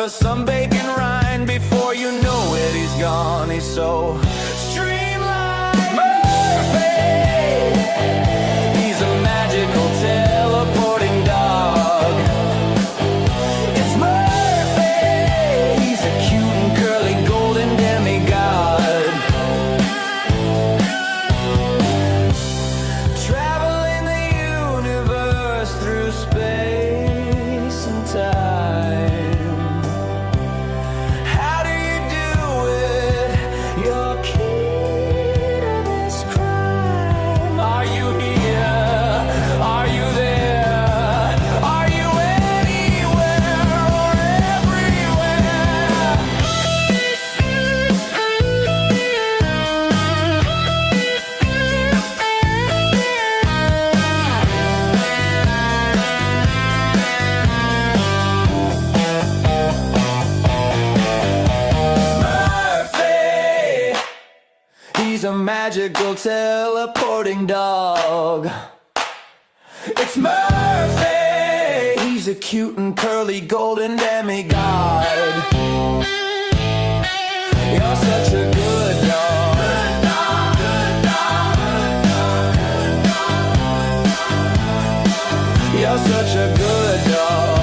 a sunbaking rind. Before you know it, he's gone. He's so streamlined. Murphy, he's a magical teleporting dog. It's Murphy, he's a cute and curly golden demigod. Traveling the universe through space and time. How do you do it? You're key to this crime. Are you here? Are you there? Are you anywhere or everywhere? Murphy, he's a magical teleporting dog. It's Murphy, he's a cute and curly golden demigod. You're such a good dog. You're such a good dog.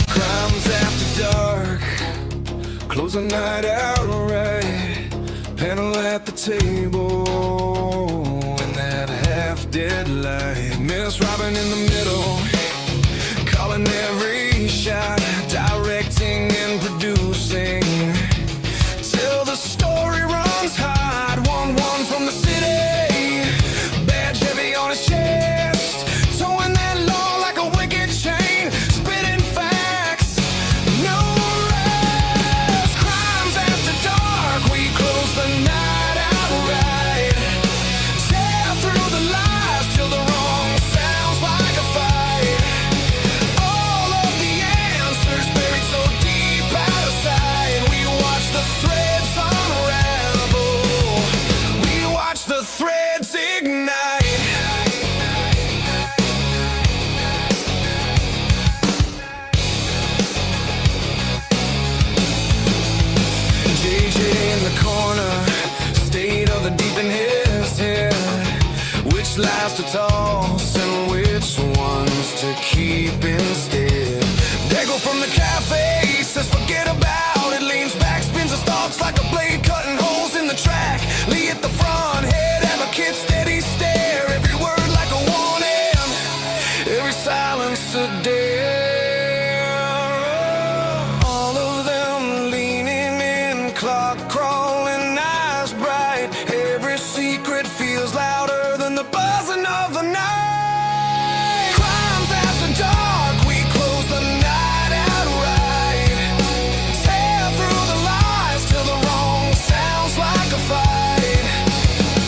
Crimes after dark, close the night out right. Panel at the table in that half-dead light. Miss Robin in the middle, calling every shot, directing and producing till the story runs hot. 1-1 from the city, badge heavy on his chest, towing that law like a wicked chain, spitting facts, no rest. Crimes after dark, we close the night out right. Tear through the lies till the wrong sounds like a fight. All of the answers buried so deep out of sight. We watch the threads unravel. We watch the threads ignite. JJ in the corner, state of the deep in his head. Which lies to toss and which ones to keep instead. Dago from the cafe says forget about it. Leans back, spins his thoughts like a blade cutting holes in the track. Lee at the front, head advocate, steady stare. Every word like a warning, every silence a dare. All of them leaning in, clock crawling, eyes bright. Every secret feels louder than the buzzing of the night. Crimes after dark, we close the night out right. Tear through the lies till the wrong sounds like a fight.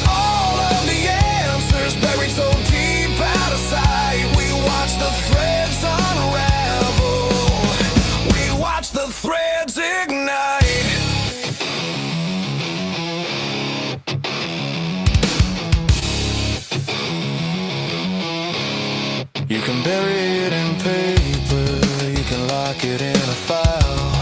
All of the answers buried so deep out of sight. We watch the threads unravel. We watch the threads ignite. You can bury it in paper, you can lock it in a file,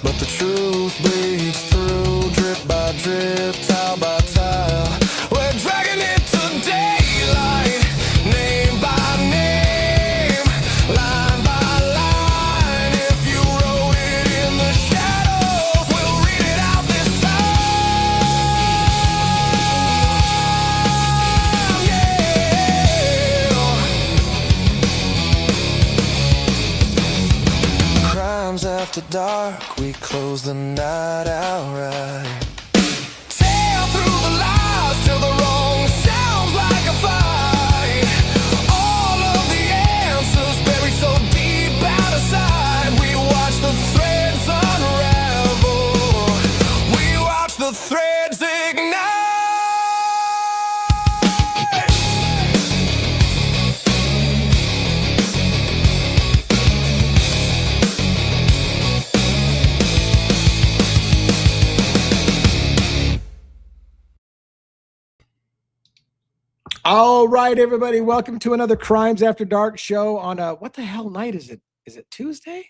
but the truth bleeds through, drip by drip, tile by tile. We're dragging it to daylight, name by name, line by line. If you wrote it in the shadows, we'll read it out this time. Yeah. Crimes after dark, we close the night out right. Tear through the lies till the wrong sounds like a fight. All of the answers buried so deep out of sight. We watch the threads unravel. All right, everybody, welcome to another Crimes After Dark show on what the hell night is it? Is it Tuesday?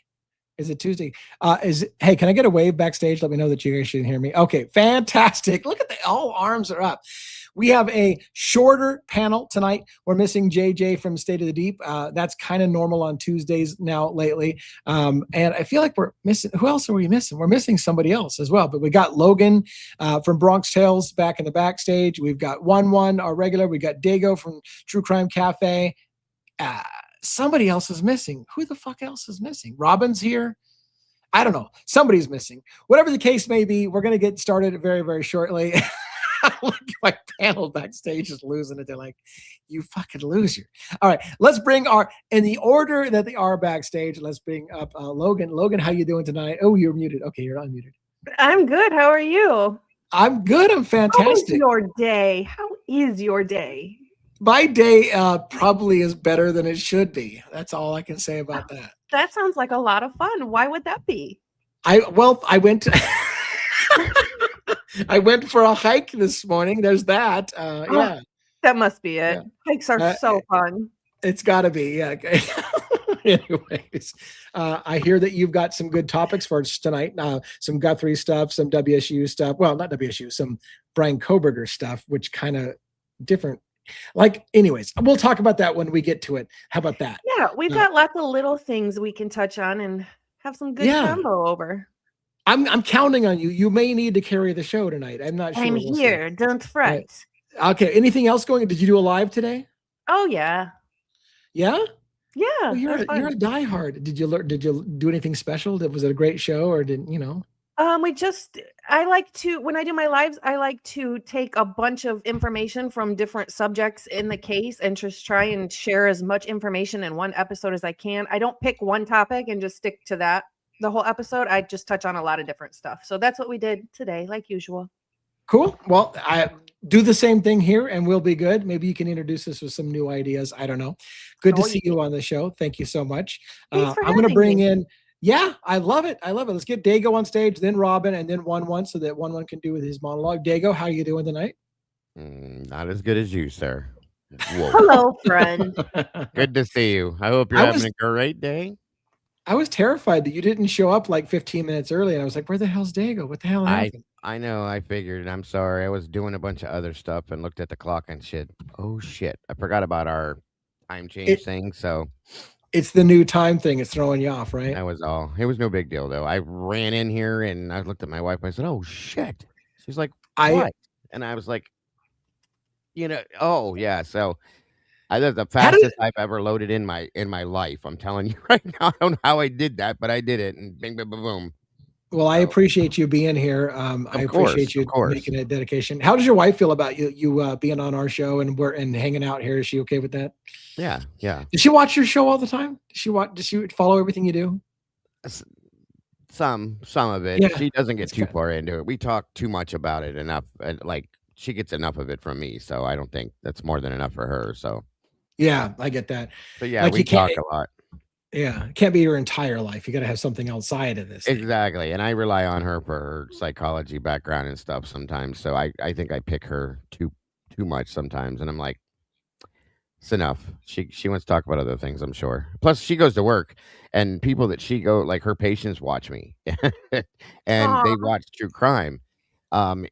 Is it Tuesday? Hey, can I get a wave backstage? Let me know that you guys can hear me. Okay, fantastic. Look at all arms are up. We have a shorter panel tonight. We're missing JJ from State of the Deep. That's kind of normal on Tuesdays now lately. And I feel like we're missing, who else are we missing? We're missing somebody else as well. But we got Logan from Bronx Tales back in the backstage. We've got 1-1, our regular. We got Dago from True Crime Cafe. Somebody else is missing. Who the fuck else is missing? Robin's here. I don't know. Somebody's missing. Whatever the case may be, we're going to get started very, very shortly. Look at my panel backstage is losing it. They're like, you fucking loser. All right, let's bring in the order that they are backstage, let's bring up Logan. Logan, how you doing tonight? Oh, you're muted. Okay, you're unmuted. I'm good. How are you? I'm good. I'm fantastic. How is your day? How is your day? My day probably is better than it should be. That's all I can say about that. That sounds like a lot of fun. Why would that be? I went to I went for a hike this morning. There's that. Yeah. That must be it. Yeah. Hikes are so fun. It's got to be. Yeah. Anyways, I hear that you've got some good topics for us tonight. Some Guthrie stuff, some WSU stuff. Well, not WSU, some Brian Koberger stuff, which kind of different. Like, anyways, we'll talk about that when we get to it. How about that? Yeah, we've got lots of little things we can touch on and have some good combo over. I'm counting on you. You may need to carry the show tonight. I'm not sure. I'm here. Don't fret. Right. Okay. Anything else going? Did you do a live today? Oh yeah. Yeah. Yeah. Well, you're a diehard. Did you do anything special? Was it a great show, or didn't you know? I like to, when I do my lives, I like to take a bunch of information from different subjects in the case and just try and share as much information in one episode as I can. I don't pick one topic and just stick to that the whole episode. I just touch on a lot of different stuff. So that's what we did today, like usual. Cool. Well, I do the same thing here and we'll be good. Maybe you can introduce us with some new ideas. I don't know. Good to see you on the show. Thank you so much. I'm going to bring in. Yeah, I love it. Let's get Dago on stage, then Robin, and then 1-1 so that 1-1 can do with his monologue. Dago, how are you doing tonight? Not as good as you, sir. Whoa. Hello, friend. Good to see you. I hope you're having a great day. I was terrified that you didn't show up like 15 minutes early, and I was like, where the hell's Dago? What the hell happened? I know, I figured. I'm sorry. I was doing a bunch of other stuff and looked at the clock and shit. Oh, shit. I forgot about our time change thing, so... It's the new time thing. It's throwing you off, right? That was all. It was no big deal, though. I ran in here and I looked at my wife. And I said, "Oh shit!" She's like, "What?" And I was like, "Oh yeah." So that's the fastest I've ever loaded in my life. I'm telling you right now. I don't know how I did that, but I did it, and bing, bing, boom, boom. Well, I appreciate you being here. I appreciate you making a dedication. How does your wife feel about you being on our show and hanging out here? Is she okay with that? Yeah. Does she watch your show all the time? Does she follow everything you do? Some of it. Yeah, she doesn't get too far into it. We talk too much about it enough, and like she gets enough of it from me. So I don't think that's more than enough for her. So yeah, I get that. But yeah, we talk a lot. Yeah, it can't be your entire life. You got to have something outside of this. Exactly. And I rely on her for her psychology background and stuff sometimes. So I think I pick her too much sometimes. And I'm like, it's enough. She wants to talk about other things, I'm sure. Plus, she goes to work and people that like her patients watch me and they watch true crime.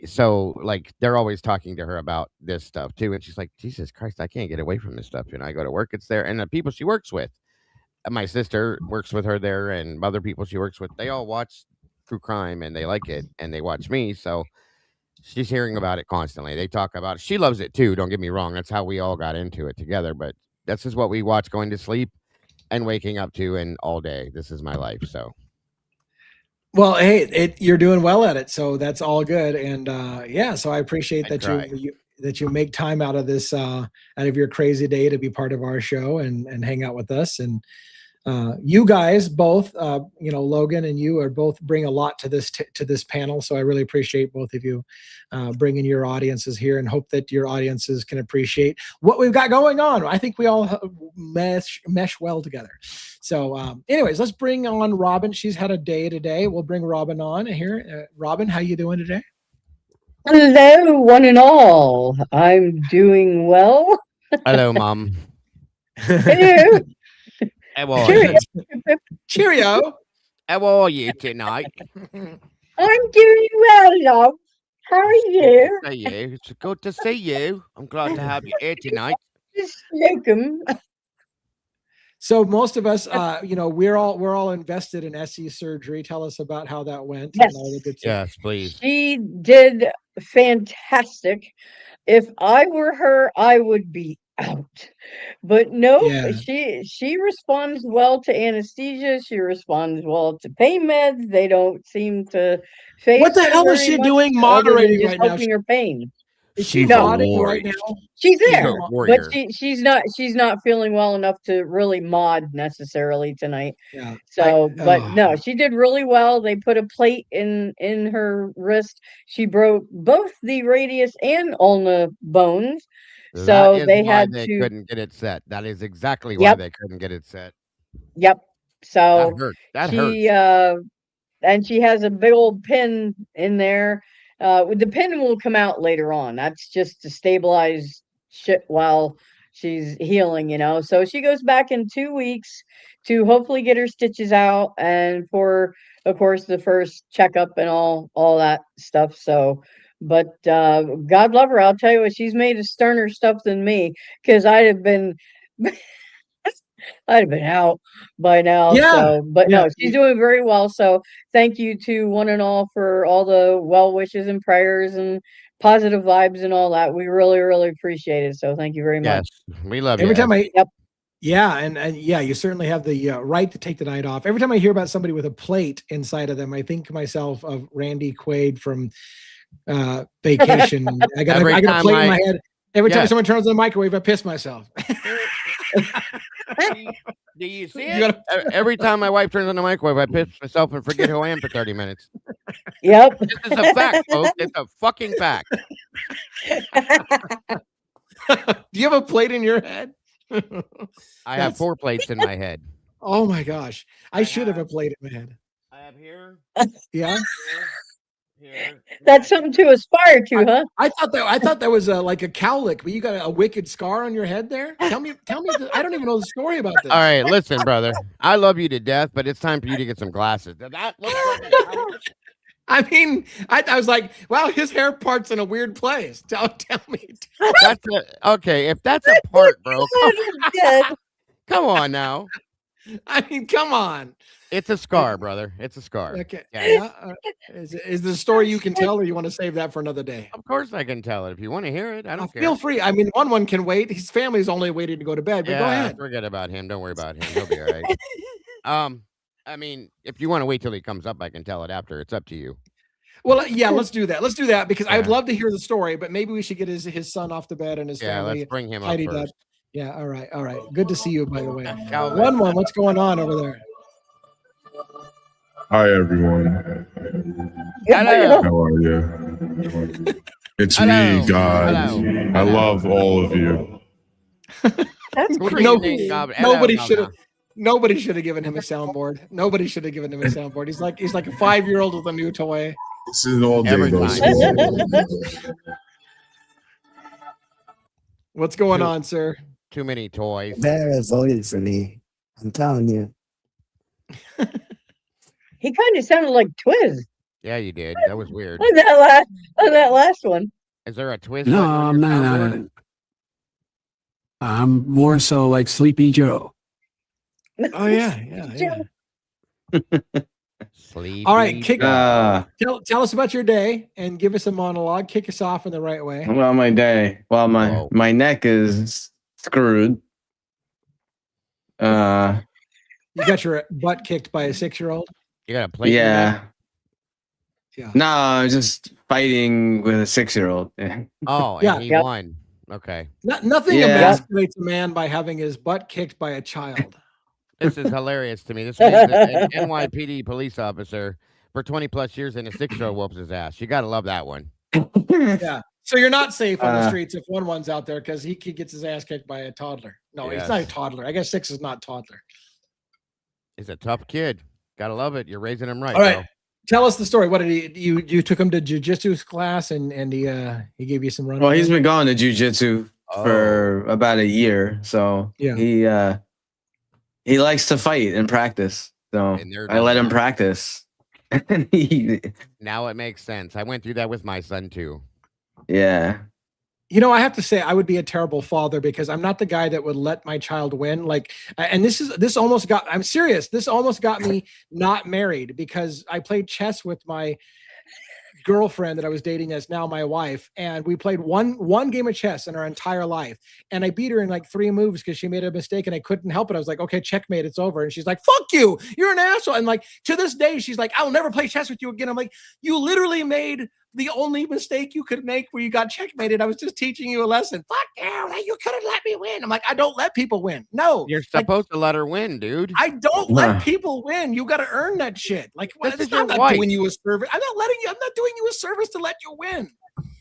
So like they're always talking to her about this stuff too. And she's like, Jesus Christ, I can't get away from this stuff. I go to work, it's there. And the people she works with. My sister works with her there and other people she works with, they all watch true crime and they like it and they watch me. So she's hearing about it constantly. They talk about it. She loves it too. Don't get me wrong. That's how we all got into it together. But this is what we watch going to sleep and waking up to and all day. This is my life. So. Well, hey, you're doing well at it. So that's all good. And so I appreciate that you make time out of this, out of your crazy day to be part of our show and hang out with us. And you guys both, Logan and you are both bring a lot to this panel. So I really appreciate both of you bringing your audiences here and hope that your audiences can appreciate what we've got going on. I think we all mesh well together. So anyways, let's bring on Robin. She's had a day today. We'll bring Robin on here. Robin, how you doing today? Hello, one and all. I'm doing well. Hello, Mom. Hello. How are Cheerio. you? Cheerio. How are you tonight? I'm doing well, love. How are you? Good to see you. It's good to see you. I'm glad to have you here tonight. Just locum. So most of us, we're all invested in SE surgery. Tell us about how that went Yes. and all the good stuff. Yes, please. She did fantastic. If I were her, I would be out. But no, Yeah. she responds well to anesthesia. She responds well to pain meds. They don't seem to phase What the her hell is very she much doing other than moderating just right now? helping her pain. Is she She's No. a modding right warrior. now? She's She's there, a but warrior. she's not feeling well enough to really mod necessarily tonight. Yeah. So, but no, she did really well. They put a plate in her wrist. She broke both the radius and ulna bones. That So is they why had they to. couldn't get it set. That is exactly why Yep. they couldn't get it set. Yep. That So hurt. That she hurts. and she has a big old pin in there. The pin will come out later on. That's just to stabilize shit while she's healing, So she goes back in 2 weeks to hopefully get her stitches out and for, of course, the first checkup and all that stuff. So, but God love her. I'll tell you what, she's made of sterner stuff than me because I'd have been out by now. Yeah, So, but yeah, no, she's doing very well. So, thank you to one and all for all the well wishes and prayers and positive vibes and all that. We really, really appreciate it. So, thank you very Yes, much. we love Every you. time I, Yep. yeah, and yeah, you certainly have the right to take the night off. Every time I hear about somebody with a plate inside of them, I think to myself of Randy Quaid from Vacation. I got Every a time plate in my head. Every time Yes. someone turns on the microwave, I piss myself. Do you see You it? Every time my wife turns on the microwave, I piss myself and forget who I am for 30 minutes. Yep. This is a fact, folks. It's a fucking fact. Do you have a plate in your head? I have 4 plates in my head. Oh my gosh. I should have a have- plate in my head. I have here, Yeah. here. That's something to aspire to, huh? I thought that was like a cowlick, but you got a wicked scar on your head there. Tell me. I don't even know the story about this. All right, listen, brother. I love you to death, but it's time for you to get some glasses. Does that look like a cowlick? I mean, I was like, wow, his hair part's in a weird place. Tell me. That's okay. If that's a part, bro, Good. come on now. I mean, come on. It's a scar, brother. It's a scar. Okay. Yeah. Yeah. Is the story you can tell, or you want to save that for another day? Of course I can tell it. If you want to hear it, I don't care. Feel free. I mean, one can wait. His family's only waiting to go to bed. But go ahead. Forget about him. Don't worry about him. He'll be all right. I mean, if you want to wait till he comes up, I can tell it after. It's up to you. Well, yeah, let's do that. Let's do that because I'd Yeah. love to hear the story, but maybe we should get his son off the bed and his Yeah, family let's bring him up tidied first. Yeah, all right. Good to see you, by the way. Calvin. One, what's going on over there? Hi everyone. Hello. How are you? It's Hello. me, God. Hello. I love all of you. That's Good creepy. evening, Calvin. Hello, Nobody Calvin. should have. Nobody should have given him a soundboard. Nobody should have given him a soundboard. He's like a 5-year-old with a new toy. This is all day Every though. time. What's going on, sir? Too many toys. Bear voted for me. I'm telling you. He kind of sounded like Twiz Yeah, you did. That was weird. on that last one. Is there a twist? No, button on I'm your not. soundboard? I'm more so like Sleepy Joe. Oh yeah. Sleepy. All right, Joe. tell us about your day and give us a monologue. Kick us off in the right way. Well, my day. Well, Whoa. my neck is screwed. You got your butt kicked by a 6-year-old. You got a plate? in your neck? Yeah. No, I was just fighting with a 6-year-old. Oh, and Yeah. he Yep. won. Okay. Nothing Yeah. emasculates a man by having his butt kicked by a child. This is hilarious to me. This means that an NYPD police officer for 20 plus years and a 6-year-old whoops his ass. You got to love that one. Yeah. So you're not safe on the Uh, streets if one's out there because he gets his ass kicked by a toddler. No, Yes. he's not a toddler. I guess 6 is not toddler. He's a tough kid. Got to love it. You're raising him right. All right. Bro. Tell us the story. What did you took him to jujitsu class and he gave you some run? Well, he's been going to jujitsu for about a year. So Yeah. he likes to fight and practice. So And they're I let done. him practice. And Now it makes sense. I went through that with my son too. yeah. You know, I have to say I would be a terrible father because I'm not the guy that would let my child win. Like, and this almost got, I'm serious. This almost got me not married because I played chess with my girlfriend that I was dating that's now my wife, and we played one game of chess in our entire life, and I beat her in like 3 moves because she made a mistake and I couldn't help it. I was like, okay, checkmate, it's over. And she's like, fuck you, you're an asshole. And like to this day she's like, I'll never play chess with you again. I'm like, you literally made the only mistake you could make where you got checkmated. I was just teaching you a lesson. Fuck you, you couldn't let me win. I'm like, I don't let people win. No, You're like, supposed to let her win, dude. I don't let people win. You got to earn that shit. Like, well, This is I'm your not wife. doing you a service. I'm not doing you a service to let you win.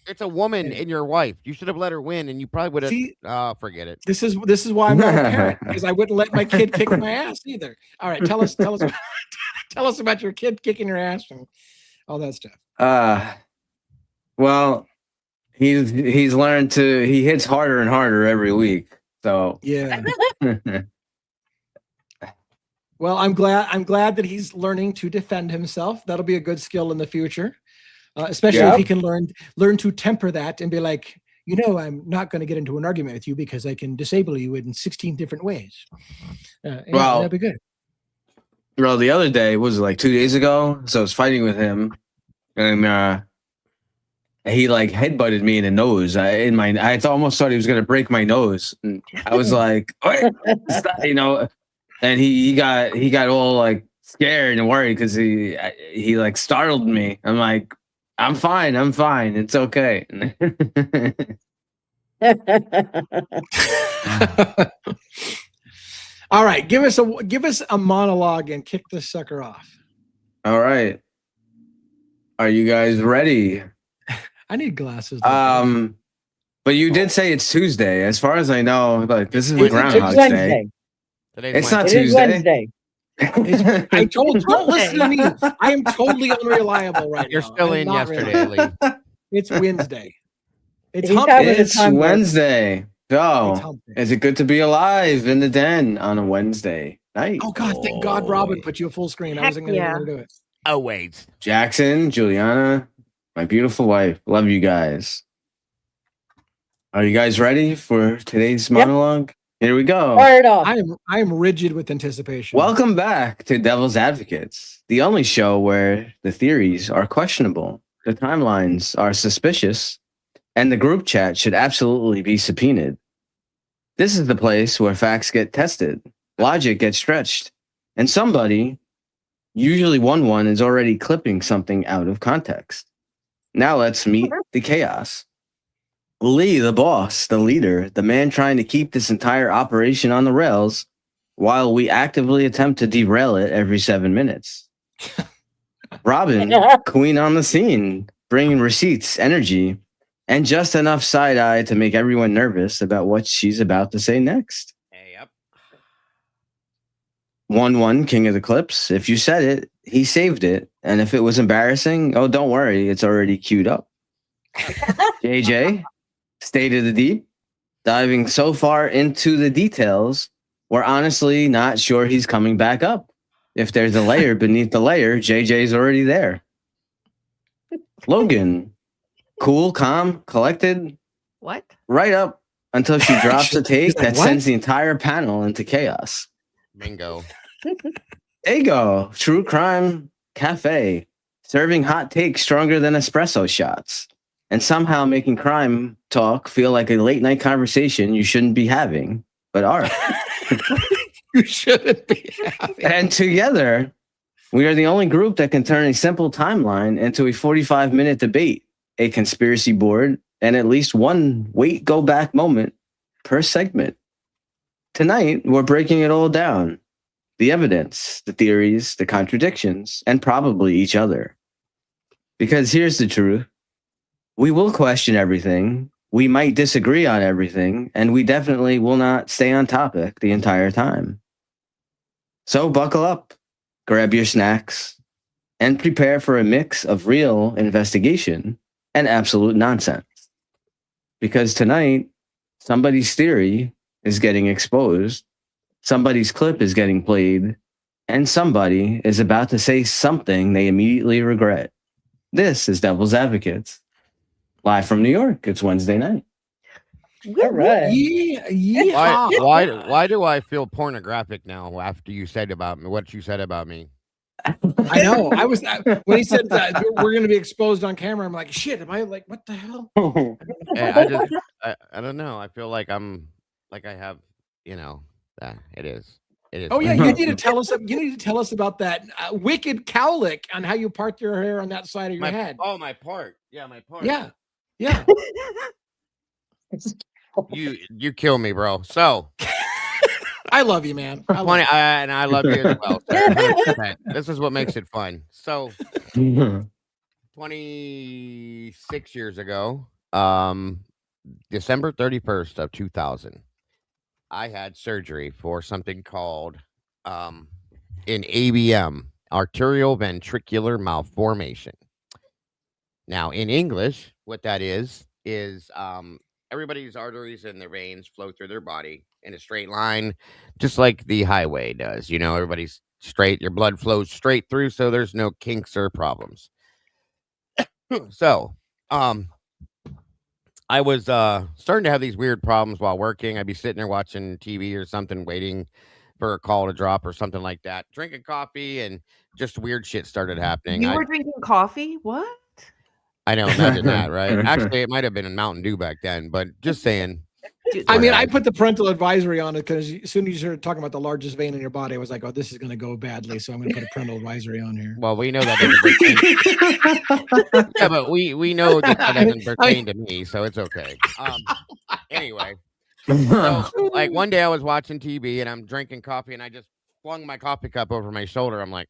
It's a woman and your wife. You should have let her win, and you probably would have. See, forget it. this is why I'm not a parent, because I wouldn't let my kid kick my ass either. All right, tell us tell us about your kid kicking your ass and all that stuff. Well, he's learned he hits harder and harder every week. So yeah. Well, I'm glad that he's learning to defend himself. That'll be a good skill in the future, especially if he can learn to temper that and be like, you know, I'm not going to get into an argument with you because I can disable you in 16 different ways. Well, that'd be good. Well, the other day, was it like 2 days ago? So I was fighting with him, and he like headbutted me in the nose. I almost thought he was gonna break my nose. And I was like, "Wait, stop," you know. And he got all like scared and worried because he like startled me. I'm like, I'm fine, it's okay. All right, give us a monologue and kick this sucker off. All right, are you guys ready? I need glasses. But you did say it's Tuesday. As far as I know, like this is It's Groundhog's Day. It's not Tuesday. Don't listen to me. I am totally unreliable right You're now. still in yesterday, Lee. It's Wednesday. It's Wednesday. So, is it good to be alive in the den on a Wednesday night? Oh God, thank God Robin put you a full screen. I wasn't going to do it. Oh wait, Jackson, Juliana, my beautiful wife, love you guys. Are you guys ready for today's monologue? Here we go. I am rigid with anticipation. Welcome back to Devil's Advocates, the only show where the theories are questionable, the timelines are suspicious, and the group chat should absolutely be subpoenaed. This is the place where facts get tested, logic gets stretched, and somebody, usually one is already clipping something out of context. Now let's meet the chaos. Lee, the boss, the leader, the man trying to keep this entire operation on the rails, while we actively attempt to derail it every 7 minutes. Robin, queen on the scene, bringing receipts, energy, and just enough side eye to make everyone nervous about what she's about to say next. Yep. 1-1, king of the clips. If you said it, he saved it. And if it was embarrassing, oh, don't worry, it's already queued up. JJ, state of the deep, diving so far into the details, we're honestly not sure he's coming back up. If there's a layer beneath the layer, JJ's already there. Logan, cool, calm, collected. What? Right up until she drops a take like, that sends the entire panel into chaos. Bingo. Ego, true crime cafe, serving hot takes stronger than espresso shots, and somehow making crime talk feel like a late night conversation you shouldn't be having, but are. You shouldn't be having. And together, we are the only group that can turn a simple timeline into a 45-minute debate, a conspiracy board, and at least one wait, go back moment per segment. Tonight, we're breaking it all down. The evidence, the theories, the contradictions, and probably each other. Because here's the truth. We will question everything. We might disagree on everything, and we definitely will not stay on topic the entire time. So buckle up, grab your snacks, and prepare for a mix of real investigation and absolute nonsense. Because tonight, Somebody's theory is getting exposed. Somebody's clip is getting played. And somebody is about to say something they immediately regret. This is Devil's Advocates. Live from New York. It's Wednesday night. All right. Yeah. Why do I feel pornographic now after you said about me, what you said about me? I know. I was when he said that we're going to be exposed on camera. I'm like, shit. Am I like, what the hell? I don't know. I feel like I'm like I have, it is. It is. Oh yeah, what you it need to is. tell us. You need to tell us about that wicked cowlick on how you part your hair on that side of your head. Oh, my part. Yeah, my part. Yeah, yeah. You kill me, bro. So I love you, man. I love you. and I love you as well, sir. 100%. This is what makes it fun. So 26 years ago, December 31st of 2000, I had surgery for something called an AVM, arterial ventricular malformation. Now, in English, what that is everybody's arteries and their veins flow through their body in a straight line, just like the highway does. Everybody's straight, your blood flows straight through, so there's no kinks or problems. So, I was starting to have these weird problems while working. I'd be sitting there watching TV or something, waiting for a call to drop or something like that, drinking coffee, and just weird shit started happening. You were drinking coffee? What? I know, imagine that, right? Actually, it might have been a Mountain Dew back then, but just saying. I mean, I put the parental advisory on it because as soon as you started talking about the largest vein in your body, I was like, oh, this is going to go badly. So I'm going to put a parental advisory on here. Well, we know that doesn't pertain. Yeah, but we know that doesn't pertain to me, so it's okay. Anyway, so like one day I was watching TV and I'm drinking coffee and I just flung my coffee cup over my shoulder. I'm like,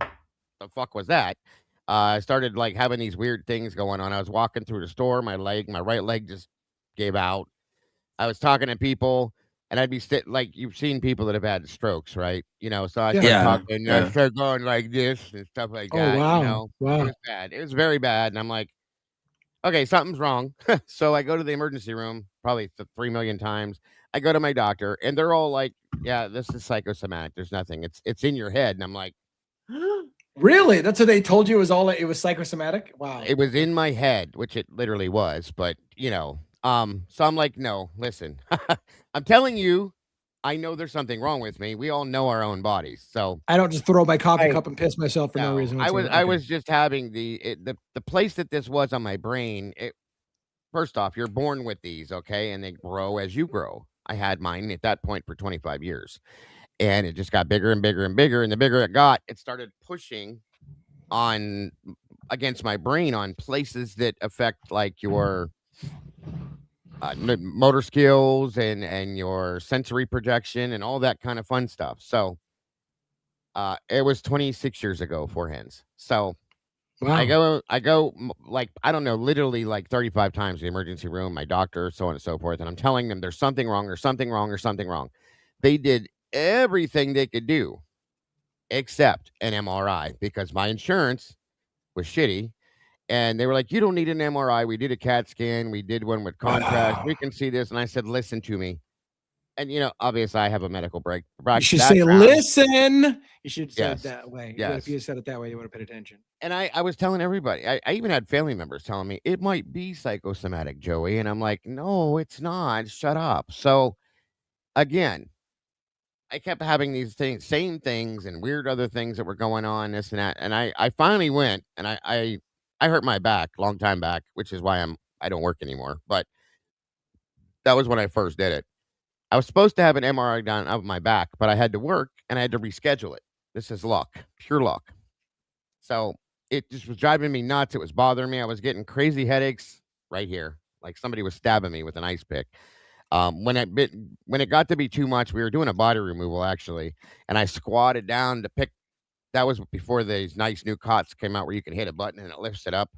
the fuck was that? I started like having these weird things going on. I was walking through the store, my right leg just gave out. I was talking to people, and I'd be like you've seen people that have had strokes, right? So I started talking, and I started going like this and stuff like that. Wow. It was bad. It was very bad, and I'm like, okay, something's wrong. So I go to the emergency room probably 3 million times. I go to my doctor, and they're all like, "Yeah, this is psychosomatic. There's nothing. It's in your head." And I'm like, really? That's what they told you? It was psychosomatic? Wow. it was in my head, which it literally was, but so I'm like, no, listen, I'm telling you, I know there's something wrong with me. We all know our own bodies. So I don't just throw my coffee cup and piss myself for no reason. I was just having the place that this was on my brain. First off, you're born with these, okay? And they grow as you grow. I had mine at that point for 25 years. And it just got bigger and bigger and bigger. And the bigger it got, it started pushing against my brain on places that affect like your motor skills and your sensory projection and all that kind of fun stuff. So it was 26 years ago, four hands. So wow. I go like, I don't know, literally like 35 times to the emergency room, my doctor, so on and so forth. And I'm telling them there's something wrong, there's something wrong, there's something wrong. They did everything they could do except an MRI because my insurance was shitty. And they were like, you don't need an MRI. We did a CAT scan. We did one with contrast. We can see this. And I said, listen to me. And, obviously I have a medical break. You should say, listen. You should say it that way. Yes. If you said it that way, you would have paid attention. And I was telling everybody, I even had family members telling me, it might be psychosomatic, Joey. And I'm like, no, it's not. Shut up. So, again, I kept having these same things and weird other things that were going on, this and that. And I finally went and I hurt my back long time back, which is why I don't work anymore. But that was when I first did it. I was supposed to have an MRI done of my back, but I had to work and I had to reschedule it. This is luck, pure luck. So it just was driving me nuts. It was bothering me. I was getting crazy headaches right here, like somebody was stabbing me with an ice pick. When it got to be too much, we were doing a body removal actually, and I squatted down to pick. That was before these nice new cots came out where you can hit a button and it lifts it up.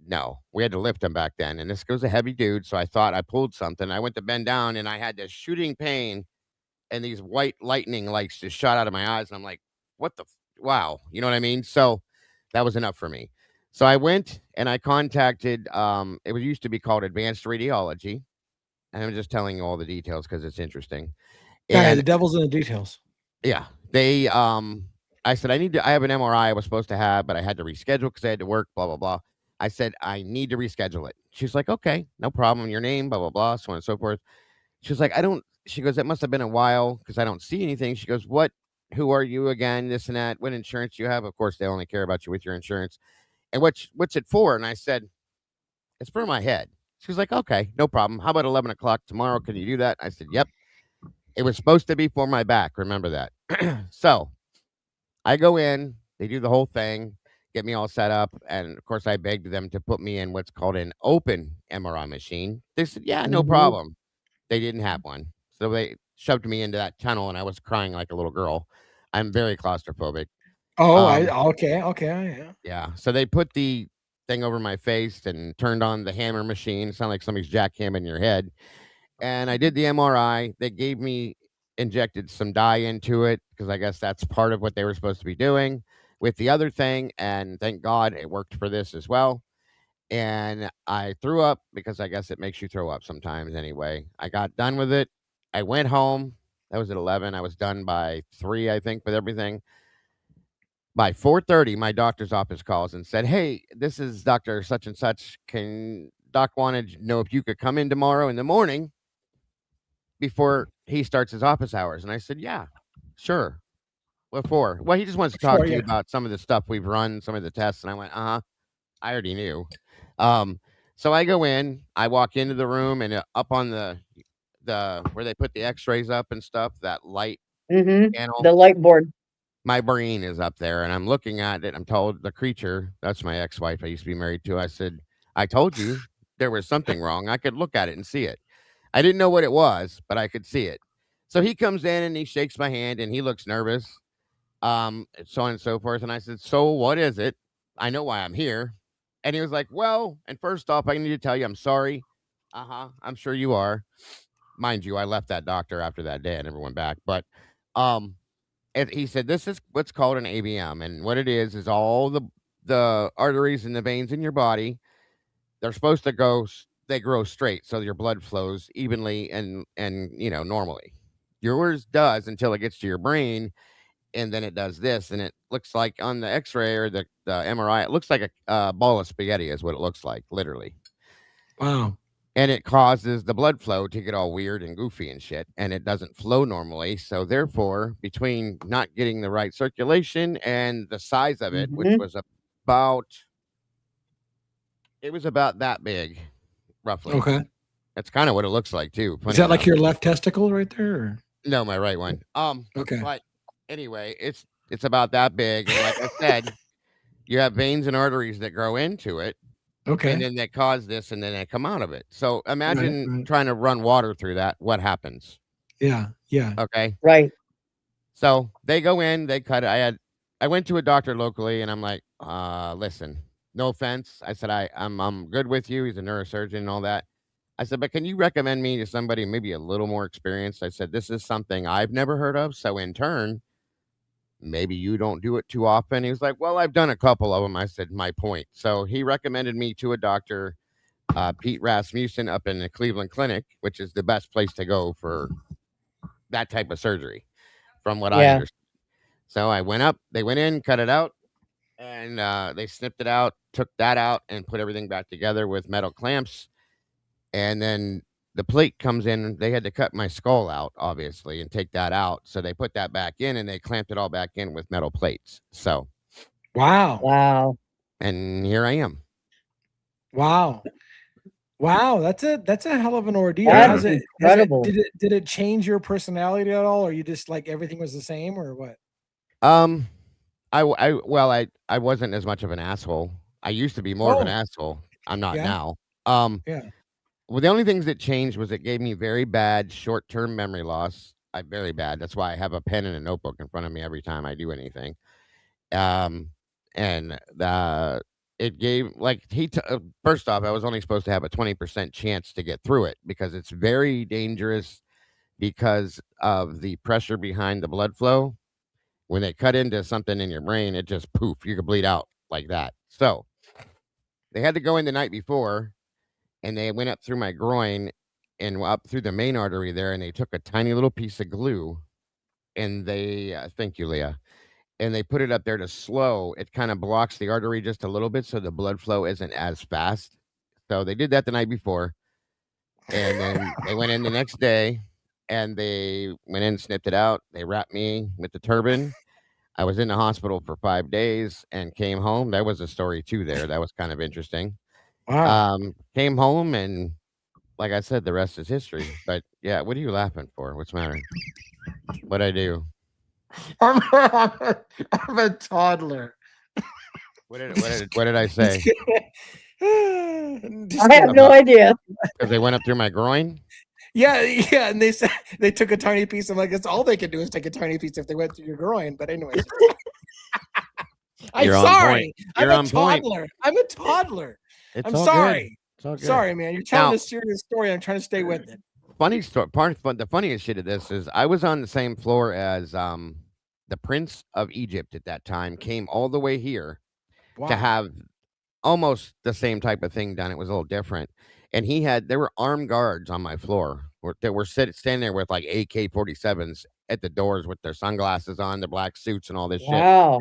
No, we had to lift him back then, and this was a heavy dude. So I thought I pulled something. I went to bend down, and I had this shooting pain, and these white lightning lights just shot out of my eyes, and I'm like, "What the? Wow!" You know what I mean? So that was enough for me. So I went and I contacted. It used to be called Advanced Radiology. and I'm just telling you all the details because it's interesting. Yeah, the And devil's in the details. yeah, I said I have an MRI I was supposed to have, but I had to reschedule because I had to work. Blah blah blah. I said I need to reschedule it. She's like, okay, no problem. Your name, blah blah blah, so on and so forth. She was like, I don't. She goes, it must have been a while because I don't see anything. She goes, what? Who are you again? This and that. What insurance do you have? Of course, they only care about you with your insurance. And what's it for? And I said, it's for my head. She was like, okay, no problem. How about 11 o'clock tomorrow? Can you do that? I said, yep. It was supposed to be for my back. Remember that. So I go in. They do the whole thing, get me all set up, and of course, I begged them to put me in what's called an open MRI machine. They said, yeah, no Mhm. problem. They didn't have one. So they shoved me into that tunnel and I was crying like a little girl. I'm very claustrophobic. Oh, Um, okay, yeah. yeah. So they put the thing over my face and turned on the hammer machine. It sounded like somebody's jackhammering your head. And I did the MRI. They gave me injected some dye into it because I guess that's part of what they were supposed to be doing with the other thing. And thank God it worked for this as well. And I threw up because I guess it makes you throw up sometimes anyway. I got done with it. I went home. That was at 11. I was done by 3, I think, with everything. By 4:30, my doctor's office calls and said, "Hey, this is Doctor Such and Such. Can Doc wanted to know if you could come in tomorrow in the morning before he starts his office hours?" And I said, "Yeah, sure. What for?" "Well, he just wants to talk Sure, to you yeah. about some of the stuff we've run, some of the tests." And I went, "Uh-huh. I already knew." Um, so I go in, I walk into the room, and up on the where they put the X-rays up and stuff, that light Mhm. panel, The light board. my brain is up there, and I'm looking at it. I'm told the creature, that's my ex-wife I used to be married to. I said, "I told you there was something wrong. I could look at it and see it." I didn't know what it was, but I could see it. So he comes in and he shakes my hand and he looks nervous, so on and so forth. And I said, "So what is it? I know why I'm here." And he was like, "Well, and first off, I need to tell you I'm sorry." Uh-huh. I'm sure you are. Mind you, I left that doctor after that day. I never went back. But um and he said, "This is what's called an ABM. And what it is all the arteries and the veins in your body, they're supposed to they grow straight so your blood flows evenly and normally. Yours does until it gets to your brain, and then it does this, and it looks like on the X-ray or the MRI, it looks like a ball of spaghetti is what it looks like, literally. Wow. And it causes the blood flow to get all weird and goofy and shit, and it doesn't flow normally. So therefore, between not getting the right circulation and the size of it, which Mhm. was about it was about that big, roughly. Okay. That's kind of what it looks like too. Is Funny that like enough. your left testicle right there? Or? No, my right one. Okay. But anyway, it's about that big, and like I said, you have veins and arteries that grow into it, and Okay. then they cause this, and then they come out of it. So Right. imagine Right. trying to run water through that. What happens? Yeah. Yeah. Okay. Right. So they go in, they cut it. I went to a doctor locally and I'm like, listen, no offense. I said, I'm good with you. He's a neurosurgeon and all that. I said, but can you recommend me to somebody maybe a little more experienced? I said, this is something I've never heard of. So in turn, maybe you don't do it too often. He was like, well, I've done a couple of them. I said, my point. So he recommended me to a doctor, Pete Rasmussen up in the Cleveland Clinic, which is the best place to go for that type of surgery, from what I Yeah. understand. So I went up, they went in, cut it out, and they snipped it out, took that out, and put everything back together with metal clamps. And then the plate comes in. They had to cut my skull out, obviously, and take that out. So they put that back in and they clamped it all back in with metal plates. So, Wow. Wow. and here I am. Wow. Wow. That's a hell of an ordeal. Yeah. That's Has it incredible. did it change your personality at all, or you just like everything was the same, or what? Um, well, I wasn't as much of an asshole. I used to be more of an Oh, asshole. I'm not yeah. now. Um, Yeah. Well, the only things that changed was it gave me very bad short-term memory loss. Very bad. That's why I have a pen and a notebook in front of me every time I do anything. Um, and it gave like first off, I was only supposed to have a 20% chance to get through it because it's very dangerous because of the pressure behind the blood flow. When they cut into something in your brain, it just poof, you could bleed out like that. So they had to go in the night before and they went up through my groin and up through the main artery there, and they took a tiny little piece of glue, and they thank you, Leah, and they put it up there to slow. It kind of blocks the artery just a little bit, so the blood flow isn't as fast. So they did that the night before, and then they went in the next day, and they went in, snipped it out. They wrapped me with the turban. I was in the hospital for 5 days and came home. That was a story too. There, that was kind of interesting. Wow. Came home and, like I said, the rest is history. But yeah, what are you laughing for? What's the matter? What'd I do? I'm a toddler. What did I say? I have no idea. Because they went up through my groin. Yeah, and they said they took a tiny piece. I'm like, that's all they could do is take a tiny piece if they went through your groin. But anyways, I'm You're on sorry. point. You're I'm on a point. toddler. I'm a toddler. It's I'm all sorry. good. It's all good. Sorry, man. You're telling Now- a serious story. I'm trying to stay with it. Funny story. The funniest shit of this is I was on the same floor as the Prince of Egypt at that time. Came all the way here Wow. to have almost the same type of thing done. It was a little different, and there were armed guards on my floor that were standing there with like AK-47s at the doors with their sunglasses on, their black suits, and all this shit. Wow.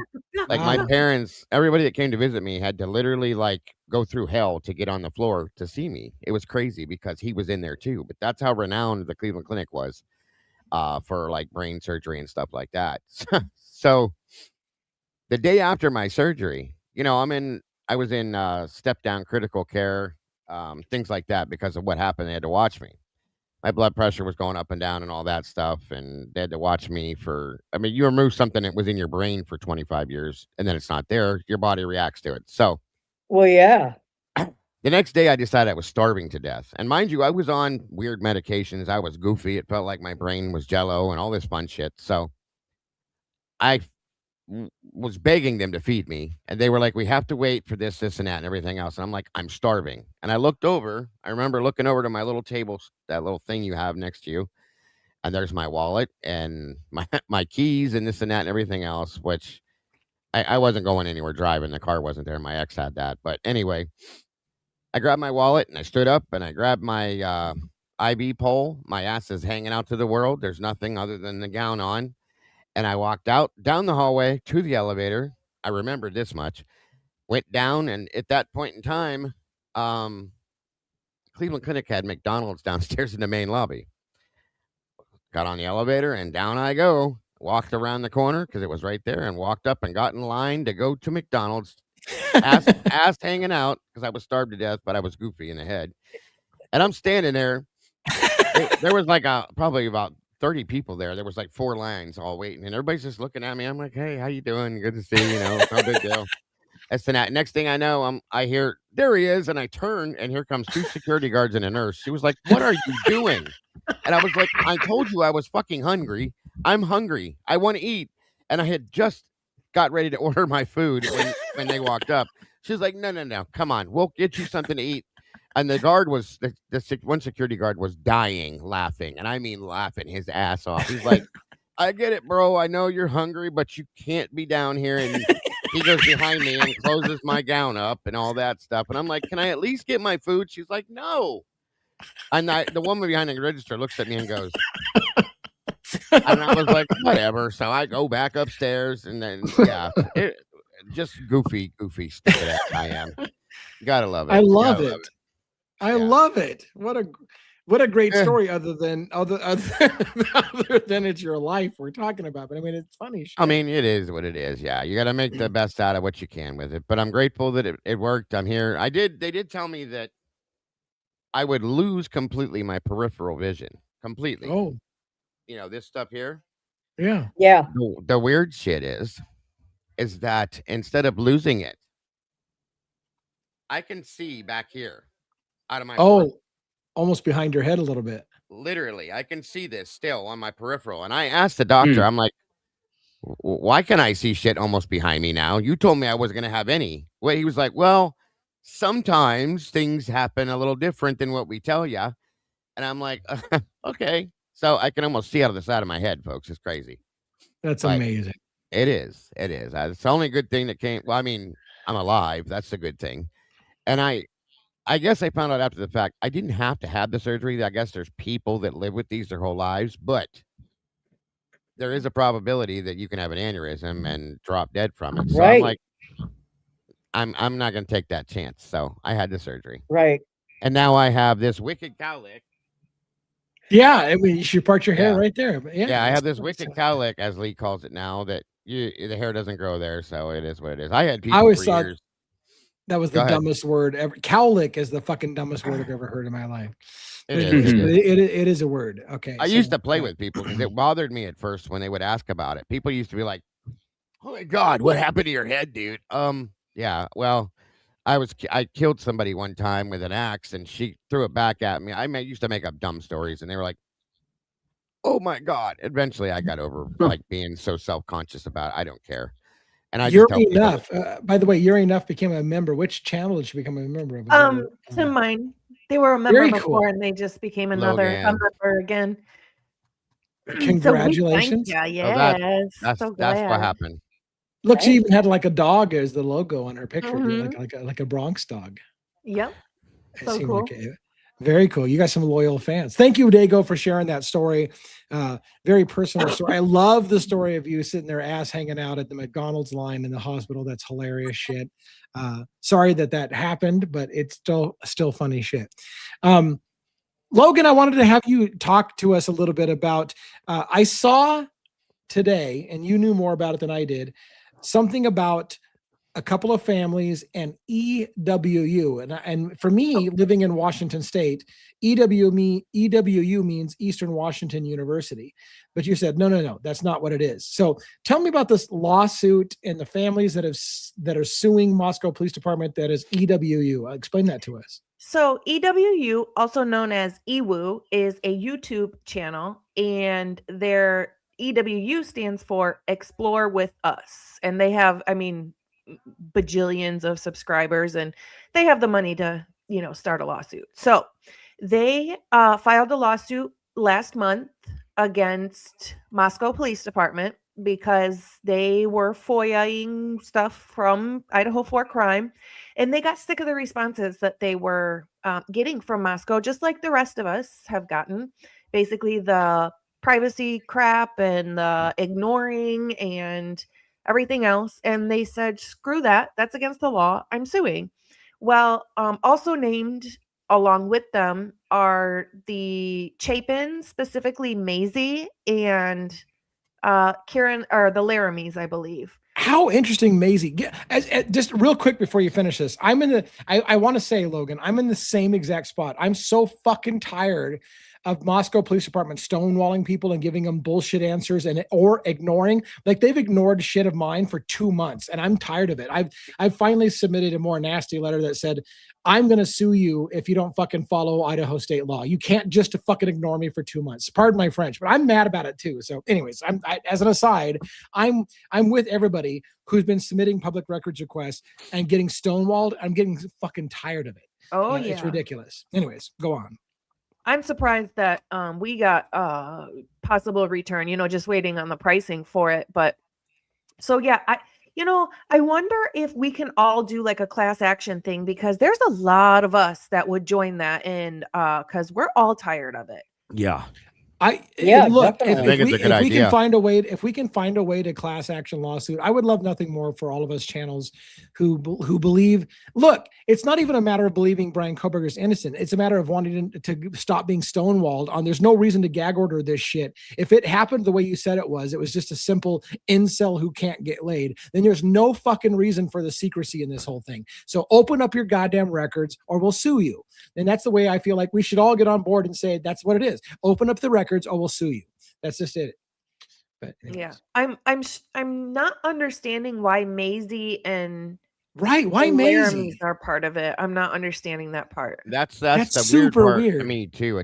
Like my parents, everybody that came to visit me had to literally like go through hell to get on the floor to see me. It was crazy because he was in there too. But that's how renowned the Cleveland Clinic was for like brain surgery and stuff like that. So the day after my surgery, I was in step down critical care, things like that because of what happened. They had to watch me. My blood pressure was going up and down and all that stuff, and they had to watch me you remove something that was in your brain for 25 years, and then it's not there, your body reacts to it. So Well, yeah. the next day, I decided I was starving to death. And mind you, I was on weird medications. I was goofy. It felt like my brain was jello and all this fun shit. So I was begging them to feed me, and they were like, we have to wait for this, and that, and everything else. And I'm like, I'm starving. And I remember looking over to my little table, that little thing you have next to you, and there's my wallet and my keys and this and that and everything else, which I wasn't going anywhere driving. The car wasn't there. My ex had that. But anyway, I grabbed my wallet and I stood up and I grabbed my IV pole. My ass is hanging out to the world. There's nothing other than the gown on. And I walked out down the hallway to the elevator. I remembered this much. Went down, and at that point in time, Cleveland Clinic had McDonald's downstairs in the main lobby. Got on the elevator, and down I go. Walked around the corner because it was right there, and walked up and got in line to go to McDonald's. ass hanging out because I was starved to death, but I was goofy in the head. And I'm standing there. There was like probably about 30 people there. There was like 4 lines all waiting, and everybody's just looking at me. I'm like, hey, how you doing? Good to see you. No big deal. That's the night. Next thing I know, I hear, there he is, and I turn, and here comes 2 security guards and a nurse. She was like, what are you doing? And I was like, I told you I was fucking hungry. I'm hungry. I want to eat. And I had just got ready to order my food when they walked up. She was like, no, come on, we'll get you something to eat. And the guard was one security guard was dying laughing, and I mean laughing his ass off. He's like, I get it, bro. I know you're hungry, but you can't be down here. And he goes behind me and closes my gown up and all that stuff. And I'm like, can I at least get my food? She's like, no. And the woman behind the register looks at me and goes, and I was like, whatever. So I go back upstairs, and then just goofy stupid ass I am. Gotta love it. I love it. I love it. What a great story. Other than it's your life we're talking about, but I mean it's funny. Shit. I mean it is what it is. Yeah, you got to make the best out of what you can with it. But I'm grateful that it worked. I'm here. They did tell me that I would lose completely my peripheral vision. Completely. Oh, this stuff here. Yeah. Yeah. The weird shit is that instead of losing it, I can see back here out of my peripheral. Almost behind your head a little bit. Literally, I can see this still on my peripheral. And I asked the doctor, I'm like, why can I see shit almost behind me now? You told me I wasn't going to have any. Well, he was like, well, sometimes things happen a little different than what we tell you. And I'm like, okay. So I can almost see out of the side of my head, folks. It's crazy. That's amazing. It is. It's the only good thing that came. Well, I mean, I'm alive. That's the good thing. And I guess I found out after the fact. I didn't have to have the surgery. I guess there's people that live with these their whole lives, but there is a probability that you can have an aneurysm and drop dead from it. So I'm Right. like, I'm not gonna take that chance. So I had the surgery. Right. And now I have this wicked cowlick. Yeah, I mean, you should part your hair Yeah. right there. But Yeah, I have that's- this wicked cowlick, as Lee calls it now, that the hair doesn't grow there, so it is what it is. I had I people always for thought years. that was Go the ahead. dumbest word ever. Cowlick is the fucking dumbest word I've ever heard in my life. It But is. anyways, Mhm. it is a word. Okay. I so, used to play with people because it bothered me at first when they would ask about it. People used to be like, "Oh my god, what happened to your head, dude?" Yeah, well, I killed somebody one time with an axe, and she threw it back at me. Used to make up dumb stories, and they were like, "Oh my god!" Eventually, I got over like being so self conscious about it. I don't care, and I just tell Yuri people, Enough. By the way, Yuri Enough became a member. Which channel did she become a member of? To mine. They were a member Very before cool. and they just became another a Logan. member again. So we thank Congratulations. ya. So Yes. that's So that's what glad. happened. Look, she Right. even had like a dog as the logo on her picture, Mhm. like a Bronx dog. Yep. It So seemed cool. like very cool. You got some loyal fans. Thank you, Dago, for sharing that story. Very personal story. I love the story of you sitting there ass hanging out at the McDonald's line in the hospital. That's hilarious shit. Sorry that happened, but it's still funny shit. Logan, I wanted to have you talk to us a little bit about, I saw today, and you knew more about it than I did, something about a couple of families and EWU. And for me, living in Washington State, EWU means Eastern Washington University. But you said, no, that's not what it is. So tell me about this lawsuit and the families that are suing Moscow Police Department that is EWU. Explain that to us. So EWU, also known as EWU, is a YouTube channel, and their EWU stands for Explore with Us. And they have, bajillions of subscribers, and they have the money to, start a lawsuit. So they filed a lawsuit last month against Moscow Police Department because they were FOIAing stuff from Idaho for crime, and they got sick of the responses that they were getting from Moscow, just like the rest of us have gotten. Basically, the privacy crap and the ignoring and everything else. And they said, screw that. That's against the law. I'm suing. Well, also named along with them are the Chapin, specifically Maisie and Kieran, or the Laramies, I believe. How interesting, Maisie. Just real quick before you finish this, I want to say, Logan, I'm in the same exact spot. I'm so fucking tired of Moscow Police Department stonewalling people and giving them bullshit answers or ignoring. Like, they've ignored shit of mine for 2 months, and I'm tired of it. I've finally submitted a more nasty letter that said, I'm going to sue you if you don't fucking follow Idaho state law. You can't just fucking ignore me for 2 months. Pardon my French, but I'm mad about it too. So anyways, as an aside, I'm with everybody who's been submitting public records requests and getting stonewalled. I'm getting fucking tired of it. Oh, yeah. It's ridiculous. Anyways, go on. I'm surprised that we got possible return, just waiting on the pricing for it. But so, yeah, I wonder if we can all do like a class action thing, because there's a lot of us that would join that, and because we're all tired of it. Yeah. Look, definitely. I think it's a good if we idea. can find a way to class action lawsuit, I would love nothing more for all of us channels who believe. Look, it's not even a matter of believing Brian Koberger is innocent. It's a matter of wanting to stop being stonewalled on. There's no reason to gag order this shit. If it happened the way you said it was just a simple incel who can't get laid, then there's no fucking reason for the secrecy in this whole thing. So open up your goddamn records or we'll sue you. And that's the way I feel like we should all get on board and say that's what it is. Open up the records or we'll sue you. That's just it. But anyways. Yeah, I'm not understanding why Maisie and Right, why the Maisie? Laramies are part of it. I'm not understanding that part. That's That's the super weird part to weird. me too.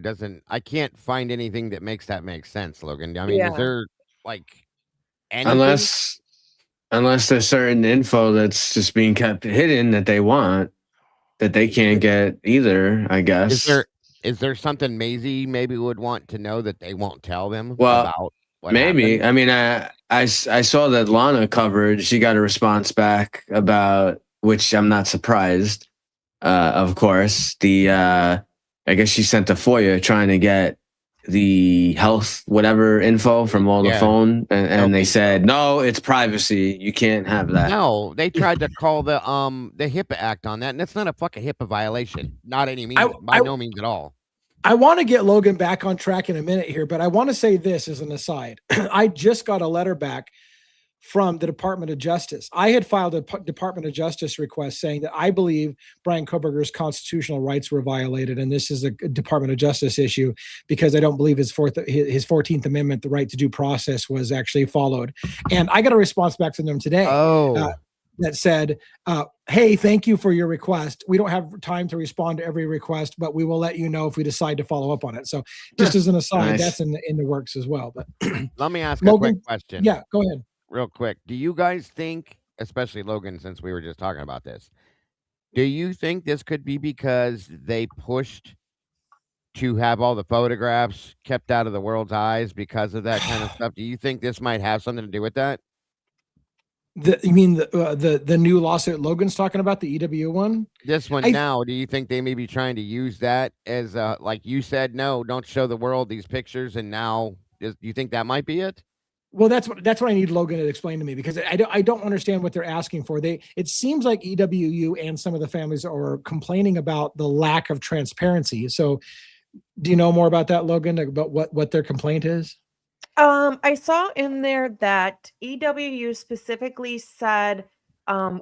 I can't find anything that makes that make sense, Logan. I mean, Yeah. is there like anything? Unless there's certain info that's just being kept hidden that they want that they can't get either, I guess. Is there something Maisie maybe would want to know that they won't tell them Well, about what maybe. happened? I mean, I saw that Lana covered. She got a response back about, which I'm not surprised, of course, I guess she sent a FOIA trying to get the health whatever info from all the phone, and they said no, it's privacy. You can't have that. No, they tried to call the HIPAA Act on that, and that's not a fucking HIPAA violation. Not any means, by no means at all. I want to get Logan back on track in a minute here, but I want to say this as an aside. I just got a letter back from the Department of Justice. I had filed a Department of Justice request saying that I believe Brian Koberger's constitutional rights were violated, and this is a Department of Justice issue because I don't believe his 14th Amendment, the right to due process, was actually followed. And I got a response back from them today. That said, hey, thank you for your request. We don't have time to respond to every request, but we will let you know if we decide to follow up on it. So just as an aside, that's in the works as well. But let me ask Logan, a quick question. Yeah, go ahead. Real quick. Do you guys think, especially Logan, since we were just talking about this, do you think this could be because they pushed to have all the photographs kept out of the world's eyes because of that kind of stuff? Do you think this might have something to do with that? You mean the new lawsuit Logan's talking about, the EW one? This one now, do you think they may be trying to use that as like you said, no, don't show the world these pictures, and now do you think that might be it? Well, that's what I need Logan to explain to me, because I don't understand what they're asking for. It seems like EWU and some of the families are complaining about the lack of transparency. So do you know more about that, Logan, about what their complaint is? I saw in there that EWU specifically said,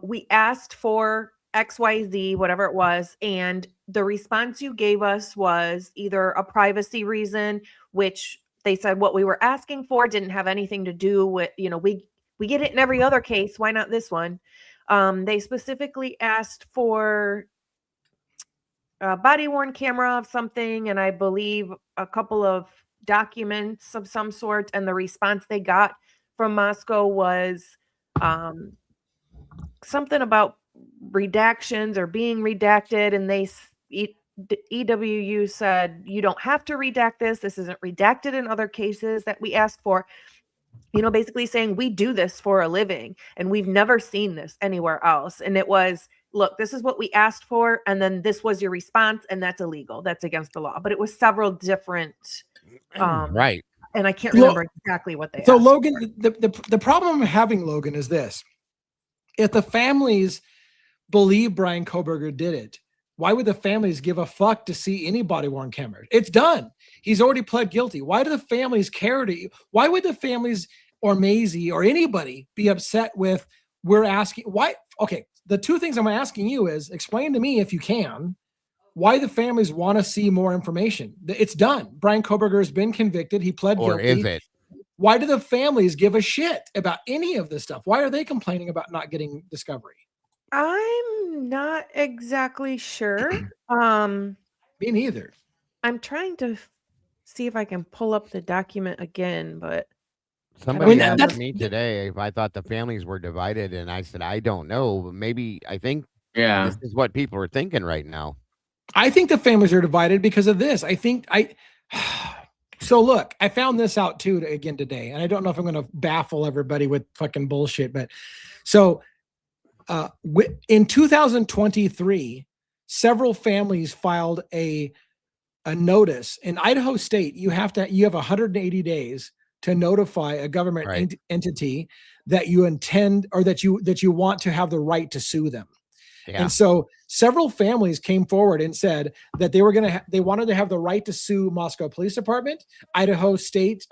we asked for XYZ, whatever it was, and the response you gave us was either a privacy reason, which they said what we were asking for didn't have anything to do with, we get it in every other case. Why not this one? They specifically asked for a body-worn camera of something, and I believe a couple of documents of some sort, and the response they got from Moscow was something about redactions or being redacted, and EWU said, you don't have to redact this. This isn't redacted in other cases that we asked for. Basically saying we do this for a living and we've never seen this anywhere else. And it was, look, this is what we asked for, and then this was your response, and that's illegal. That's against the law. But it was several different right. And I can't remember exactly what they asked. So Logan, the problem I'm having, Logan, is this. If the families believe Brian Koberger did it, why would the families give a fuck to see any body-worn camera? It's done. He's already pled guilty. Why do the families care to you? Why would the families or Maisie or anybody be upset with we're asking why? Okay, the two things I'm asking you is explain to me, if you can, why the families want to see more information. It's done. Brian Koberger has been convicted. He pled guilty. Or is it? Why do the families give a shit about any of this stuff? Why are they complaining about not getting discovery? I'm not exactly sure. Me neither. I'm trying to see if I can pull up the document again, but somebody asked me today if I thought the families were divided, and I said I don't know, but maybe I think this is what people are thinking right now. I think the families are divided because of this. So look, I found this out too again today, and I don't know if I'm going to baffle everybody with fucking bullshit, but so in 2023, several families filed a notice in Idaho State. You have 180 days to notify a government entity that you intend or that you want to have the right to sue them. Yeah. And so several families came forward and said that they wanted to have the right to sue Moscow Police Department, Idaho State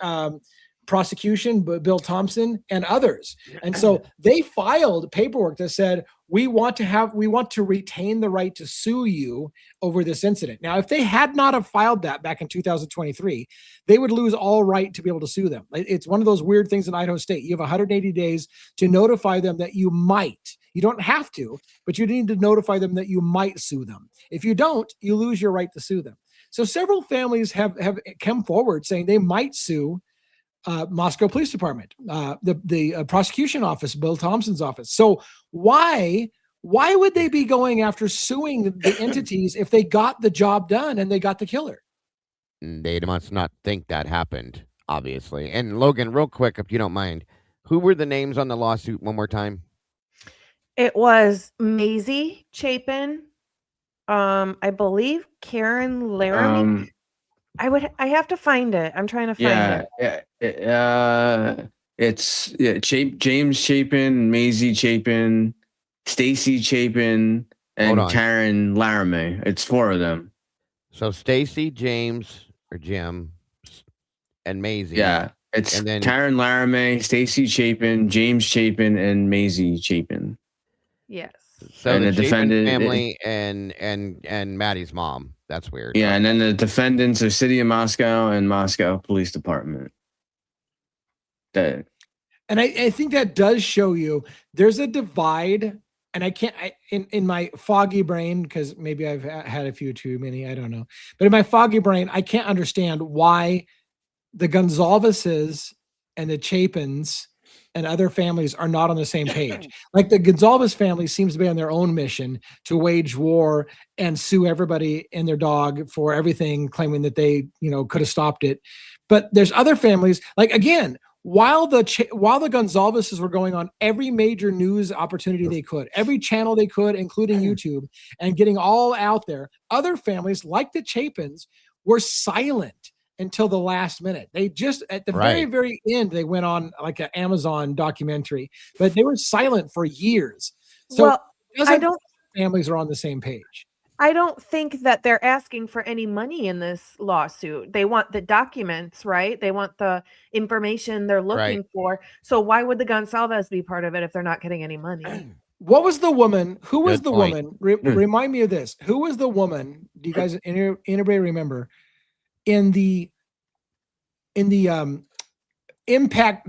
Prosecution, Bill Thompson, and others. And so they filed paperwork that said, we want to retain the right to sue you over this incident. Now, if they had not have filed that back in 2023, they would lose all right to be able to sue them. It's one of those weird things in Idaho State. You have 180 days to notify them that you might. You don't have to, but you need to notify them that you might sue them. If you don't, you lose your right to sue them. So several families have come forward saying they might sue Moscow Police Department, the prosecution office, Bill Thompson's office. So why would they be going after suing the entities if they got the job done and they got the killer? They must not think that happened, obviously. And Logan, real quick, if you don't mind, who were the names on the lawsuit one more time? It was Maisie Chapin, I believe Karen Laramie. I have to find it. I'm trying to find it. It's James Chapin, Maisie Chapin, Stacy Chapin, Hold and on. Karen Laramie. It's 4 of them. So Stacy, James, or Jim, and Maisie. Yeah, it's And then Karen Laramie, Stacy Chapin, James Chapin, and Maisie Chapin. Yes. so and the the Chapin defendant- family and Maddie's mom. That's weird. Yeah, and then the defendants are City of Moscow and Moscow Police Department. That And I think that does show you there's a divide. And in my foggy brain, because maybe I've had a few too many, I don't know. But in my foggy brain, I can't understand why the Gonzalveses and the Chapins and other families are not on the same page. Like the Gonzalez family seems to be on their own mission to wage war and sue everybody and their dog for everything, claiming that they, could have stopped it. But there's other families, like again, while the Gonzalveses were going on every major news opportunity they could, every channel they could, including YouTube, and getting all out there, other families like the Chapins were silent until the last minute. They just at the very, very end, they went on like an Amazon documentary, but they were silent for years. So I don't families are on the same page. I don't think that they're asking for any money in this lawsuit. They want the documents, right? They want the information they're looking for. So why would the Gonsalves be part of it if they're not getting any money? What was the woman? Who was Good the point. woman? Remind me of this. Who was the woman? Do you guys anybody remember in the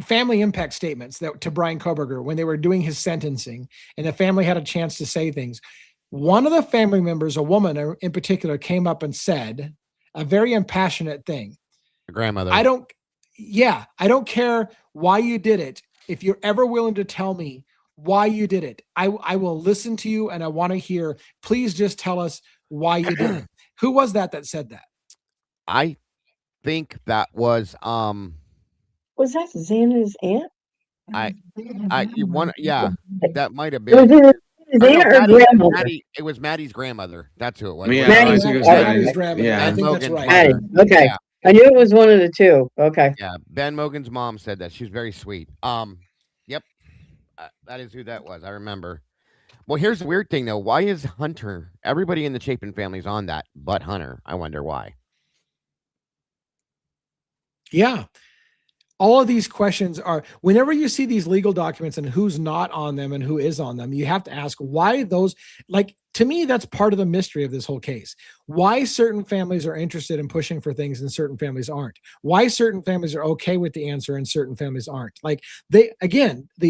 family impact statements that to Brian Koberger when they were doing his sentencing and the family had a chance to say things? One of the family members, a woman in particular, came up and said a very impassionate thing. The grandmother. I don't care why you did it. If you're ever willing to tell me why you did it, I will listen to you and I want to hear. Please just tell us why you did it. Who was that said that? I think that was Was that Xana's aunt? that might have Was been. it his aunt or grandmother? It was Maddie's grandmother. That's who it was. Yeah, Maddie's I think it was Maddie's Maddie's. grandmother. Yeah. I think that's Mogan's right. Maddie. mother. Okay. Yeah. I knew it was one of the two. Okay. Yeah, Ben Mogan's mom said that. She's very sweet. Yep, that is who that was. I remember. Well, here's the weird thing though. Why is Hunter? Everybody in the Chapin family's on that, but Hunter. I wonder why. Yeah. All of these questions are, whenever you see these legal documents and who's not on them and who is on them, you have to ask why those, like, to me, that's part of the mystery of this whole case. Why certain families are interested in pushing for things and certain families aren't. Why certain families are okay with the answer and certain families aren't. Like the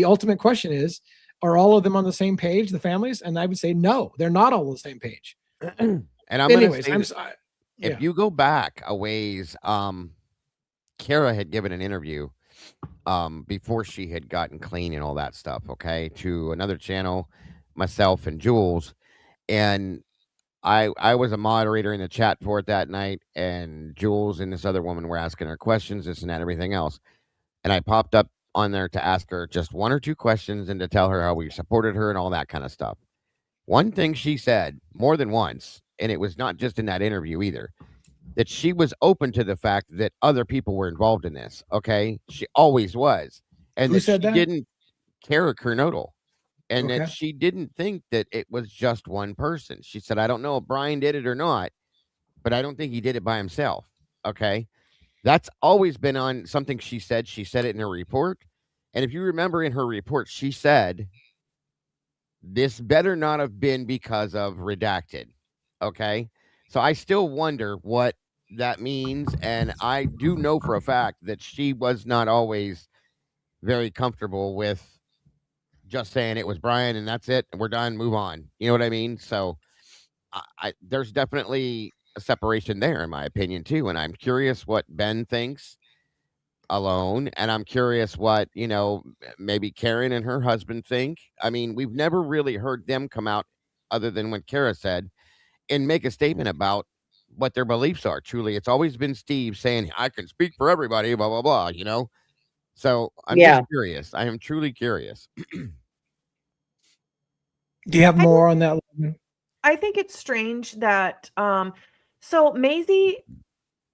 ultimate question is, are all of them on the same page, the families? And I would say, no, they're not all on the same page. And I'm Anyways, going to say if you go back a ways, Kara had given an interview before she had gotten clean and all that stuff, okay, to another channel, myself and Jules. And I was a moderator in the chat for it that night, and Jules and this other woman were asking her questions, this and that, everything else. And I popped up on there to ask her just one or two questions and to tell her how we supported her and all that kind of stuff. One thing she said more than once, and it was not just in that interview either, that she was open to the fact that other people were involved in this. Okay. She always was. And Who that said she that? didn't Kara Kernodle. And Okay. that she didn't think that it was just one person. She said, I don't know if Brian did it or not, but I don't think he did it by himself. Okay. That's always been on something she said. She said it in her report. And if you remember in her report, she said, this better not have been because of redacted. Okay. So I still wonder what that means. And I do know for a fact that she was not always very comfortable with just saying it was Brian and that's it. We're done. Move on. You know what I mean? So there's definitely a separation there, in my opinion, too. And I'm curious what Ben thinks alone. And I'm curious what, maybe Karen and her husband think. I mean, we've never really heard them come out other than what Kara said and make a statement about what their beliefs are. Truly, it's always been Steve saying, I can speak for everybody, blah, blah, blah, So I'm just curious. I am truly curious. Do you have more on that? I think it's strange that so Maisie,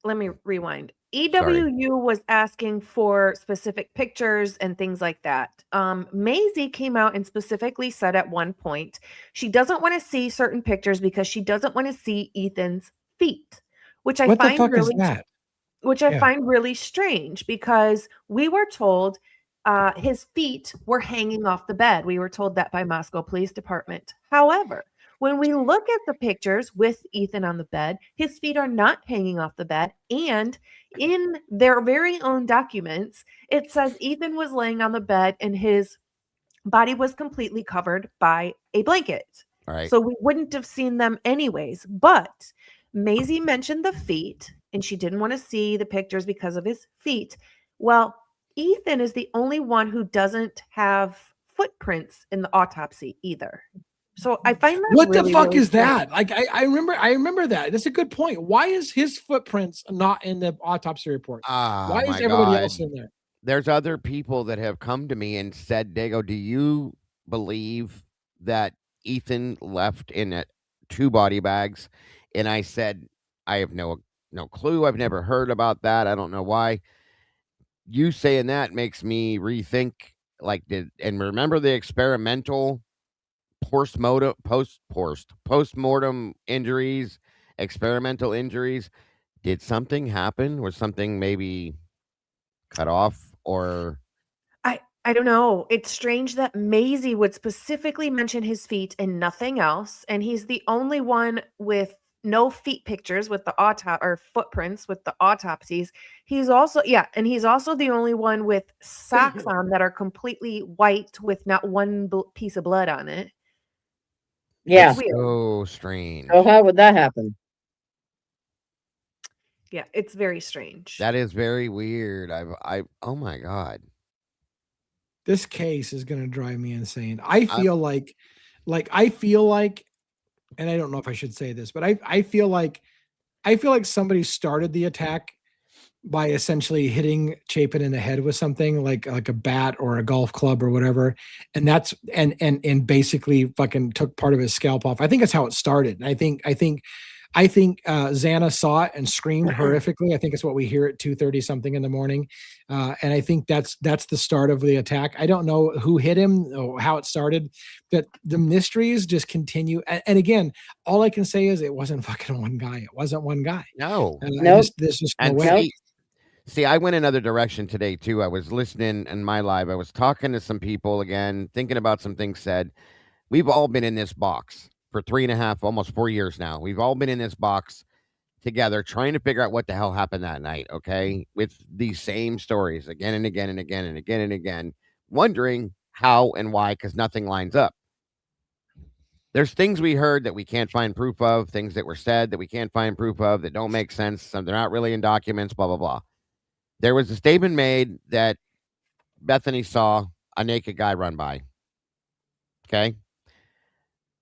let me rewind. EWU was asking for specific pictures and things like that. Maisie came out and specifically said at one point she doesn't want to see certain pictures because she doesn't want to see Ethan's feet, which I What the find fuck is really that? which I Yeah. find really strange because we were told his feet were hanging off the bed. We were told that by Moscow Police Department. However, when we look at the pictures with Ethan on the bed, his feet are not hanging off the bed. And in their very own documents, it says Ethan was laying on the bed and his body was completely covered by a blanket. Right. So we wouldn't have seen them anyways. But Maisie mentioned the feet and she didn't want to see the pictures because of his feet. Well, Ethan is the only one who doesn't have footprints in the autopsy either. So I find that What really, the fuck really is strange. that? Like I remember that. That's a good point. Why is his footprints not in the autopsy report? Why is My everybody God. else in there? There's other people that have come to me and said, Dago, do you believe that Ethan left in 2 body bags? And I said, I have no clue. I've never heard about that. I don't know why. You saying that makes me rethink, like, and remember the experimental postmortem injuries, experimental injuries. Did something happen? Was something maybe cut off or I don't know. It's strange that Maisie would specifically mention his feet and nothing else. And he's the only one with no feet pictures with the or footprints with the autopsies. He's also, and he's also the only one with socks on that are completely white with not one piece of blood on it. Yeah. It's weird. so strange? So how would that happen? Yeah, it's very strange. That is very weird. Oh my God. This case is going to drive me insane. I feel like, and I don't know if I should say this, but I feel like somebody started the attack by essentially hitting Chapin in the head with something like a bat or a golf club or whatever. And that's, and basically fucking took part of his scalp off. I think that's how it started. And I think Xana saw it and screamed horrifically. I think it's what we hear at 2:30 something in the morning. And I think that's the start of the attack. I don't know who hit him or how it started, but the mysteries just continue. And again, all I can say is it wasn't fucking one guy. It wasn't one guy. No. Nope. There's just no And way. see, I went another direction today too. I was listening in my live. I was talking to some people again, thinking about some things said. We've all been in this box for 3.5, almost 4 years now. We've all been in this box together trying to figure out what the hell happened that night, okay? With these same stories again and again and again and again and again, wondering how and why, because nothing lines up. There's things we heard that we can't find proof of, things that were said that we can't find proof of, that don't make sense, some they're not really in documents, blah, blah, blah. There was a statement made that Bethany saw a naked guy run by. Okay?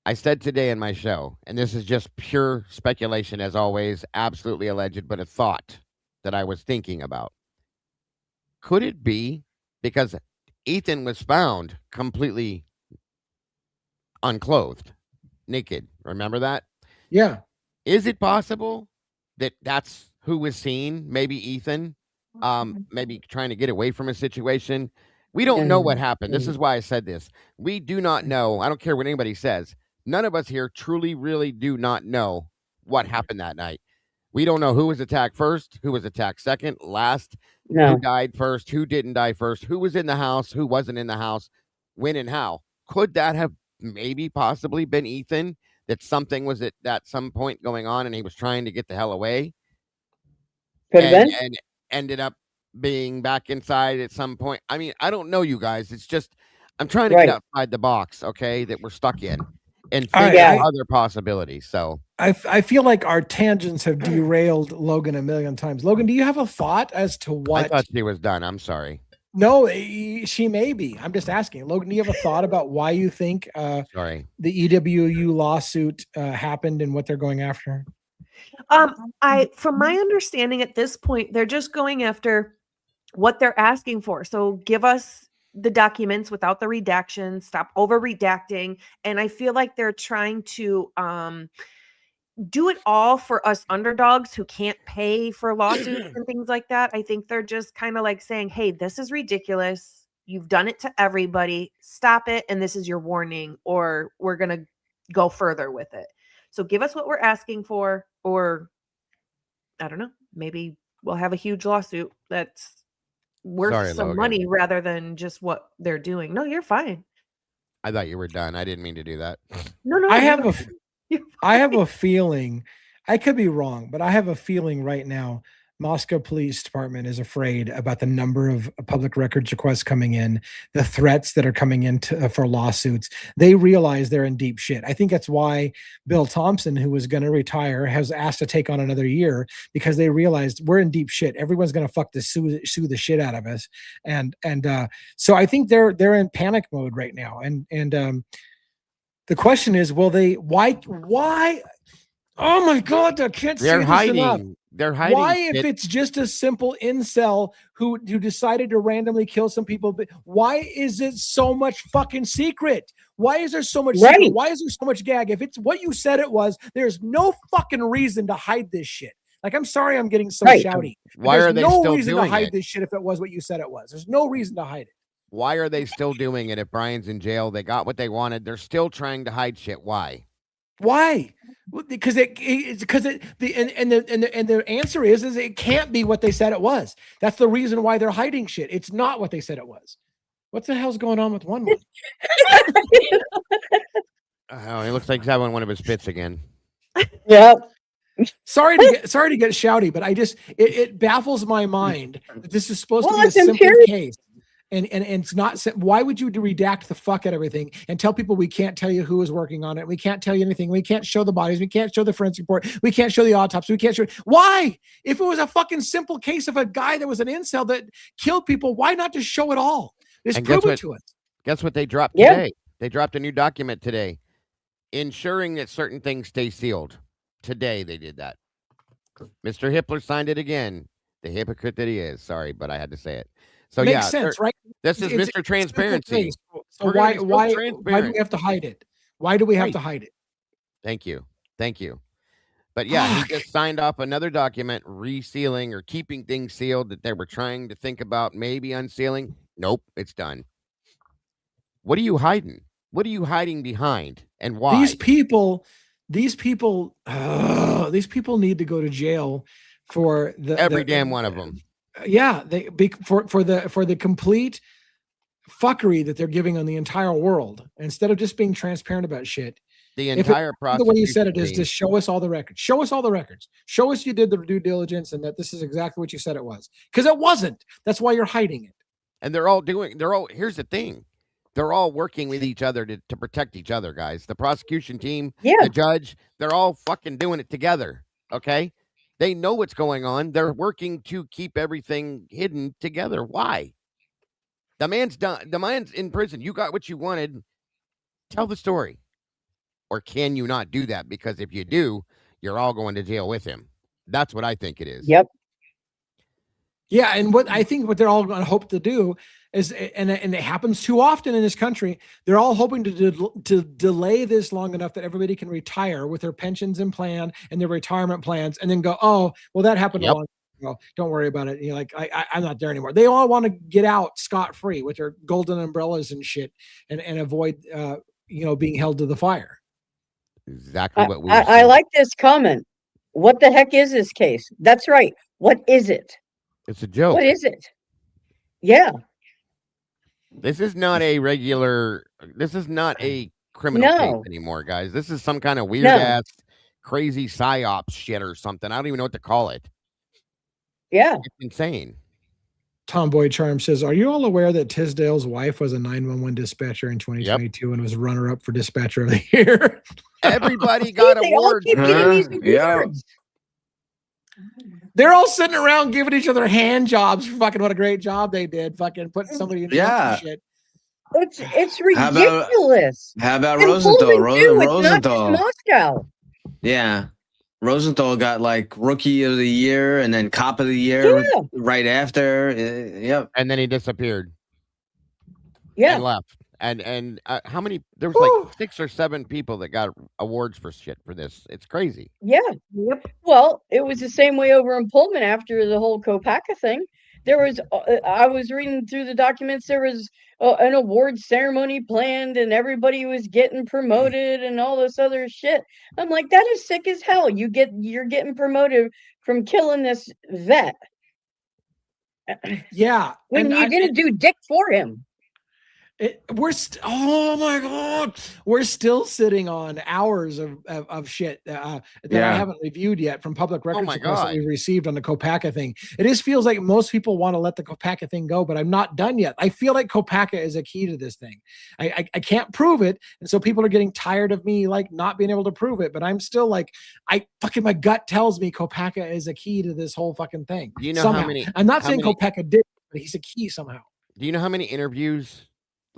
I said today in my show, and this is just pure speculation as always, absolutely alleged, but a thought that I was thinking about. Could it be because Ethan was found completely unclothed, naked? Remember that? Yeah. Is it possible that that's who was seen? Maybe Ethan, maybe trying to get away from a situation. We don't know what happened. This is why I said this. We do not know. I don't care what anybody says. None of us here truly, really do not know what happened that night. We don't know who was attacked first, who was attacked second, last, who died first, who didn't die first, who was in the house, who wasn't in the house, when and how. Could that have maybe possibly been Ethan? That something was at some point going on and he was trying to get the hell away? Could have been. And ended up being back inside at some point. I mean, I don't know, you guys. It's just I'm trying to get outside the box, okay, that we're stuck in, and think of other possibilities. So I feel like our tangents have derailed Logan a million times. Logan, do you have a thought as to what? I thought she was done. I'm sorry. No, she may be. I'm just asking. Logan, do you have a thought about why you think sorry, the EWU lawsuit happened and what they're going after? From my understanding at this point, they're just going after what they're asking for. So give us the documents without the redactions, stop over redacting. And I feel like they're trying to do it all for us underdogs who can't pay for lawsuits and things like that. I think they're just kind of like saying, hey, this is ridiculous. You've done it to everybody. Stop it. And this is your warning, or we're going to go further with it. So give us what we're asking for, or I don't know, maybe we'll have a huge lawsuit that's worth some Logan. money rather than just what they're doing. No, you're fine. I thought you were done. I didn't mean to do that. No, I have a feeling, I could be wrong, but I have a feeling right now Moscow Police Department is afraid about the number of public records requests coming in, the threats that are coming in for lawsuits. They realize they're in deep shit. I think that's why Bill Thompson, who was going to retire, has asked to take on another year, because they realized we're in deep shit. Everyone's going to sue the shit out of us. And so I think they're in panic mode right now. And the question is, will they, why? Oh my God, I can't say this enough. They're hiding. Why, if it's just a simple incel who decided to randomly kill some people, why is it so much fucking secret? Why is there so much secret? Why is there so much gag? If it's what you said it was, there's no fucking reason to hide this shit. Like, I'm sorry I'm getting so shouty. Why are they still doing it? There's no reason to hide this shit if it was what you said it was. There's no reason to hide it. Why are they still doing it if Brian's in jail? They got what they wanted. They're still trying to hide shit. Why? Because the answer is it can't be what they said it was. That's the reason why they're hiding shit. It's not what they said it was. What the hell's going on with one? Oh, it looks like he's having one of his fits again. Yep. Sorry to get shouty, but it baffles my mind that this is supposed to be a simple case. And it's not. Why would you redact the fuck out of everything and tell people we can't tell you who is working on it? We can't tell you anything. We can't show the bodies. We can't show the forensic report. We can't show the autopsy. We can't show. Why? If it was a fucking simple case of a guy that was an incel that killed people, why not just show it all? Just prove it to us. Guess what they dropped today? They dropped a new document today, ensuring that certain things stay sealed. Today they did that. Mr. Hippler signed it again. The hypocrite that he is. Sorry, but I had to say it. So makes sense, right? This is Mr. Transparency. So why do we have to hide it? Why do we have to hide it? Thank you. But yeah, he just signed off another document resealing or keeping things sealed that they were trying to think about maybe unsealing. Nope, it's done. What are you hiding? What are you hiding behind, and why? These people need to go to jail for every damn one of them. Yeah, for the complete fuckery that they're giving on the entire world, instead of just being transparent about shit. The entire process. The way you said it is just show us all the records. Show us all the records. Show us you did the due diligence and that this is exactly what you said it was. Because it wasn't. That's why you're hiding it. And here's the thing. They're all working with each other to protect each other, guys. The prosecution team, the judge, they're all fucking doing it together. Okay? They know what's going on. They're working to keep everything hidden together. Why? The man's done. The man's in prison. You got what you wanted. Tell the story. Or can you not do that? Because if you do, you're all going to jail with him. That's what I think it is. Yep. Yeah, and what they're all going to hope to do is, and it happens too often in this country, they're all hoping to delay this long enough that everybody can retire with their pensions in plan and their retirement plans, and then go, oh, well, that happened a long time ago. Don't worry about it. You're like, I'm not there anymore. They all want to get out scot-free with their golden umbrellas and shit, and avoid being held to the fire. Exactly what I like this comment. What the heck is this case? That's right. What is it? It's a joke. What is it? Yeah. This is not a criminal case anymore, guys. This is some kind of weird ass crazy psyops shit or something. I don't even know what to call it. Yeah. It's insane. Tomboy Charm says, are you all aware that Tisdale's wife was a 911 dispatcher in 2022 and was runner-up for dispatcher of the year? Everybody got awards. Keep getting these awards. They're all sitting around giving each other hand jobs for fucking what a great job they did. Fucking putting somebody in shit. It's ridiculous. How about Rosenthal? Rosenthal. Moscow. Yeah. Rosenthal got like Rookie of the Year and then Cop of the Year right after. Yep. And then he disappeared. Yeah. and left. And how many? There was Whew. like 6 or 7 people that got awards for shit for this. It's crazy. Yeah. Yep. Well, it was the same way over in Pullman after the whole Kopaka thing. There was, I was reading through the documents, there was an award ceremony planned and everybody was getting promoted and all this other shit. I'm like, that is sick as hell. You're getting promoted from killing this vet Yeah. when you didn't do dick for him. Oh my god, we're still sitting on hours of shit that I Yeah. haven't reviewed yet from public records my requests that God. we received on the Kopaka thing. It just feels like most people want to let the Kopaka thing go, but I'm not done yet. I feel like Kopaka is a key to this thing. I can't prove it, and so people are getting tired of me like not being able to prove it. But I'm still like, my gut tells me Kopaka is a key to this whole fucking thing. Do you know somehow. how many? I'm not how saying many- Kopaka did, but he's a key somehow. Do you know how many interviews?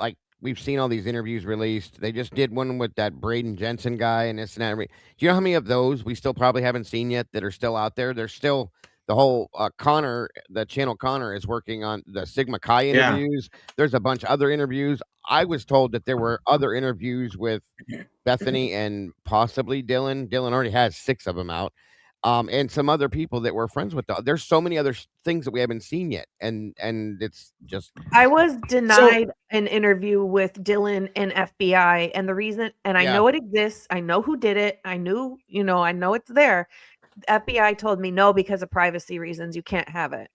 Like we've seen all these interviews released. They just did one with that Braden Jensen guy and this and that. Do you know how many of those we still probably haven't seen yet that are still out there? There's still the whole Connor, the channel Connor is working on the Sigma Chi Yeah. interviews. There's a bunch of other interviews. I was told that there were other interviews with Bethany and possibly Dylan. Dylan already has 6 of them out. And some other people that we're friends with. There's so many other things that we haven't seen yet, and it's just I was denied an interview with Dylan and FBI, and the reason, and I Yeah. know it exists, I know who did it, I know it's there. FBI told me no because of privacy reasons. You can't have it.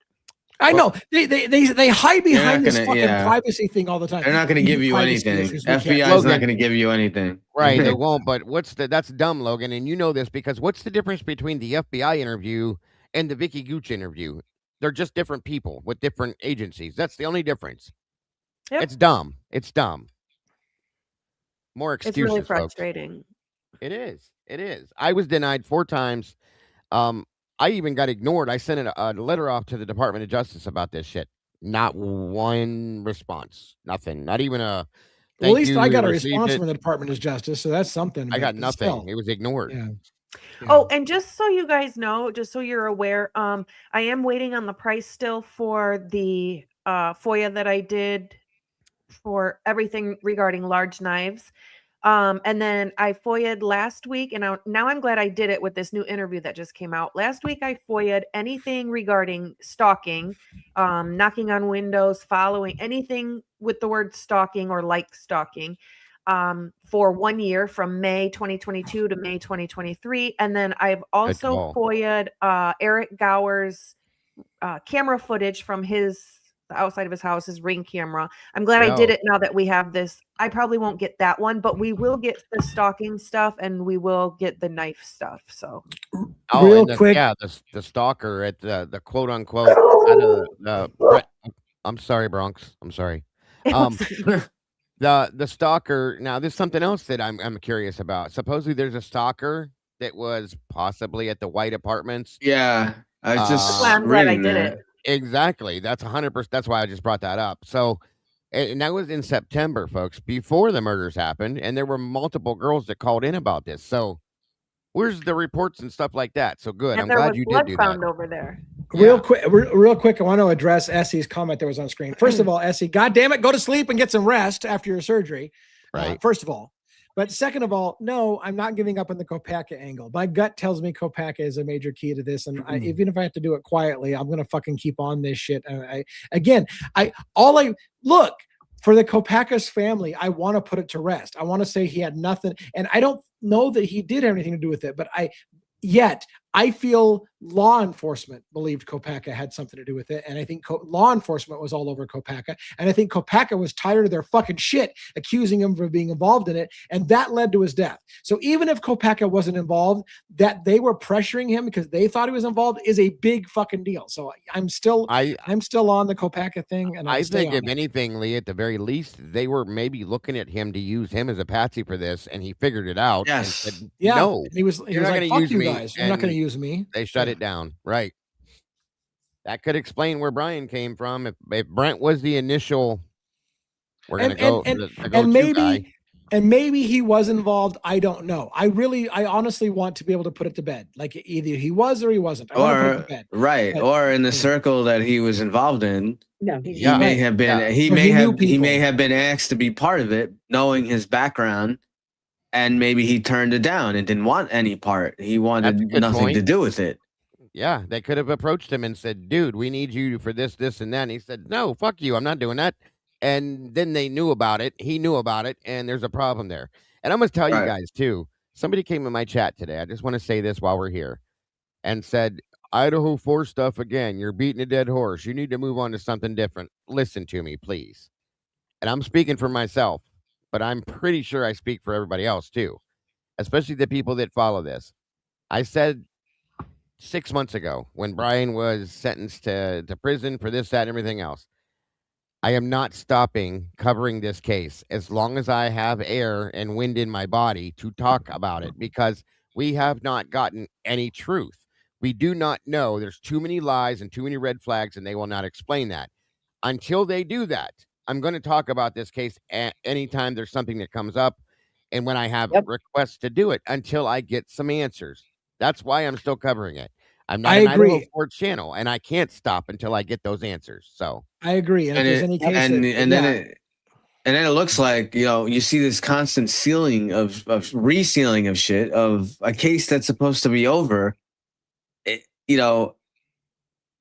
I know they hide behind this gonna- fucking yeah. privacy thing all the time. They're not going to We give need you privacy anything. issues, we can't- FBI is Logan. not going to give you anything. right. They won't. But that's dumb, Logan, and you know this because what's the difference between the FBI interview and the Vicky Gooch interview? They're just different people with different agencies. That's the only difference. Yep. It's dumb. It's dumb. More It's excuses, really folks. frustrating. It is. It is. I was denied 4 times. I even got ignored. I sent a letter off to the Department of Justice about this shit. Not one response. Nothing. Not even a. Well, at least you, I got we a received response it." from the Department of Justice, so that's something. I got but nothing. still, It was ignored. yeah. Oh, and just so you guys know, just so you're aware, I am waiting on the price still for the FOIA that I did for everything regarding large knives. And then I FOIA'd last week, and now I'm glad I did it with this new interview that just came out. Last week I FOIA'd anything regarding stalking, knocking on windows, following, anything with the word stalking or like stalking, for 1 year from May 2022 to May 2023. And then I've also call. FOIA'd Eric Gower's camera footage from the outside of his house, his Ring camera. I'm glad I did Yo. it now that we have this. I probably won't get that one, but we will get the stalking stuff and we will get the knife stuff. So Oh, Real and quick. the stalker at the quote unquote out of the I'm sorry, Bronx. I'm sorry. The stalker. Now, there's something else that I'm curious about. Supposedly, there's a stalker that was possibly at the White Apartments. Yeah. I was just that's why I'm glad I reading did that. it. Exactly. That's 100%. That's why I just brought that up. So, and that was in September, folks, before the murders happened, and there were multiple girls that called in about this. So, where's the reports and stuff like that? So good. And I'm there glad was you blood did do that. found over there. Real quick, I want to address Essie's comment that was on screen. First of all, Essie, God damn it, go to sleep and get some rest after your surgery. Right. First of all. But second of all, no, I'm not giving up on the Kopaka angle. My gut tells me Kopaka is a major key to this. And even if I have to do it quietly, I'm going to fucking keep on this shit. And look, for the Kopaka's family, I want to put it to rest. I want to say he had nothing. And I don't know that he did have anything to do with it, but I feel law enforcement believed Kopaka had something to do with it. And I think law enforcement was all over Kopaka. And I think Kopaka was tired of their fucking shit accusing him of being involved in it. And that led to his death. So even if Kopaka wasn't involved, that they were pressuring him because they thought he was involved is a big fucking deal. So I'm still on the Kopaka thing. And I think if anything, Lee, at the very least, they were maybe looking at him to use him as a patsy for this. And he figured it out. Yes. And said, yeah. No, He was not like, gonna fuck use you me. guys. You're not going to use me. They shut it down. Right. That could explain where Brian came from. If Brent was the initial, we're going to go. And maybe, guy. And maybe he was involved. I don't know. I honestly want to be able to put it to bed. Like either he was or he wasn't. I want to put it to bed. Right. But, or in the circle that he was involved in. No, he's He may have been he may have been asked to be part of it, knowing his background, and maybe he turned it down and didn't want any part. He wanted nothing to do with it. Yeah, they could have approached him and said, "Dude, we need you for this, this, and that." And he said, "No, fuck you. I'm not doing that." And then they knew about it. He knew about it, and there's a problem there. And I'm gonna tell you guys too. Somebody came in my chat today. I just want to say this while we're here, and said, "Idaho 4 stuff again. You're beating a dead horse. You need to move on to something different. Listen to me, please." And I'm speaking for myself, but I'm pretty sure I speak for everybody else too, especially the people that follow this. I said 6 months ago when Brian was sentenced to prison for this, that, and everything else, I am not stopping covering this case as long as I have air and wind in my body to talk about it, because we have not gotten any truth. We do not know. There's too many lies and too many red flags, and they will not explain that. Until they do that, I'm going to talk about this case anytime there's something that comes up and when I have requests to do it until I get some answers. That's why I'm still covering it. I'm not an Idaho 4 channel, and I can't stop until I get those answers. So I agree. And if there's any case and then it looks like, you see this constant sealing of resealing of shit of a case that's supposed to be over.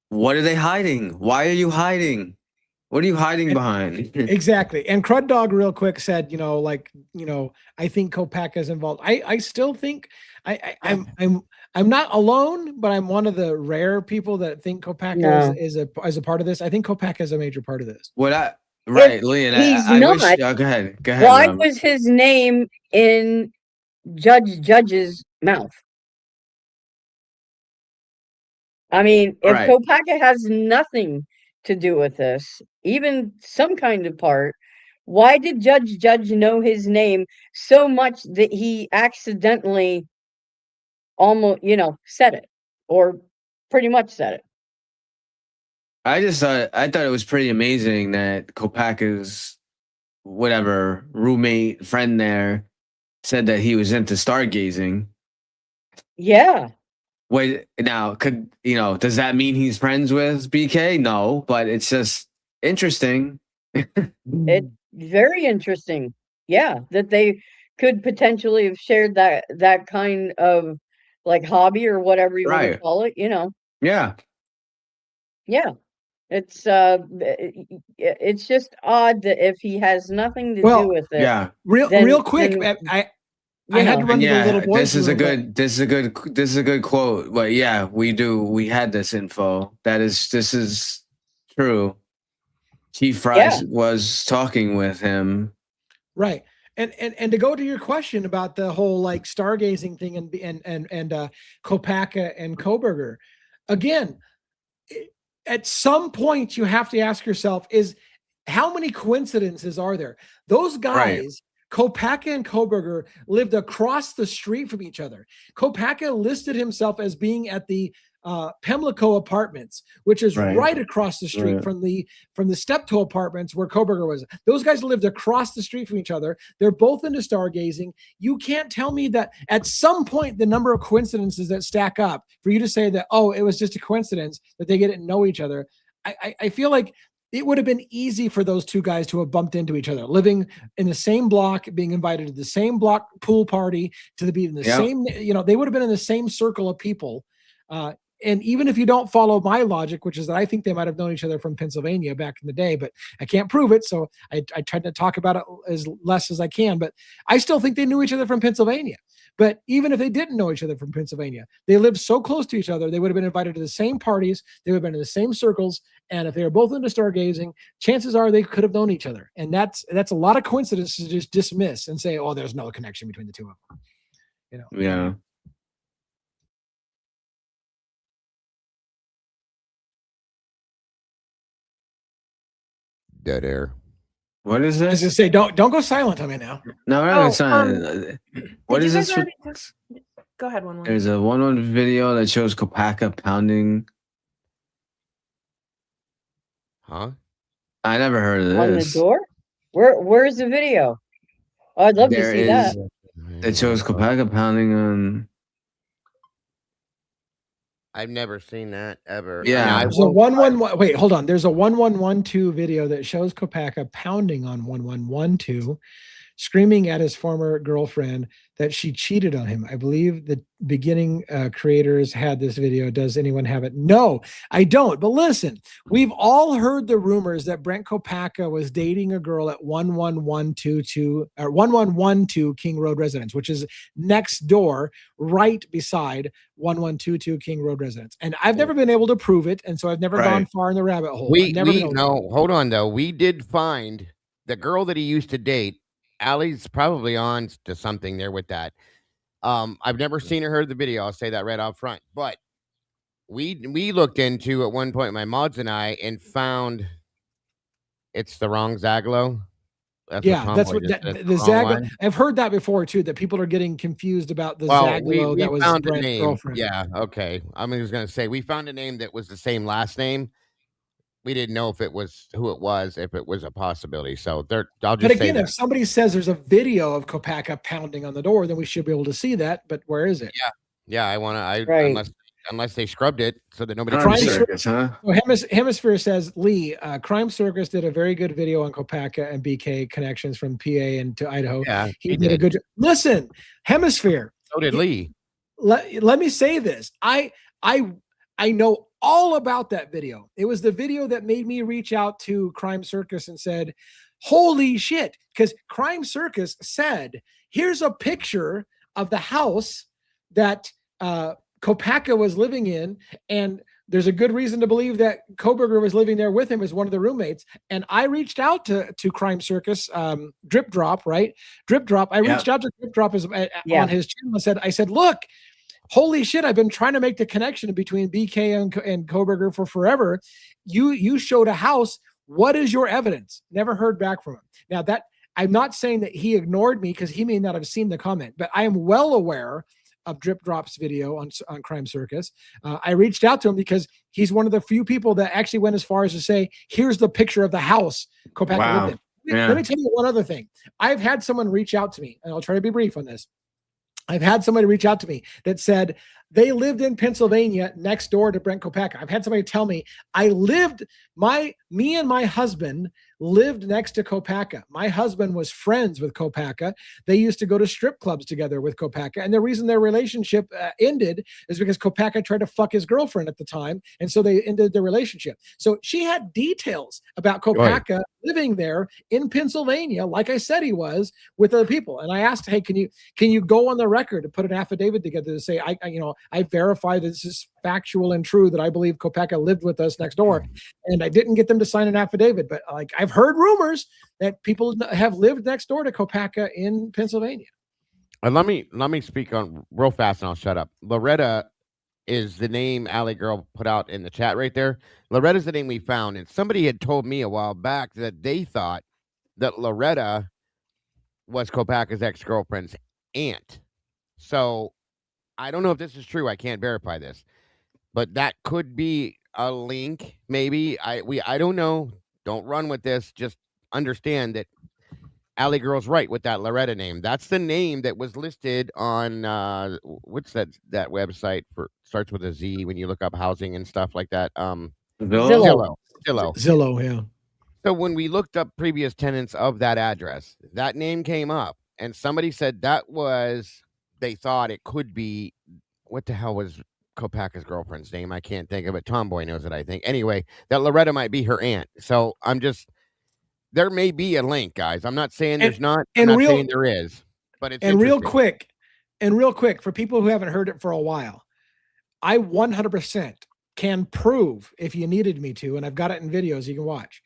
What are they hiding? Why are you hiding? What are you hiding behind? Exactly. And Crud Dog real quick said, I think Kopaka is involved. I still think I'm not alone, but I'm one of the rare people that think Kopaka is a part of this. I think Kopaka is a major part of this. Leon. He's not. Go ahead. Why was his name in Judge's mouth? I mean, if Kopaka has nothing to do with this, even some kind of part, why did Judge know his name so much that he accidentally almost, said it, or pretty much said it? I thought it was pretty amazing that Kopaka's roommate friend there said that he was into stargazing. Yeah. Wait, now does that mean he's friends with BK? No, but it's just interesting. It's very interesting. Yeah, that they could potentially have shared that kind of like hobby or whatever you want to call it, Yeah. Yeah. It's just odd that if he has nothing to do with it. Yeah. Real quick, I had to run to the little boys. This is a good quote. But yeah, we had this info. This is true. Chief Fries was talking with him. Right. And to go to your question about the whole stargazing thing and Kopaka and Koberger, again, at some point you have to ask yourself, is how many coincidences are there? Those guys, Kopaka and Koberger, lived across the street from each other. Kopaka listed himself as being at the Pimlico Apartments, which is right across the street from the Steptoe Apartments where Koberger was. Those guys lived across the street from each other. They're both into stargazing. You can't tell me that at some point the number of coincidences that stack up for you to say that, oh, it was just a coincidence that they didn't know each other. I feel like it would have been easy for those two guys to have bumped into each other, living in the same block, being invited to the same block pool party, to be in the same, they would have been in the same circle of people. And even if you don't follow my logic, which is that I think they might have known each other from Pennsylvania back in the day, but I can't prove it. So I tried to talk about it as less as I can, but I still think they knew each other from Pennsylvania. But even if they didn't know each other from Pennsylvania, they lived so close to each other, they would have been invited to the same parties. They would have been in the same circles. And if they were both into stargazing, chances are they could have known each other. And that's a lot of coincidence to just dismiss and say, oh, there's no connection between the two of them. Yeah. Dead air. What is this? I was just say, don't go silent on me now. No, it's not. What is this? Go ahead, one. There's a 1-1 video that shows Kopaka pounding. Huh? I never heard of this. On the door? Where's the video? Oh, I'd love to There see that. is. It shows Kopaka pounding on. I've never seen that ever. Yeah. I There's a 111. Wait, hold on. There's a 1112 video that shows Kopaka pounding on 1112, screaming at his former girlfriend that she cheated on him. I believe the beginning creators had this video. Does anyone have it? No, I don't. But listen, we've all heard the rumors that Brent Kopaka was dating a girl at 11122 or 1112 King Road Residence, which is next door, right beside 1122 King Road Residence. And I've never been able to prove it, and so I've never gone far in the rabbit hole. we no, hold on though. We did find the girl that he used to date. Allie's probably on to something there with that. I've never seen or heard the video. I'll say that right out front. But we looked into at one point, my mods and I, and found it's the wrong Zagalo. That's what the Zagalo. I've heard that before too. That people are getting confused about the Zagalo that was found a Brent's name. girlfriend. Yeah, okay. I was going to say we found a name that was the same last name. We didn't know if it was who it was, if it was a possibility. So I'll just say that. If somebody says there's a video of Kopaka pounding on the door, then we should be able to see that. But where is it? Yeah. I want to. Unless they scrubbed it so that nobody Crime can see it. Circus, huh? Well, Hemisphere says, Lee, Crime Circus did a very good video on Kopaka and BK connections from PA and to Idaho. Yeah, he did a good job. Listen, Hemisphere. So did Lee. Let me say this. I know all about that video. It was the video that made me reach out to Crime Circus and said, holy shit. Because Crime Circus said, here's a picture of the house that Kopaka was living in, and there's a good reason to believe that Koberger was living there with him as one of the roommates. And I reached out to Crime Circus, Drip Drop, right? Drip Drop. I reached out to Drip Drop on his channel. I said, look, holy shit, I've been trying to make the connection between BK and Koberger for forever. You showed a house. What is your evidence? Never heard back from him. Now that I'm not saying that he ignored me because he may not have seen the comment, but I am well aware of Drip Drop's video on Crime Circus. I reached out to him because he's one of the few people that actually went as far as to say, here's the picture of the house Kopaka lived in. Let me tell you one other thing. I've had someone reach out to me, and I'll try to be brief on this. I've had somebody reach out to me that said they lived in Pennsylvania next door to Brent Kopaka. I've had somebody tell me me and my husband lived next to Kopaka. My husband was friends with Kopaka. They used to go to strip clubs together with Kopaka. And the reason their relationship ended is because Kopaka tried to fuck his girlfriend at the time. And so they ended their relationship. So she had details about Kopaka living there in Pennsylvania, like I said he was, with other people. And I asked, hey, can you go on the record and put an affidavit together to say, I verify that this is factual and true, that I believe Kopaka lived with us next door. And I didn't get them to sign an affidavit, but I've heard rumors that people have lived next door to Kopaka in Pennsylvania. Let me speak on real fast and I'll shut up. Loretta is the name Allie Girl put out in the chat right there. Loretta's the name we found. And somebody had told me a while back that they thought that Loretta was Kopaka's ex-girlfriend's aunt. So I don't know if this is true. I can't verify this, but that could be a link. Maybe I don't know. Don't run with this. Just understand that Allie Girl's right with that Loretta name. That's the name that was listed on what's that website for starts with a Z when you look up housing and stuff like that. Zillow. Yeah. So when we looked up previous tenants of that address, that name came up, and somebody said they thought it could be, what the hell was Kopaka's girlfriend's name? I can't think of it. Tomboy knows it, I think. Anyway, that Loretta might be her aunt. So there may be a link, guys. I'm not saying there's not. I'm not saying there is, but it's real quick, for people who haven't heard it for a while, I 100% can prove, if you needed me to, and I've got it in videos you can watch.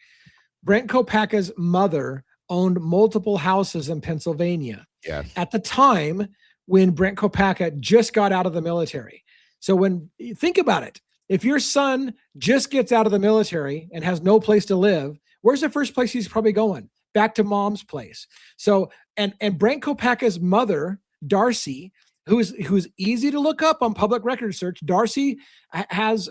Brent Kopaka's mother owned multiple houses in Pennsylvania. Yes. At the time when Brent Kopaka just got out of the military. So when you think about it, if your son just gets out of the military and has no place to live, where's the first place he's probably going? Back to mom's place. So, and Brent Kopaka's mother, Darcy, who's easy to look up on public record search. Darcy has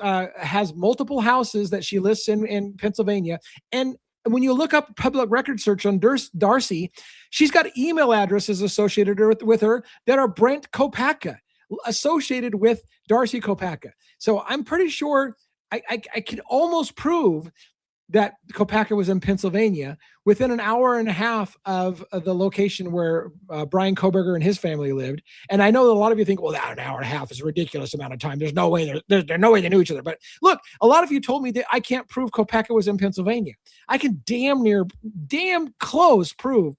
multiple houses that she lists in Pennsylvania. And when you look up public record search on Darcy, she's got email addresses associated with her that are Brent Kopacka, associated with Darcy Kopacka. So I'm pretty sure I can almost prove that Kopacka was in Pennsylvania within an hour and a half of the location where Brian Koberger and his family lived. And I know that a lot of you think, well, that an hour and a half is a ridiculous amount of time. There's no way there's no way they knew each other. But look, a lot of you told me that I can't prove Kopacka was in Pennsylvania. I can damn close prove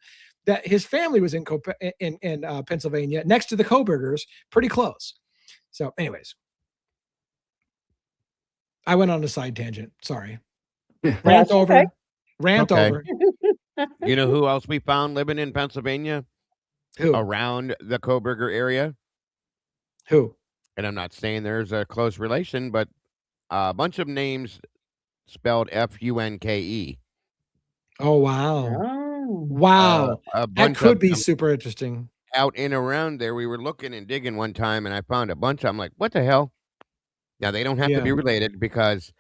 that his family was in Pennsylvania next to the Kobergers, pretty close. So anyways, I went on a side tangent. Sorry. Rant over. Okay. Rant Okay. over. You know who else we found living in Pennsylvania? Who? Around the Koberger area? Who? And I'm not saying there's a close relation, but a bunch of names spelled Funke. Oh, wow. Oh. Wow. A That bunch could of be them super interesting. out and around there. We were looking and digging one time, and I found a bunch. I'm like, what the hell? Now, they don't have to be related because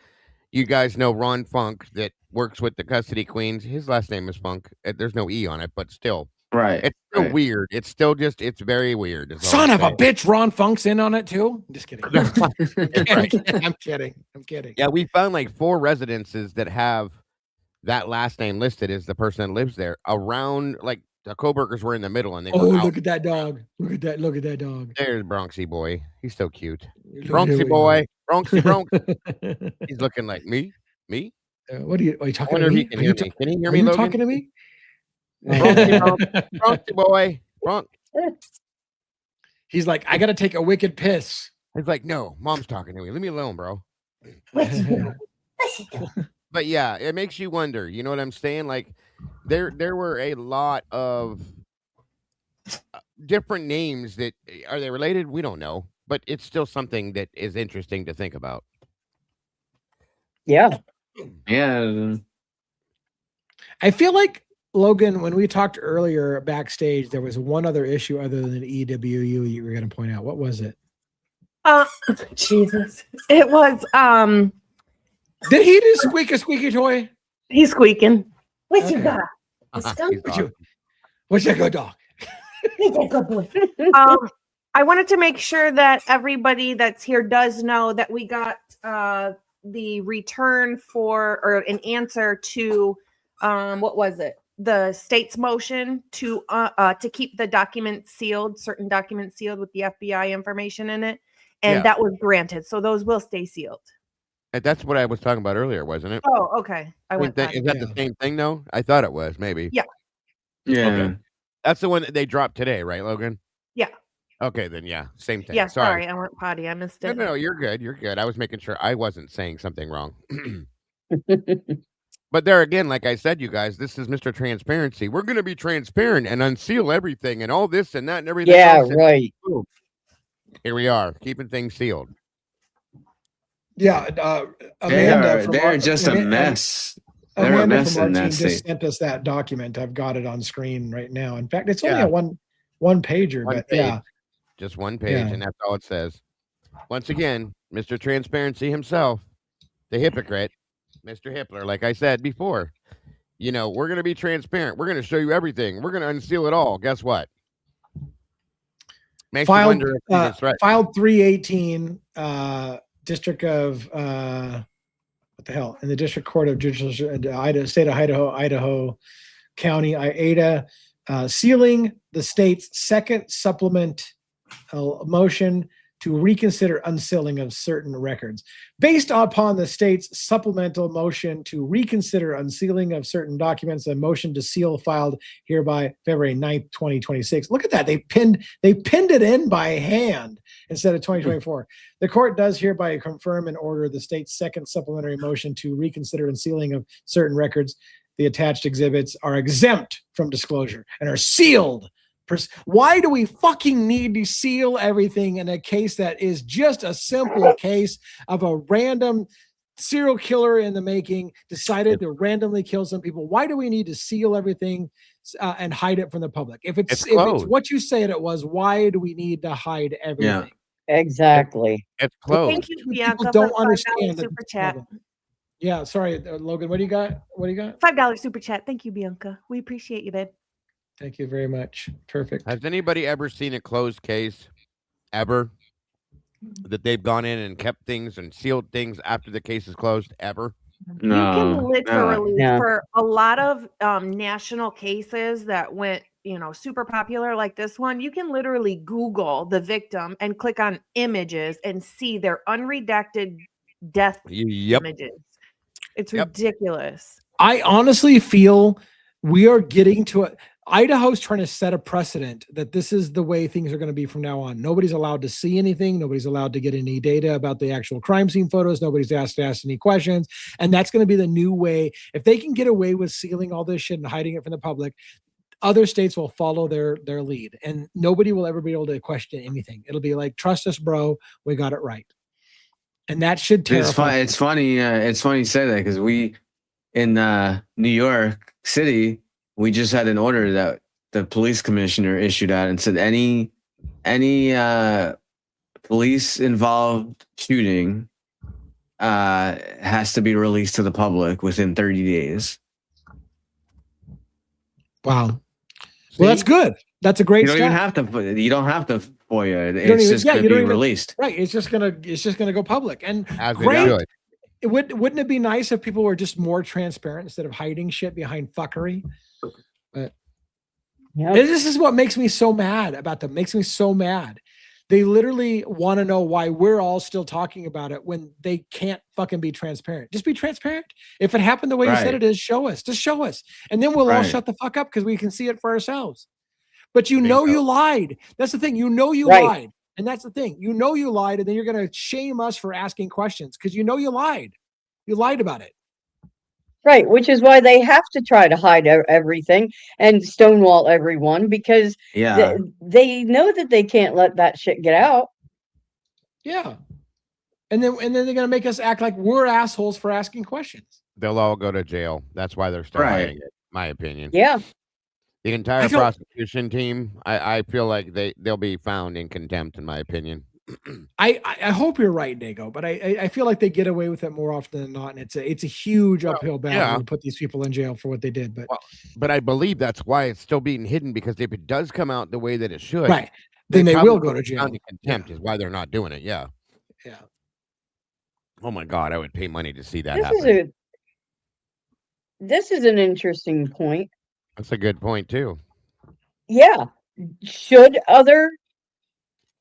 you guys know Ron Funk that works with the custody queens. His last name is Funk. There's no E on it, but still. Right. It's still weird. It's still just, it's very weird. is all Son I'm of a saying. bitch, Ron Funk's in on it too. I'm just kidding. I'm kidding. Yeah, we found like 4 residences that have that last name listed as the person that lives there. Around, like, the Kobergers were in the middle, and they Oh, were out. look at that dog. Look at that dog. There's Bronxy boy. He's so cute. Here Bronxy we boy. Bronxy Bronx. go. He's looking like me. What are you I talking wonder to if me? he can hear me. Can he hear Are me, you Logan? talking to me? Bronxy Bronx. Bronxy boy. Bronx. He's like, I gotta take a wicked piss. He's like, no, mom's talking to me. Leave me alone, bro. Yeah. But yeah, it makes you wonder. You know what I'm saying? Like, there were a lot of different names that are they related? We don't know, but it's still something that is interesting to think about. Yeah. Yeah. I feel like, Logan, when we talked earlier backstage, there was one other issue other than EWU you were going to point out. What was it? Jesus. It was Did he do squeak a squeaky toy? he's squeaking. What you got? A He's skunk? awesome. What's that good dog? He's a good boy. I wanted to make sure that everybody that's here does know that we got the return for or an answer to what was it? The state's motion to keep the documents sealed, certain documents sealed with the FBI information in it, and Yeah. that was granted. So those will stay sealed. And that's what I was talking about earlier, wasn't it? Oh, okay. I went. Is that the same thing though? I thought it was maybe. Yeah. Yeah. Okay. That's the one that they dropped today, right, Logan? Yeah. Okay, then yeah, same thing. Yeah. Sorry, I went potty. I missed it. No, you're good. You're good. I was making sure I wasn't saying something wrong. But there again, like I said, you guys, this is Mr. Transparency. We're going to be transparent and unseal everything and all this and that and everything. Yeah, else. right. Boom. Here we are, keeping things sealed. Yeah. They're just a mess. They're a Amanda mess from our in team that just state. sent us that document. I've got it on screen right now. In fact, it's only Yeah. a one pager, One but page. yeah. Just one page, Yeah. and that's all it says. Once again, Mr. Transparency himself, the hypocrite, Mr. Hippler, like I said before, you know, we're going to be transparent. We're going to show you everything. We're going to unseal it all. Guess what? Makes you Filed, wonder if he was right. filed 318, District of what the hell? In the District Court of Judicial State of Idaho County, Ada, sealing the state's second supplement motion to reconsider unsealing of certain records. Based upon the state's supplemental motion to reconsider unsealing of certain documents, a motion to seal filed hereby February 9th, 2026. Look at that. They pinned it in by hand instead of 2024. The court does hereby confirm and order the state's second supplementary motion to reconsider unsealing of certain records. The attached exhibits are exempt from disclosure and are sealed. Why do we fucking need to seal everything in a case that is just a simple case of a random serial killer in the making decided to randomly kill some people? Why do we need to seal everything and hide it from the public? If it's what you said it was, why do we need to hide everything? Exactly. It's closed. Thank you, Bianca. People don't for the $5 understand that super it's chat. public. Yeah, sorry, Logan. What do you got? $5 super chat. Thank you, Bianca. We appreciate you, babe. Thank you very much. Perfect. Has anybody ever seen a closed case ever that they've gone in and kept things and sealed things after the case is closed ever? You can No, literally, No. for a lot of national cases that went, super popular like this one, you can literally Google the victim and click on images and see their unredacted death Yep. images. It's Yep. ridiculous. I honestly feel we are getting to Idaho's trying to set a precedent that this is the way things are going to be from now on. Nobody's allowed to see anything. Nobody's allowed to get any data about the actual crime scene photos. Nobody's asked to ask any questions. And that's going to be the new way. If they can get away with sealing all this shit and hiding it from the public, other states will follow their lead, and nobody will ever be able to question anything. It'll be like, trust us, bro. We got it right. And that should terrify. It's funny. It's funny you say that because we in New York City, we just had an order that the police commissioner issued out and said any police involved shooting has to be released to the public within 30 days. Wow. Well, that's good. That's a great You don't step. even have to. You don't have to FOIA. You don't It's even- just yeah, going you to be don't even- released. Right. It's just gonna go public. And As it great. should. Wouldn't it be nice if people were just more transparent instead of hiding shit behind fuckery? But Yep. this is what makes me so mad about them. Makes me so mad. They literally want to know why we're all still talking about it when they can't fucking be transparent. Just be transparent. If it happened the way you said Right. it is, show us. Just show us. And then we'll all Right. shut the fuck up because we can see it for ourselves. But you Bingo. know you lied. That's the thing. You know you Right. lied. And that's the thing. You know you lied, and then you're going to shame us for asking questions because you know you lied. You lied about it. Right, which is why they have to try to hide everything and stonewall everyone because Yeah. they know that they can't let that shit get out. Yeah. And then they're going to make us act like we're assholes for asking questions. They'll all go to jail. That's why they're still Right. hiding it, my opinion. Yeah. The I entire don't- prosecution team, I feel like they'll be found in contempt, in my opinion. I hope you're right, Dago, but I feel like they get away with it more often than not, and it's a huge uphill battle yeah. to put these people in jail for what they did. But But I believe that's why it's still being hidden, because if it does come out the way that it should, right, then they probably will go to be jail. found in contempt is why they're not doing it. Yeah. Yeah. Oh my God, I would pay money to see that This happen. is this is an interesting point. That's a good point too. Yeah. Should other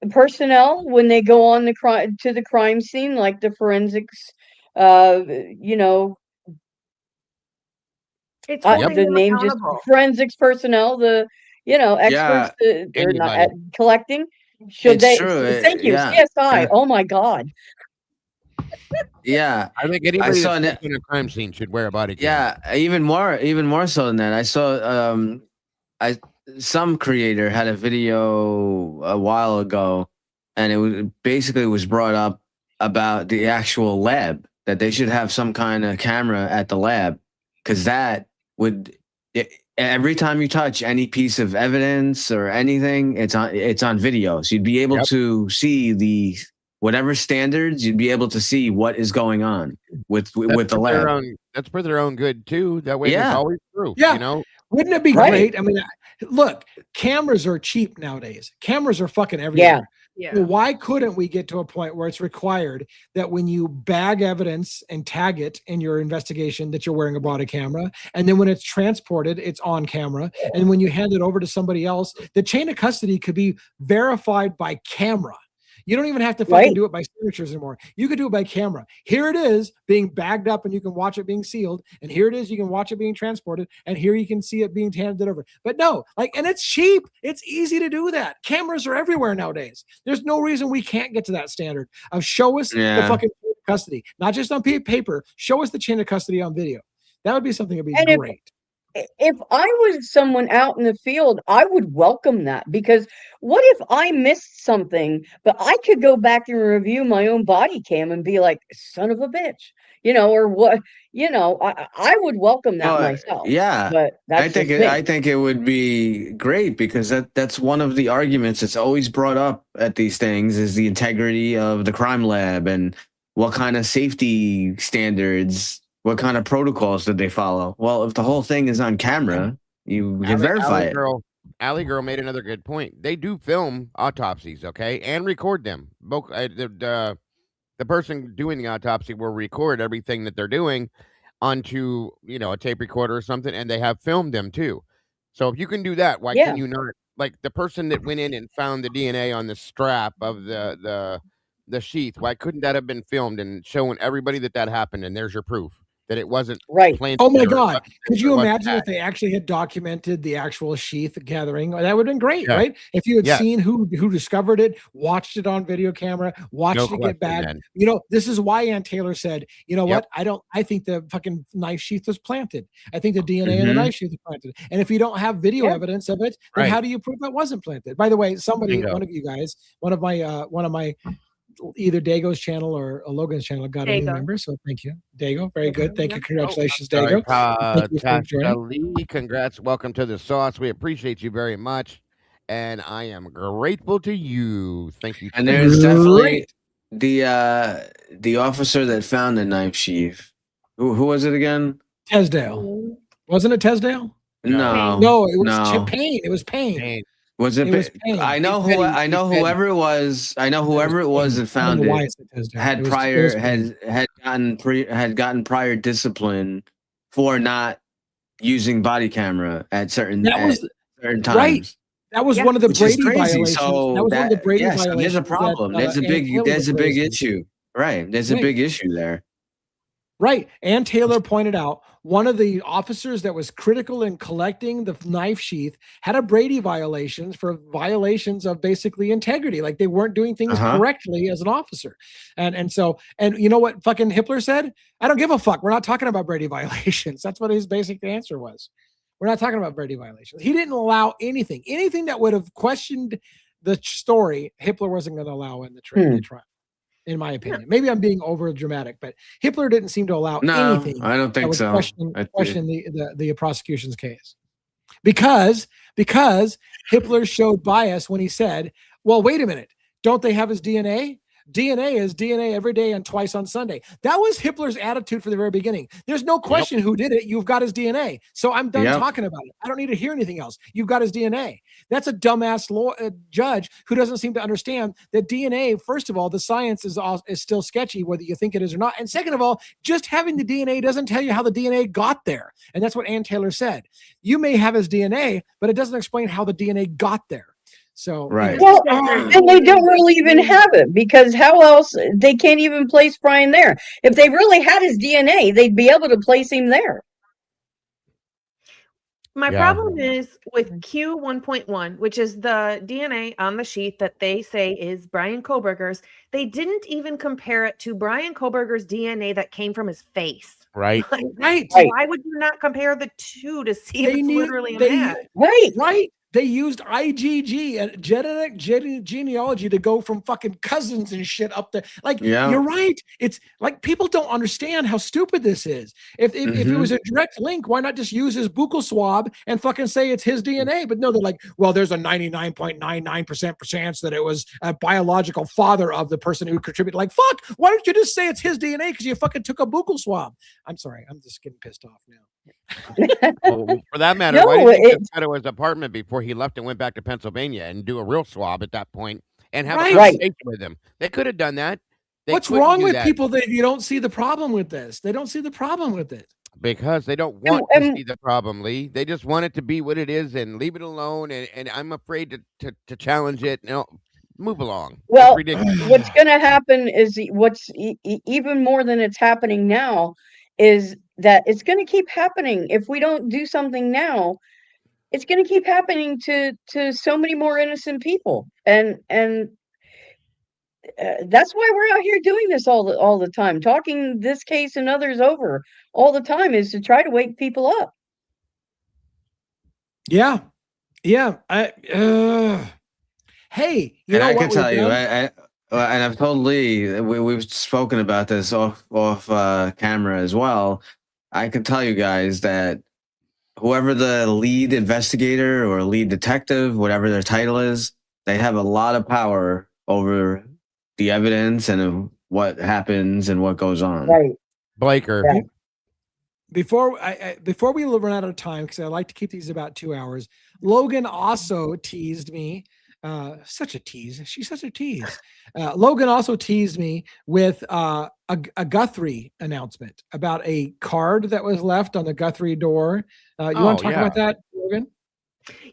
personnel, when they go on the crime scene, like the forensics, you know, It's holding the them name just accountable. forensics personnel, the experts that are not anybody. at collecting. Should It's they? true, Thank you, yeah. CSI. Oh my God. Yeah. I think anybody saw that's in a crime scene should wear a body cam. Yeah, even more so than that. I saw some creator had a video a while ago, and it was brought up about the actual lab, that they should have some kind of camera at the lab, because that would every time you touch any piece of evidence or anything, it's on video, so you'd be able to see the whatever standards, you'd be able to see what is going on with the lab. That's for their own good too. That way, there's always proof. Yeah. You know, Wouldn't it be Right. great? I mean, look, cameras are cheap nowadays. Cameras are fucking everywhere. Yeah. Well, why couldn't we get to a point where it's required that when you bag evidence and tag it in your investigation that you're wearing a body camera, and then when it's transported, it's on camera, and when you hand it over to somebody else, the chain of custody could be verified by camera. You don't even have to fucking Right. do it by signatures anymore. You could do it by camera. Here it is being bagged up and you can watch it being sealed. And here it is, you can watch it being transported. And here you can see it being handed over. But no, and it's cheap. It's easy to do that. Cameras are everywhere nowadays. There's no reason we can't get to that standard of show us the Yeah. fucking chain of custody, not just on paper, show us the chain of custody on video. That would be something that'd be And great. if I was someone out in the field, I would welcome that, because what if I missed something, but I could go back and review my own body cam and be like, son of a bitch, or what, I would welcome that myself. Yeah. But that's I think it would be great, because that's one of the arguments that's always brought up at these things, is the integrity of the crime lab and what kind of safety standards What kind of protocols did they follow? Well, if the whole thing is on camera, you can verify it. Alley Girl made another good point. They do film autopsies, okay, and record them. Both the person doing the autopsy will record everything that they're doing onto a tape recorder or something, and they have filmed them too. So if you can do that, why can you not? Like the person that went in and found the DNA on the strap of the sheath, why couldn't that have been filmed and showing everybody that happened? And there's your proof that it wasn't planted. Oh my God. Could you imagine if they actually had documented the actual sheath gathering? That would have been great, right? If you had seen who discovered it, watched it on video camera, watched it get bagged. This is why Ann Taylor said, you know what? I think the fucking knife sheath was planted. I think the DNA in the knife sheath was planted. And if you don't have video evidence of it, then how do you prove that wasn't planted? By the way, one of you guys, one of my either Dago's channel or a Logan's channel got a new member, so thank you, Dago. Very good, thank you, congratulations, Dago. Congrats, welcome to the sauce. We appreciate you very much, and I am grateful to you. Thank you. And there's definitely the officer that found the knife sheath. Who was it again? Tesdale. Wasn't it Tesdale? No, it was Payne. It was Payne. Was it? I know whoever it was. I know whoever it was that found it had gotten prior discipline for not using body camera at certain times. Right. That was one of the Brady violations. So that was one of the Brady violations. There's a problem. There's a big issue. Right. There's a big issue there. Right. Ann Taylor pointed out one of the officers that was critical in collecting the knife sheath had a Brady violation for violations of basically integrity. Like they weren't doing things correctly as an officer. And you know what fucking Hippler said? I don't give a fuck. We're not talking about Brady violations. That's what his basic answer was. We're not talking about Brady violations. He didn't allow anything that would have questioned the story. Hippler wasn't going to allow in the trial. In my opinion, maybe I'm being over dramatic, but Hippler didn't seem to allow anything. I don't think so. Question the prosecution's case because Hippler showed bias when he said, "Well, wait a minute, don't they have his DNA? DNA is DNA every day and twice on Sunday." That was Hippler's attitude from the very beginning. There's no question who did it. You've got his DNA. So I'm done talking about it. I don't need to hear anything else. You've got his DNA. That's a dumbass judge who doesn't seem to understand that DNA, first of all, the science is still sketchy, whether you think it is or not. And second of all, just having the DNA doesn't tell you how the DNA got there. And that's what Ann Taylor said. You may have his DNA, but it doesn't explain how the DNA got there. So well, and they don't really even have it because how else they can't even place Brian there. If they really had his DNA, they'd be able to place him there. My problem is with Q 1.1, which is the DNA on the sheet that they say is Brian Kohberger's. They didn't even compare it to Brian Kohberger's DNA that came from his face. Right. Right. Why would you not compare the two to see if it's literally a man? Right. They used IgG and genetic genealogy to go from fucking cousins and shit up there. Like, you're right. It's like people don't understand how stupid this is. If it was a direct link, why not just use his buccal swab and fucking say it's his DNA? But no, they're like, well, there's a 99.99% chance that it was a biological father of the person who contributed. Like, fuck, why don't you just say it's his DNA because you fucking took a buccal swab? I'm sorry. I'm just getting pissed off now. Well, for that matter, why didn't he get out of his apartment before he left and went back to Pennsylvania and do a real swab at that point and have a conversation with him? They could have done that. What's wrong with people that you don't see the problem with this? They don't see the problem with it. Because they don't want to see the problem, Lee. They just want it to be what it is and leave it alone. And I'm afraid to challenge it. No, move along. Well, what's going to happen is what's even more than it's happening now is that it's going to keep happening. If we don't do something now, it's going to keep happening to so many more innocent people. And that's why we're out here doing this all the time, talking this case and others over all the time, is to try to wake people up. Yeah. Hey, you know I what can tell you, and I've told Lee, we've spoken about this off camera as well. I can tell you guys that whoever the lead investigator or lead detective, whatever their title is, they have a lot of power over the evidence and what happens and what goes on. Right. Blaker. Yeah. before we run out of time, because I like to keep these about 2 hours, Logan also teased me. Such a tease. She's such a tease. Logan also teased me with a Guthrie announcement about a card that was left on the Guthrie door. You want to talk about that, Logan?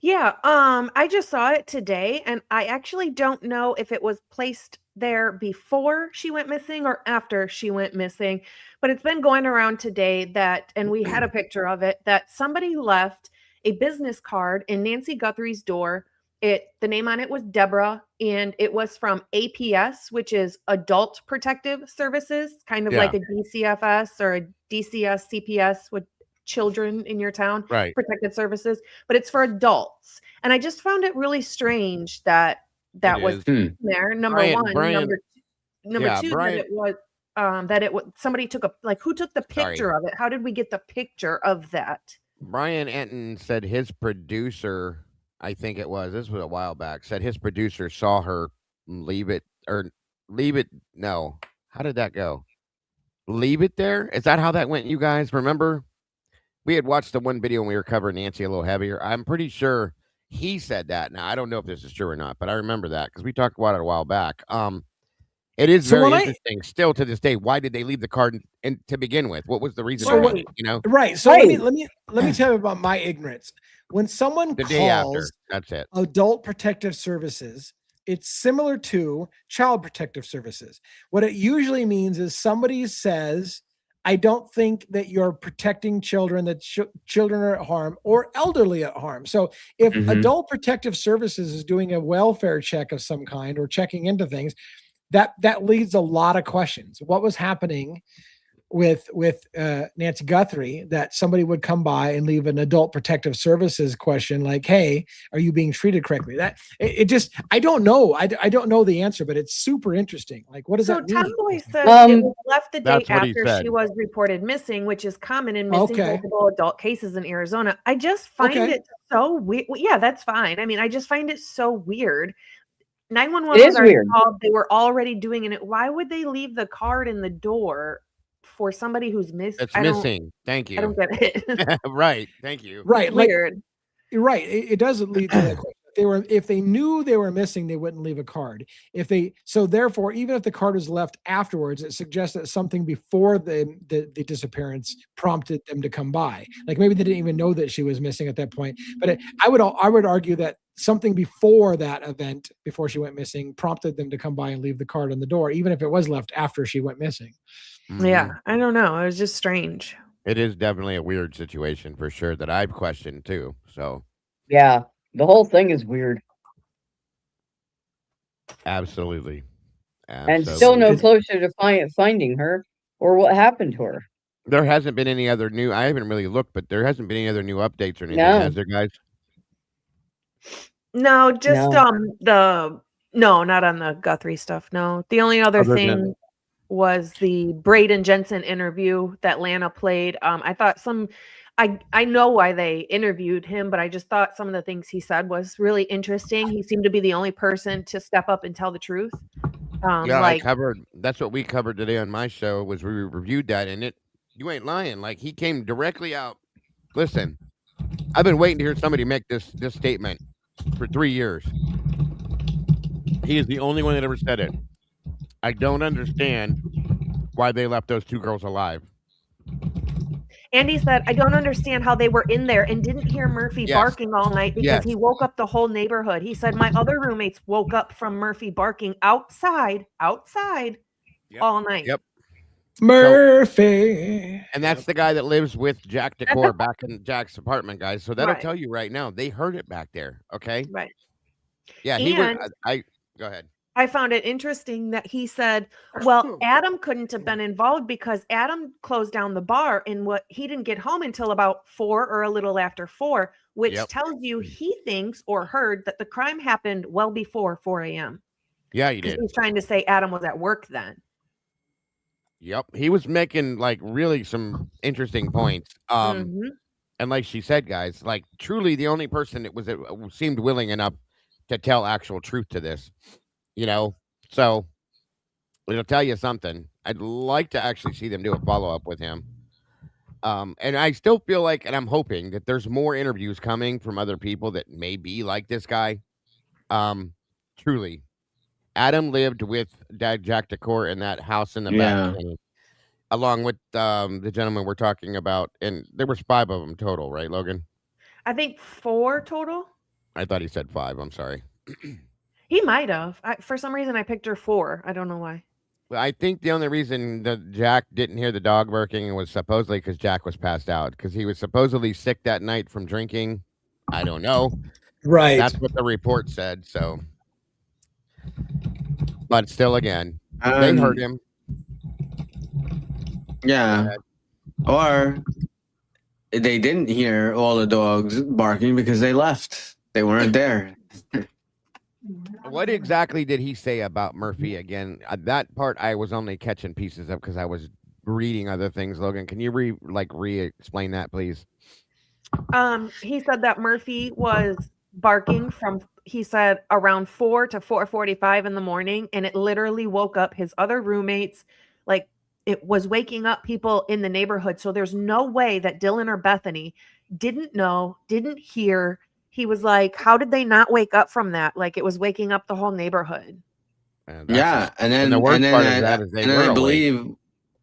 Yeah, I just saw it today, and I actually don't know if it was placed there before she went missing or after she went missing, but it's been going around today that, and we had a picture of it, that somebody left a business card in Nancy Guthrie's door. The name on it was Deborah, and it was from APS, which is Adult Protective Services, kind of like a DCFS or a DCS CPS with children in your town, Right. protected services, but it's for adults. And I just found it really strange that was there. Number one, number two, that it was somebody took who took the picture of it? How did we get the picture of that? Brian Enton said his producer, I think it was, this was a while back, said his producer saw her leave it. No. How did that go? Leave it there? Is that how that went, you guys? Remember? We had watched the one video when we were covering Nancy a little heavier. I'm pretty sure he said that. Now, I don't know if this is true or not, but I remember that because we talked about it a while back. It is very interesting still to this day. Why did they leave the card to begin with? What was the reason? Right. So let me tell you about my ignorance. When someone the day after, calls that's it. Adult Protective Services, it's similar to Child Protective Services. What it usually means is somebody says, I don't think that you're protecting children, that children are at harm or elderly at harm. So if Adult Protective Services is doing a welfare check of some kind or checking into things, that leads a lot of questions. What was happening with Nancy Guthrie that somebody would come by and leave an Adult Protective Services question like, hey, are you being treated correctly? That it just, I don't know. I don't know the answer, but it's super interesting. Like, what does that mean? Tomboy says it was left the day after she was reported missing, which is common in missing multiple adult cases in Arizona. I just find it so weird. Well, yeah, that's fine. I mean, I just find it so weird. 911 was already called. They were already doing it. Why would they leave the card in the door for somebody who's missing? It's missing. Thank you. I don't get it. Right. Thank you. Right. Weird. Right. It doesn't lead to that question. If they knew they were missing, they wouldn't leave a card. So therefore, even if the card was left afterwards, it suggests that something before the disappearance prompted them to come by. Like maybe they didn't even know that she was missing at that point. But I would argue that something before that event, before she went missing, prompted them to come by and leave the card on the door, even if it was left after she went missing. Yeah, I don't know. It was just strange. It is definitely a weird situation for sure that I've questioned too. So yeah, the whole thing is weird. Absolutely. And still no closer to finding her or what happened to her. There hasn't been any other new. I haven't really looked, but there hasn't been any other new updates or anything, has there, guys? No, just no, not on the Guthrie stuff. No, the only other thing was the Braden Jensen interview that Lana played. I thought I know why they interviewed him, but I just thought some of the things he said was really interesting. He seemed to be the only person to step up and tell the truth. That's what we covered today on my show. Was we reviewed that, and you ain't lying. Like he came directly out. Listen, I've been waiting to hear somebody make this statement for 3 years. He is the only one that ever said it. I don't understand why they left those two girls alive. Andy said, I don't understand how they were in there and didn't hear Murphy barking all night because he woke up the whole neighborhood. He said, my other roommates woke up from Murphy barking outside all night. Yep. Murphy. And that's the guy that lives with Jack Decor back in Jack's apartment, guys. So that'll tell you right now, they heard it back there. Okay. Right. Yeah. Go ahead. I found it interesting that he said, well, Adam couldn't have been involved because Adam closed down the bar and he didn't get home until about 4 or a little after 4, which tells you he thinks or heard that the crime happened well before 4 a.m. Yeah, he did. He's trying to say Adam was at work then. Yep. He was making like really some interesting points. And like she said, guys, like truly the only person that seemed willing enough to tell actual truth to this. So it'll tell you something. I'd like to actually see them do a follow-up with him. And I still feel like, and I'm hoping that there's more interviews coming from other people that may be like this guy. Truly, Adam lived with Dad Jack Decor in that house in the back, Yeah. along with the gentleman we're talking about, and there was 5 of them total, right, Logan? I think 4 total. I thought he said 5. I'm sorry. He might have. For some reason, I picked her 4. I don't know why. Well, I think the only reason that Jack didn't hear the dog barking was supposedly because Jack was passed out, because he was supposedly sick that night from drinking. I don't know. Right. That's what the report said. So, but still, again, they heard him. Yeah. Or they didn't hear all the dogs barking because they left. They weren't there. What exactly did he say about Murphy again? That part I was only catching pieces of because I was reading other things. Logan, can you re-explain that, please? He said that Murphy was barking from, he said, around 4 to 4:45 in the morning, and it literally woke up his other roommates. Like, it was waking up people in the neighborhood. So there's no way that Dylan or Bethany didn't know, didn't hear. He was like, how did they not wake up from that? Like, it was waking up the whole neighborhood. Yeah, and then the worst and then part I, of that is they and then were I awake. believe,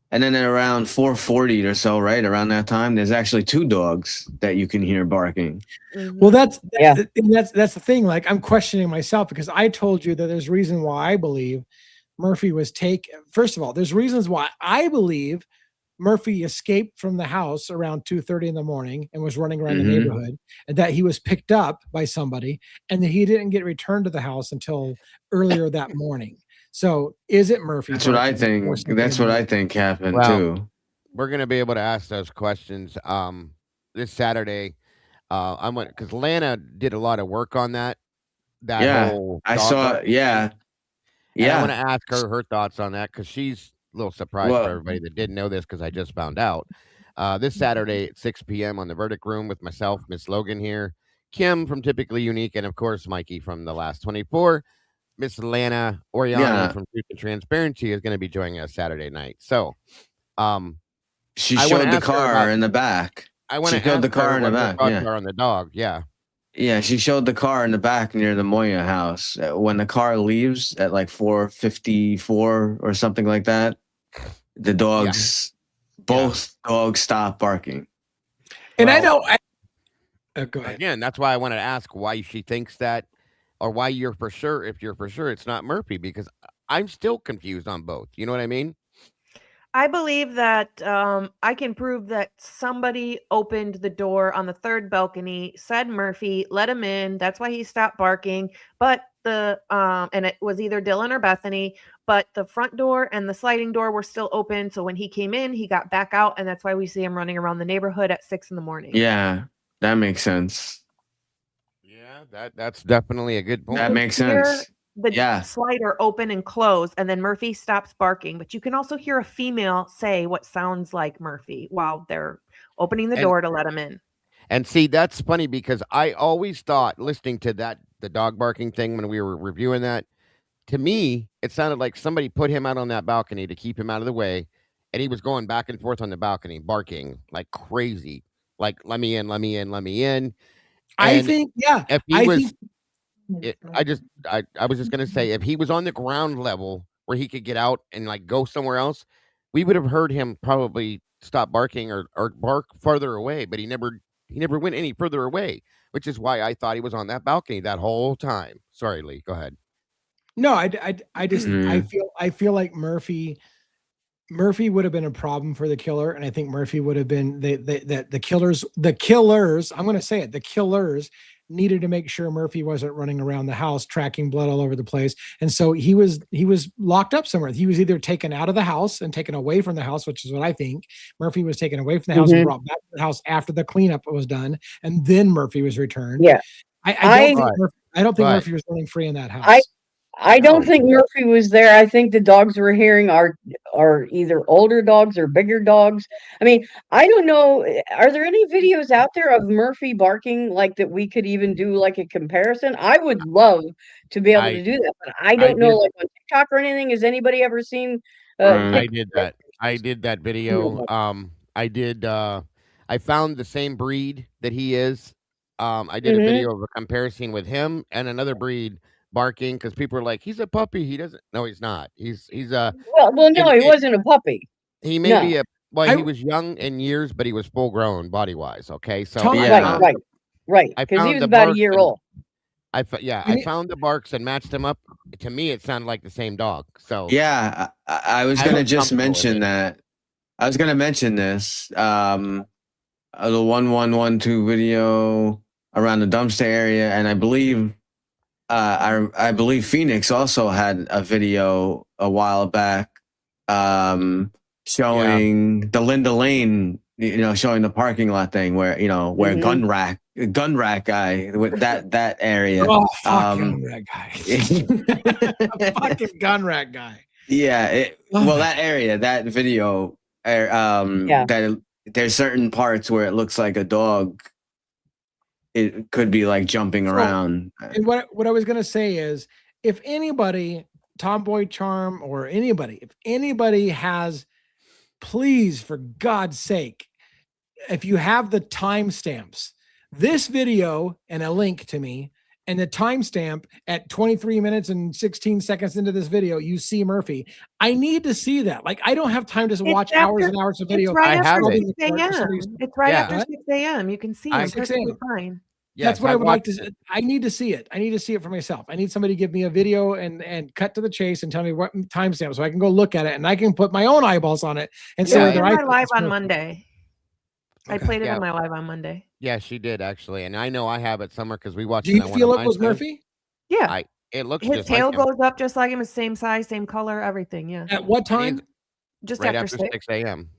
and then at around 4:40 or so, right around that time, there's actually 2 dogs that you can hear barking. Well, that's Yeah. the thing. Like, I'm questioning myself because I told you that there's reason why I believe Murphy was taken. First of all, there's reasons why I believe Murphy escaped from the house around 2:30 in the morning and was running around the neighborhood, and that he was picked up by somebody, and that he didn't get returned to the house until earlier that morning. So, is it Murphy? That's what I barking or think. something That's what else? I think happened Well, too. We're gonna be able to ask those questions this Saturday. I went because Lana did a lot of work on that Yeah, whole I dog saw. barking Yeah, thing. And I want to yeah. ask her thoughts on that because she's a little surprised for Well, everybody that didn't know this because I just found out. This Saturday at 6 p.m. on the Verdict Room with myself, Miss Logan here, Kim from Typically Unique, and of course Mikey from The Last 24. Miss Lana Oriani yeah. from Truth and Transparency is going to be joining us Saturday night. So, She I wanna showed the ask her car about in the back. I want She to showed ask the car her in the what her back. thoughts Yeah, are on the dog. Yeah. yeah. She showed the car in the back near the Moya house. When the car leaves at like 4:54 or something like that, the dogs, both dogs, stop barking. And I Well, know. Go ahead. again, that's why I wanted to ask why she thinks that, or why you're for sure, if you're for sure it's not Murphy, because I'm still confused on both. You know what I mean? I believe that I can prove that somebody opened the door on the 3rd balcony, said Murphy, let him in. That's why he stopped barking. But and it was either Dylan or Bethany, but the front door and the sliding door were still open. So when he came in, he got back out, and that's why we see him running around the neighborhood at 6 in the morning. Yeah, that makes sense. Yeah, that's definitely a good point. That makes sense. The slider open and close, and then Murphy stops barking. But you can also hear a female say what sounds like Murphy while they're opening the door to let him in. And see, that's funny because I always thought, listening to the dog barking thing when we were reviewing that, to me, it sounded like somebody put him out on that balcony to keep him out of the way, and he was going back and forth on the balcony, barking like crazy, like "Let me in, let me in, let me in." I think, yeah. If he was, I was just gonna say, if he was on the ground level where he could get out and like go somewhere else, we would have heard him probably stop barking or bark farther away. But he never went any further away, which is why I thought he was on that balcony that whole time. Sorry, Lee. Go ahead. No, I just I feel like Murphy would have been a problem for the killer, and I think Murphy would have been the killers. I'm going to say it. The killers needed to make sure Murphy wasn't running around the house tracking blood all over the place, and so he was locked up somewhere. He was either taken out of the house and taken away from the house, which is what I think. Murphy was taken away from the house and brought back to the house after the cleanup was done, and then Murphy was returned. Yeah, I don't think Murphy was running free in that house. I don't think Murphy was there. I think the dogs we're hearing are either older dogs or bigger dogs. I mean, I don't know. Are there any videos out there of Murphy barking like that we could even do like a comparison? I would love to be able to do that, but I don't know, like on TikTok or anything. Has anybody ever seen? I did that. I did that video. I did I found the same breed that he is. I did a Mhm. video of a comparison with him and another breed barking because people are like, "He's a puppy. He doesn't." No, he's not. He's a. Well, no, he it, wasn't a puppy. he may No. be a. Well, I- he was young in years, but he was full grown body wise. Okay, so Tom- I Yeah. found Right. I Because he found was the about a barks year and old. I You need- found the barks and matched them up. To me, it sounded like the same dog. So Yeah, I was I gonna felt just comfortable with mention it. that. I was gonna mention this. The 1112 video around the dumpster area, and I believe I believe Phoenix also had a video a while back showing the Linda Lane, showing the parking lot thing where where Mhm. gun rack guy with that area. Oh, fuck gun rat guy. Yeah, Fucking gun rat guy. well, that area, that video, Yeah. that there's certain parts where it looks like a dog. It could be like jumping So- around. And what I was gonna say is, if anybody, Tomboy Charm or anybody, if anybody has, please, for God's sake, if you have the timestamps, this video and a link to me and the timestamp at 23 minutes and 16 seconds into this video, you see Murphy. I need to see that. Like, I don't have time to It's watch hours after- and hours of video. It's right I after have it. 6 a.m. It's right Yeah. after What? 6 a.m. You can see I- him 6 perfectly a.m. fine. That's what I would like to watched see. it. I need to see it. I need to see it for myself. I need somebody to give me a video and cut to the chase and tell me what timestamp so I can go look at it and I can put my own eyeballs on it and It say was whether in I my think live it's on perfect. Monday. I Okay. played it Yeah. in my live on Monday. Yeah, she did actually, and I know I have it somewhere because we watched. Do you it on one feel of it was mine, too. Murphy? Yeah. It looks His just tail like him. goes up just like him, same size, same color, everything. Yeah. At what And he's time? Just right after after 6. 6 a.m.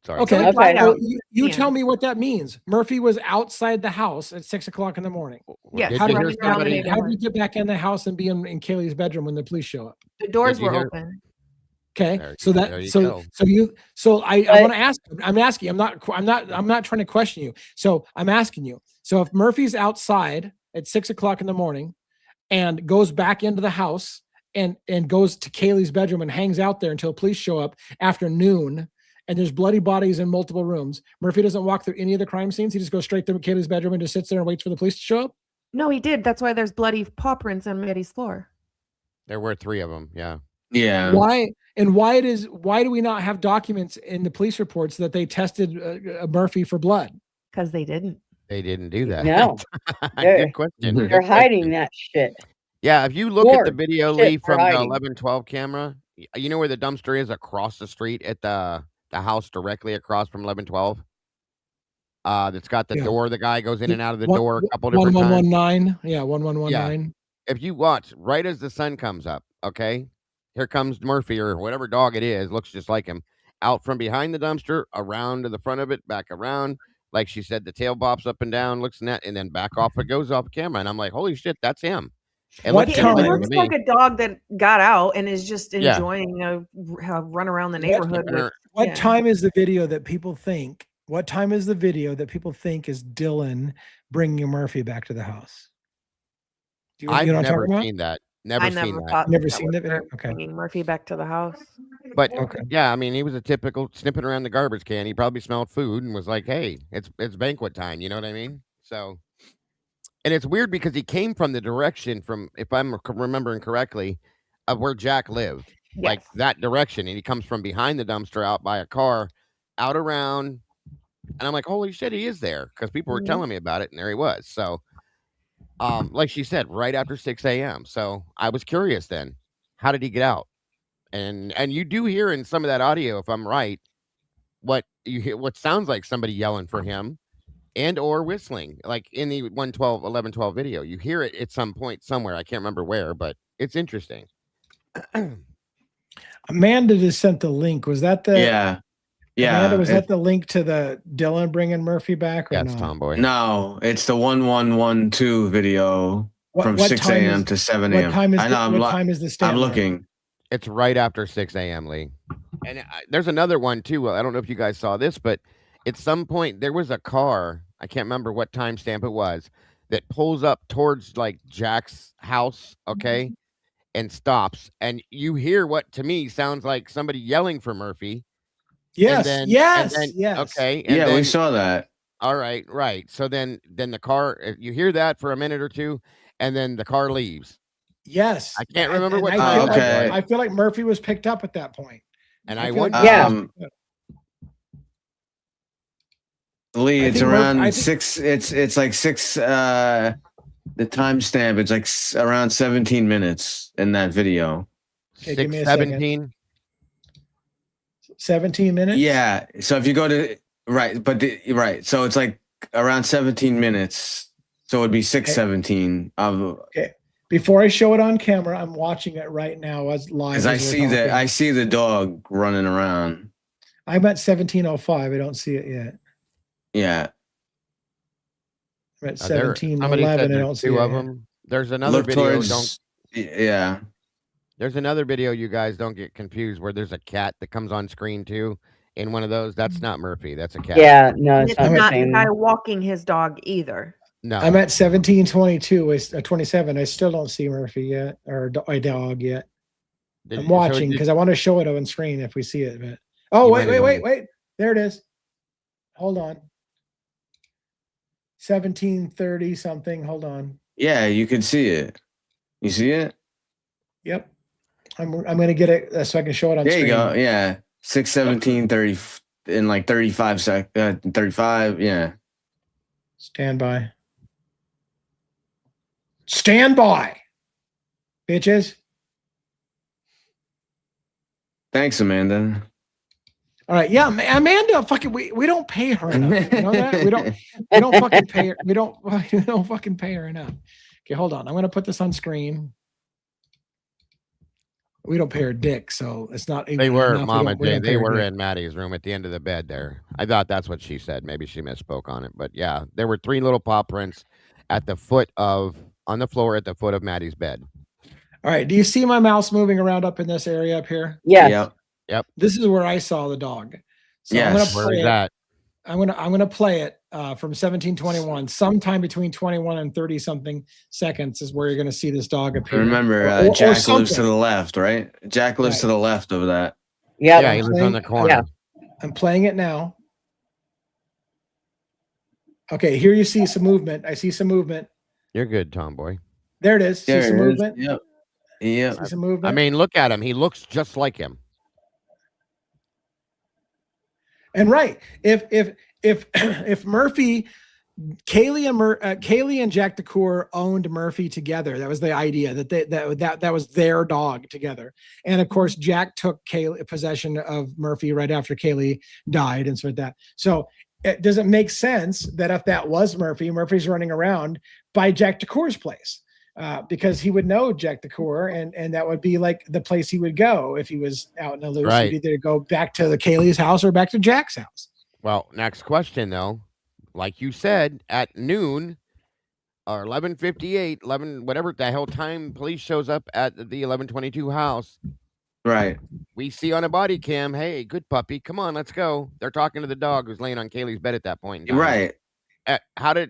Sorry. Okay. it's light Okay. So out. you Yeah. tell me what that means. Murphy was outside the house at 6:00 in the morning. Yes, Did How you did, hear running around the somebody? neighborhood. how did he get back in the house and be in Kaylee's bedroom when the police show up? The doors Did you were hear- open. Okay. There So you- that there you so go. so I But- want to ask. I'm asking. I'm not trying to question you. So I'm asking you. So if Murphy's outside at 6:00 in the morning and goes back into the house and goes to Kaylee's bedroom and hangs out there until police show up after noon, and there's bloody bodies in multiple rooms, Murphy doesn't walk through any of the crime scenes. He just goes straight to Kaylee's bedroom and just sits there and waits for the police to show up. No, he did. That's why there's bloody paw prints on Maddie's floor. There were 3 of them. Yeah. Yeah. Why do we not have documents in the police reports that they tested Murphy for blood? Because they didn't. They didn't do that. No. They're- Good question. They're They're Good hiding question. that shit. Yeah, if you look at the Lord, video, shit, Lee, they're from the hiding. 1112 camera, you know where the dumpster is across the street at the house directly across from 1112? That's got the Yeah. door. The guy goes in and out of the One- door a couple different times. 1119. Yeah, 1119. If you watch, right as the sun comes up, okay, here comes Murphy or whatever dog it is, looks just like him, out from behind the dumpster, around to the front of it, back around. Like she said, the tail bops up and down, looks in that, and then back off. It goes off camera, and I'm like, holy shit, that's him. It What looks It just like time? him looks to me. like a dog that got out and is just Yeah. enjoying a run around the What- neighborhood. With, What yeah. time is the video that people think? What time is the video that people think is Dylan bringing Murphy back to the house? Do you, I've you know what I'm never talking about? seen that. Never I seen never that. thought Never that seen was the video? her Okay. bringing Murphy back to the house. But Okay. yeah, I mean, he was a typical snipping around the garbage can. He probably smelled food and was like, "Hey, it's banquet time." You know what I mean? So, and it's weird because he came from the direction from, if I'm remembering correctly, of where Jack lived, like Yes. that direction, and he comes from behind the dumpster, out by a car, out around, and I'm like, "Holy shit, he is there!" Because people were Mhm. telling me about it, and there he was. So, like she said, right after 6 a.m. So I was curious then, how did he get out? And you do hear in some of that audio, if I'm right, what you hear, what sounds like somebody yelling for him and or whistling, like in the 1112 video. You hear it at some point somewhere. I can't remember where, but it's interesting. Amanda just sent the link. Was that the Yeah. Amanda, was it- that the link to the Dylan bringing Murphy back? Or That's no? Tomboy. No, it's the 1112 video from 6 time a.m. is- to 7 What a.m. time is I know, what time is the stand? I'm mark? looking. It's right after 6 a.m., Lee. And there's another one too. I don't know if you guys saw this, but at some point there was a car. I can't remember what timestamp it was that pulls up towards like Jack's house, okay, and stops. And you hear what to me sounds like somebody yelling for Murphy. Yes, then, yes, and then, yes. okay, and Yeah, then, we saw that. all right, right. So then the car, you hear that for a minute or two, and then the car leaves. Yes. I can't remember And what I time feel that like Okay. I feel like Murphy was picked up at that point. And I I feel like wonder, Murphy was Um, picked up. Lee, I it's think around I think- 6. It's like 6. The timestamp. It's like around 17 minutes in that video. Okay, give me a second. 6:17. 17 minutes? Yeah. So if you go to right, but right, so it's like around 17 minutes. So it'd be 6:17 of. Okay. Before I show it on camera, I'm watching it right now as live. Because I see the dog running around. I'm at 17:05. I don't see it yet. Yeah. I'm at Somebody 17:11. said I don't there's see two it of yet. them. There's another Look video. towards. Yeah. There's another video. You guys don't get confused where there's a cat that comes on screen too. In one of those, that's not Murphy. That's a cat. Yeah, no, And it's it's not not the the guy same. walking his dog either. No. I'm at 17:22, 27. I still don't see Murphy yet, or a dog yet. I'm watching because I want to show it on screen if we see it. But You wait. might have There it is. Hold on. 17:30 something. Hold on. Yeah, you can see it. You see it? Yep. I'm gonna get it so I can show it on There screen. you go. Yeah. 6:17, 30 in like 35 seconds. 35. Yeah. Stand by. Stand by, bitches. Thanks, Amanda. All right, yeah, Amanda. Fucking, we don't pay her enough. You know that we don't fucking pay her. We don't fucking pay her enough. Okay, hold on. I'm gonna put this on screen. We don't pay her dick, so it's not. They were, enough. Mama We Jane. don't pay They her were dick. in Maddie's room at the end of the bed there. I thought that's what she said. Maybe she misspoke on it, but yeah, there were 3 little paw prints on the floor at the foot of Maddie's bed. All right. Do you see my mouse moving around up in this area up here? Yes. Yep. This is where I saw the dog. So I'm gonna Yes. play Where is it. that? I'm gonna play it from 17:21. Sometime between 21 and 30 something seconds is where you're gonna see this dog appear. Remember, Or Jack lives something. to the left, right? Jack lives Right. to the left of that. Yep. Yeah, he lives on the corner. Yeah. I'm playing it now. Okay, here you see some movement. I see some movement. You're good, Tomboy. There it is. There See some it is. movement. Yep. Yep. See some movement. I mean, look at him. He looks just like him. And right, if Murphy, Kaylee and Jack DeCour owned Murphy together. That was the idea that was their dog together. And of course, Jack took possession of Murphy right after Kaylee died and so that. So it doesn't make sense that if that was Murphy's running around by Jack DeCour's place. Because he would know Jack DeCour, and that would be like the place he would go if he was out in the loose. Right. He'd either go back to the Kaylee's house or back to Jack's house. Well, next question though. Like you said, at noon or 11:58, 11 whatever the hell time police shows up at the 1122 house, Right. we see on a body cam, hey, good puppy, come on, let's go. They're talking to the dog who's laying on Kaylee's bed at that point in time. Right. How did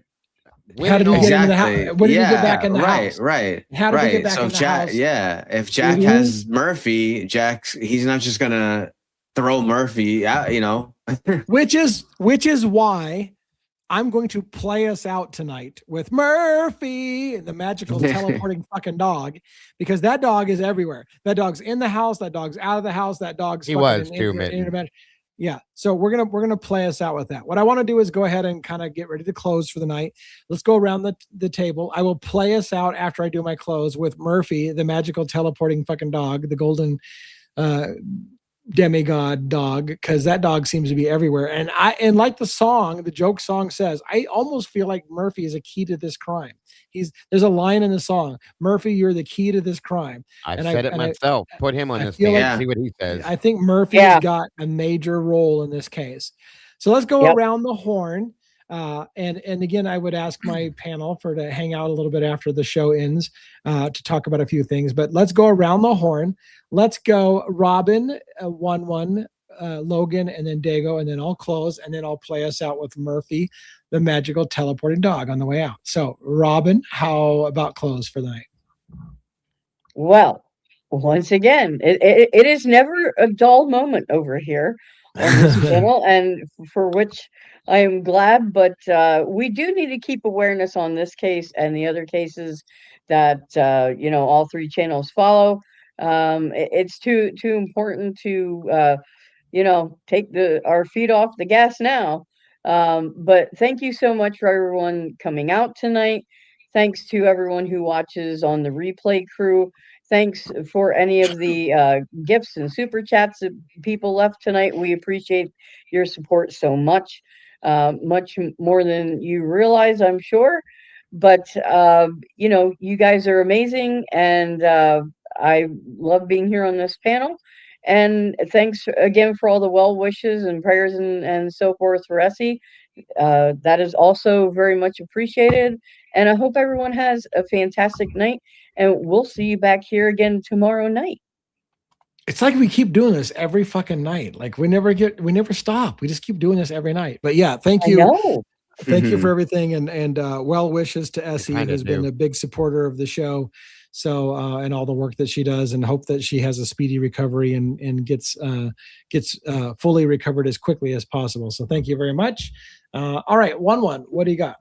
he Exactly. get into the house? When did he get back in the right, house? Right. How did he right. get back so in if the Jack, house? yeah, if Jack has Murphy, he's not just gonna throw Murphy out, you know. Which is why I'm going to play us out tonight with Murphy, the magical teleporting fucking dog, because that dog is everywhere. That dog's in the house. That dog's out of the house. That dog's yeah. So we're gonna play us out with that. What I want to do is go ahead and kind of get ready to close for the night. Let's go around the table. I will play us out after I do my close with Murphy, the magical teleporting fucking dog, the golden demigod dog, because that dog seems to be everywhere. And like the joke song says, I almost feel like Murphy is a key to this crime. There's a line in the song, Murphy, you're the key to this crime. I've said it myself. Put him on this feel thing like- and see what he says. I think Murphy's got a major role in this case. So let's go around the horn. And again, I would ask my panel to hang out a little bit after the show ends to talk about a few things. But let's go around the horn. Let's go Robin, 1-1, Logan, and then Dago, and then I'll close, and then I'll play us out with Murphy, the magical teleporting dog, on the way out. So, Robin, how about close for the night? Well, once again, it is never a dull moment over here. on this channel, and for which I am glad. But we do need to keep awareness on this case and the other cases that all three channels follow. It's too important to take our feet off the gas now. But thank you so much for everyone coming out tonight. Thanks to everyone who watches on the replay crew. Thanks for any of the gifts and super chats that people left tonight. We appreciate your support so much, much more than you realize, I'm sure. But you guys are amazing, and I love being here on this panel. And thanks again for all the well wishes and prayers and so forth for Essie. That is also very much appreciated. And I hope everyone has a fantastic night. And we'll see you back here again tomorrow night. It's like we keep doing this every fucking night. Like we never stop. We just keep doing this every night. But yeah, thank you. I know. Thank you for everything, and well wishes to Essie, who's been a big supporter of the show. So and all the work that she does, and hope that she has a speedy recovery and gets fully recovered as quickly as possible. So thank you very much. All right, 1-1. What do you got?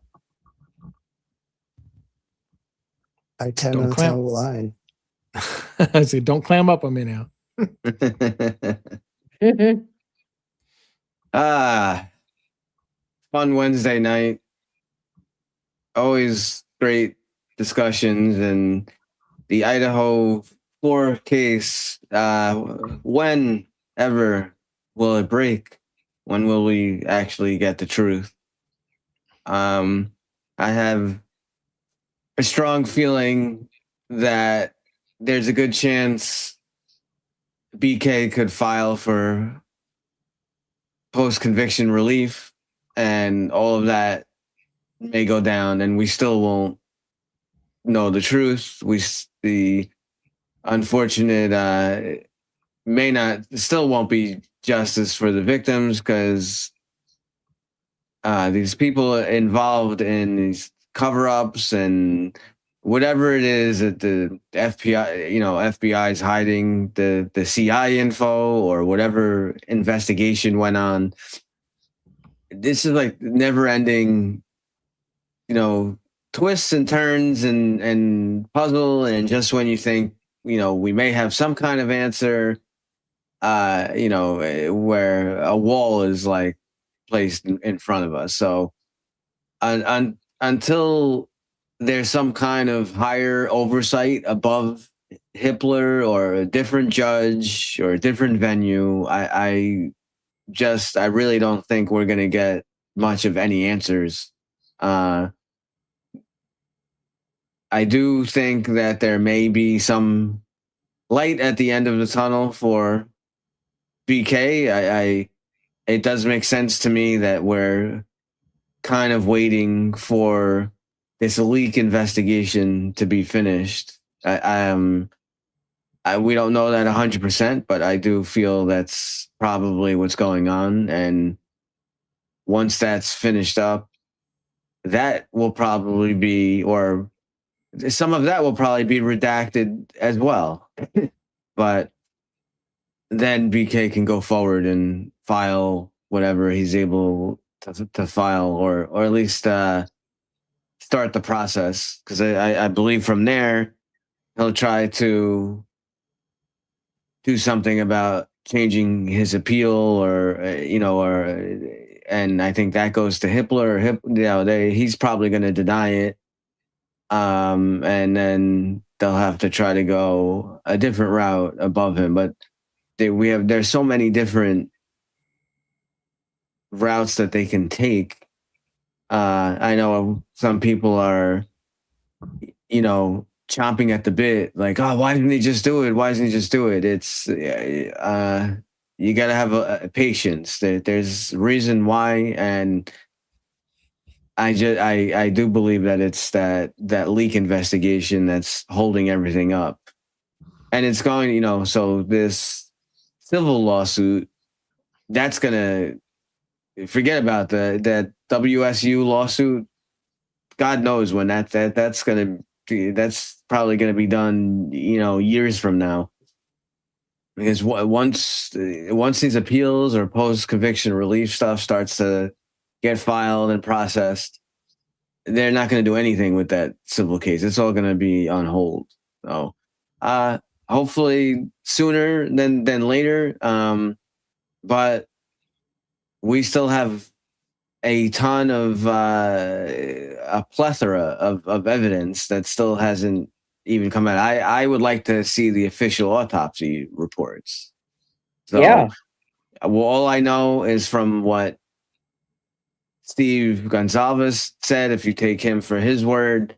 I cannot tell a lie. I say, don't clam up on me now. Fun Wednesday night. Always great discussions, and the Idaho 4 case. Whenever will it break? When will we actually get the truth? I have a strong feeling that there's a good chance BK could file for post-conviction relief, and all of that may go down, and we still won't know the truth. The unfortunate still won't be justice for the victims, because these people involved in these cover-ups and whatever it is that the FBI is hiding, the CI info or whatever investigation went on. This is like never-ending, twists and turns and puzzle. And just when you think, we may have some kind of answer, where a wall is like placed in front of us. So until there's some kind of higher oversight above Hippler or a different judge or a different venue, I really don't think we're going to get much of any answers. I do think that there may be some light at the end of the tunnel for BK. It does make sense to me that we're kind of waiting for this leak investigation to be finished. We don't know that 100%, but I do feel that's probably what's going on. And once that's finished up, that will probably be, or some of that will probably be redacted as well. But then BK can go forward and file whatever he's able to file, or at least start the process. Because I believe from there, he'll try to do something about changing his appeal, and I think that goes to Hippler. He's probably going to deny it. And then they'll have to try to go a different route above him. But there's so many different routes that they can take. I know some people are, chomping at the bit, like, oh, why didn't he just do it? Why doesn't he just do it? It's you got to have a patience. There's reason why, and I do believe that it's that leak investigation that's holding everything up, and it's going, so this civil lawsuit, that's gonna, forget about that WSU lawsuit. God knows when that's probably gonna be done, years from now. because once these appeals or post conviction relief stuff starts to get filed and processed, they're not going to do anything with that civil case. It's all going to be on hold. So, hopefully sooner than later. But we still have a ton of a plethora of evidence that still hasn't even come out. I would like to see the official autopsy reports. So, Yeah. well, all I know is from what Steve Gonzalez said. If you take him for his word,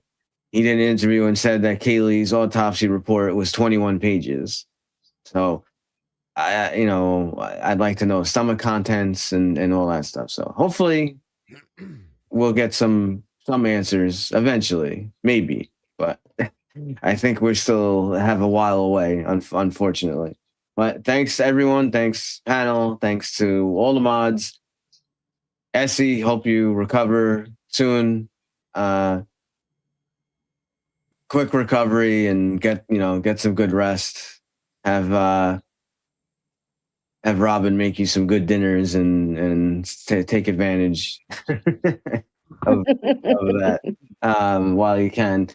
he did an interview and said that Kaylee's autopsy report was 21 pages. So, I'd like to know stomach contents and all that stuff. So hopefully we'll get some answers eventually, maybe. But I think we still have a while away, unfortunately. But thanks everyone. Thanks panel. Thanks to all the mods. Essie, hope you recover soon. Quick recovery and get some good rest. Have Robin make you some good dinners and take advantage of that while you can.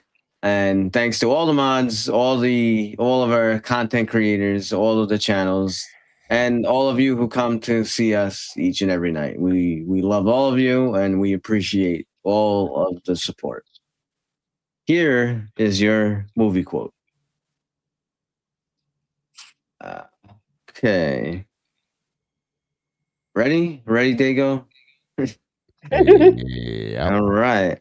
And thanks to all the mods, all of our content creators, all of the channels, and all of you who come to see us each and every night. We love all of you and we appreciate all of the support. Here is your movie quote. Okay. Ready, Dago? Yeah. All right.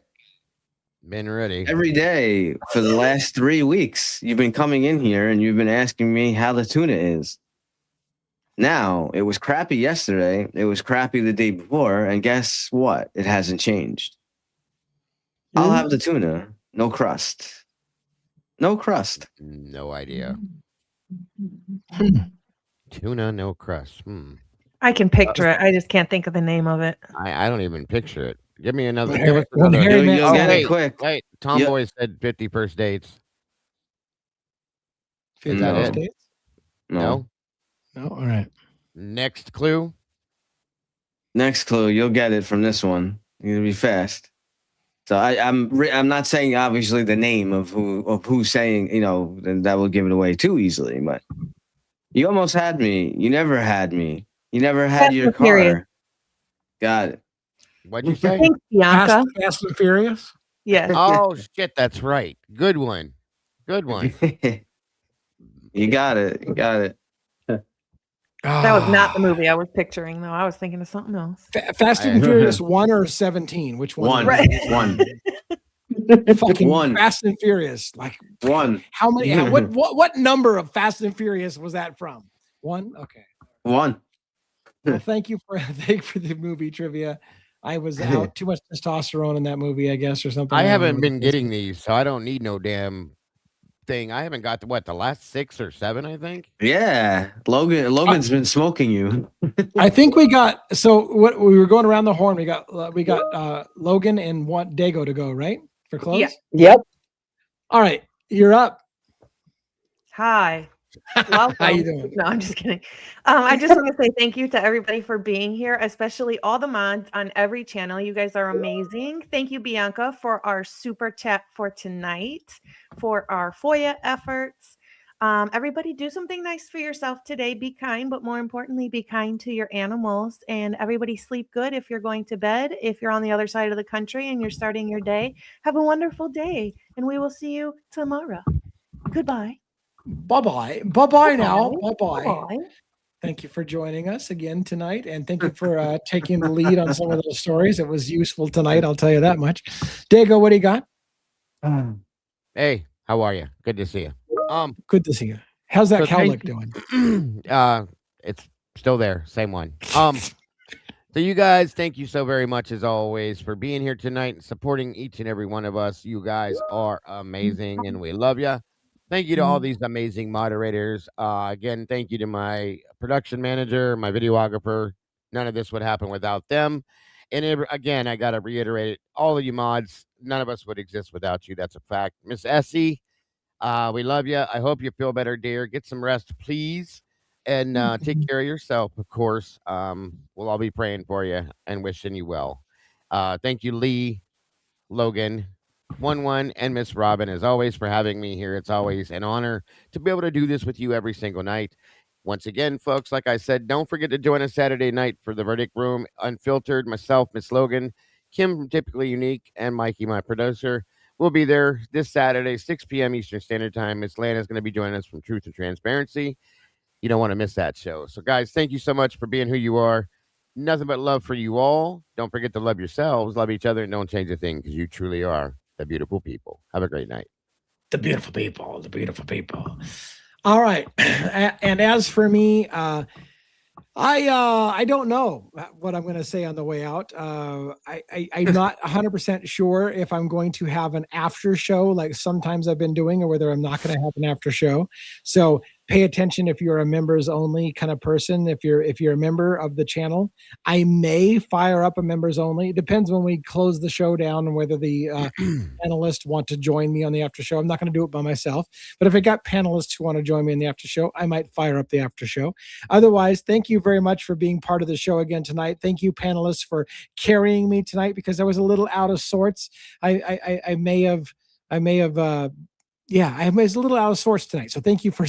Been ready. Every day for the last 3 weeks, you've been coming in here and you've been asking me how the tuna is. Now, it was crappy yesterday. It was crappy the day before. And guess what? It hasn't changed. I'll have the tuna. No crust. No crust. No idea. Tuna, no crust. I can picture it. I just can't think of the name of it. I don't even picture it. Give me another. When Give us Harry- when another. Harry met You'll get Sally. it quick. Wait, Tomboy said 50 first dates. 50 No. first dates? No. No? All right. Next clue. Next clue, you'll get it from this one. You're gonna be fast. So I'm not saying obviously the name of who's saying, that will give it away too easily, but you almost had me. You never had me. You never had Fast your and Furious. car. Got it. What'd you say? Thanks, Bianca. Fast and Furious? Yes. Oh shit, that's right. Good one. Good one. You got it. You got it. That was not the movie I was picturing, though. I was thinking of something else. Fast and Furious 1 or 17? Which one? One. Right. One. Fucking One. Fast and Furious. Like One. how many? What number of Fast and Furious was that from? 1? Okay. One. Well, thank you for the movie trivia. I was out too much testosterone in that movie, I guess, or something. I don't haven't know. been getting these, so I don't need no damn thing. I haven't got the last 6 or 7, I think. Yeah. Logan's been smoking you. I think we got what we were going around the horn. We got Logan and Dago to go, right? For close? Yeah. Yep. All right. You're up. Hi. Welcome. How you doing? No, I'm just kidding. I just want to say thank you to everybody for being here, especially all the mods on every channel. You guys are amazing. Thank you, Bianca, for our super chat for tonight, for our FOIA efforts. Everybody do something nice for yourself today. Be kind, but more importantly, be kind to your animals. And everybody sleep good if you're going to bed. If you're on the other side of the country and you're starting your day, have a wonderful day. And we will see you tomorrow. Goodbye. Bye-bye. Bye-bye now. Bye-bye. Bye. Thank you for joining us again tonight. And thank you for taking the lead on some of those stories. It was useful tonight, I'll tell you that much. Dago, what do you got? Hey, how are you? Good to see you. Good to see you. How's that So cowlick thank doing? It's still there, same one. So you guys, thank you so very much as always for being here tonight and supporting each and every one of us. You guys are amazing and we love you. Thank you to all these amazing moderators. Again, thank you to my production manager, my videographer. None of this would happen without them. And again, I got to reiterate it. All of you mods, none of us would exist without you. That's a fact. Miss Essie, we love you. I hope you feel better, dear. Get some rest, please. And take care of yourself, of course. We'll all be praying for you and wishing you well. Thank you, Lee, Logan, 1-1, and Miss Robin, as always, for having me here. It's always an honor to be able to do this with you every single night. Once again, folks, like I said, don't forget to join us Saturday night for the Verdict Room, Unfiltered, myself, Miss Logan, Kim from Typically Unique, and Mikey, my producer. We'll be there this Saturday, 6 p.m. Eastern Standard Time. Miss Lana's going to be joining us from Truth and Transparency. You don't want to miss that show. So, guys, thank you so much for being who you are. Nothing but love for you all. Don't forget to love yourselves, love each other, and don't change a thing because you truly are the beautiful people. Have a great night. The beautiful people, the beautiful people. All right. And as for me, I don't know what I'm going to say on the way out. I'm not 100% sure if I'm going to have an after show like sometimes I've been doing, or whether I'm not going to have an after show. So pay attention if you're a members only kind of person. If you're a member of the channel, I may fire up a members only. It depends when we close the show down and whether the panelists want to join me on the after show. I'm not going to do it by myself, but if I got panelists who want to join me in the after show, I might fire up the after show. Otherwise, thank you very much for being part of the show again tonight. Thank you, panelists, for carrying me tonight because I was a little out of sorts. I may have. I was a little out of sorts tonight. So thank you for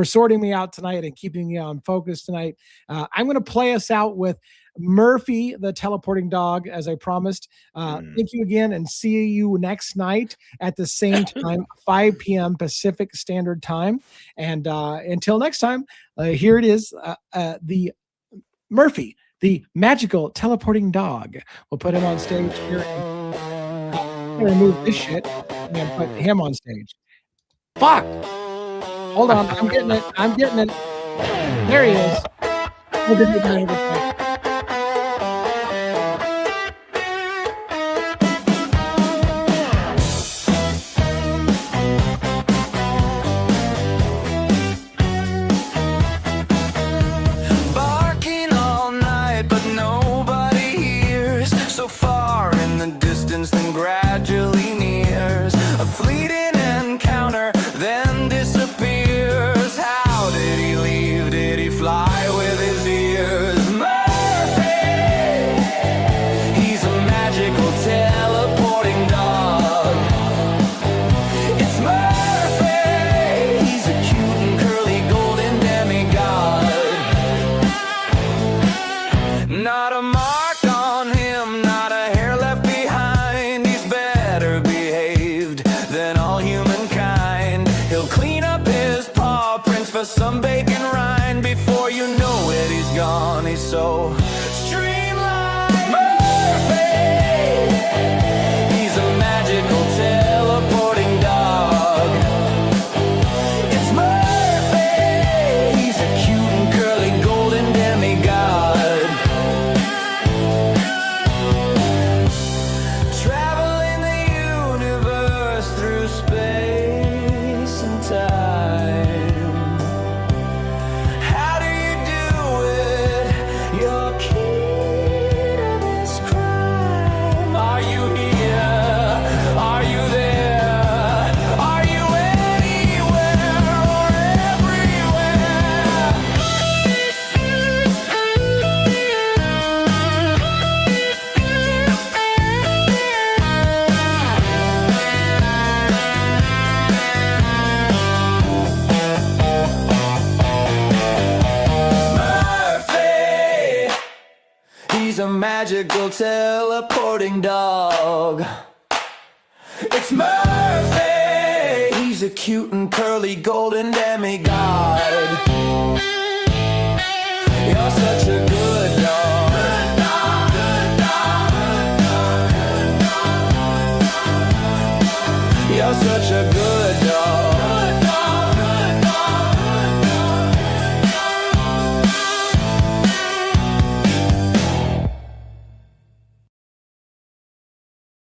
sorting me out tonight and keeping me on focus tonight. I'm going to play us out with Murphy, the teleporting dog, as I promised. Thank you again, and see you next night at the same time, 5 p.m. Pacific Standard Time. And until next time, here it is, the Murphy, the magical teleporting dog. We'll put him on stage here. I'm going to remove this shit and put him on stage. Fuck! Hold on, I'm getting it. There he is. Barking all night, but nobody hears. So far in the distance, then gradually nears. A fleeting encounter, then disappears. How did he leave? Did he fly with his ears? Murphy! He's a magical teleporting dog. It's Murphy! He's a cute and curly golden demigod. Not a mark on him, not a hair left behind. He's better behaved than all humankind. He'll clean up his paw prints for some bacon rind. Before you know it, he's gone. He's so streamlined. Murphy! He's a magical teleporting dog. It's Murphy! He's a cute and curly golden demigod. Traveling the universe through space and time. How do you do it? You're key to this crime. Are you here? Are you there? Are you anywhere or everywhere? Murphy! He's a magical teleporting dog. It's Murphy! He's a cute and curly golden demigod. You're such a good dog.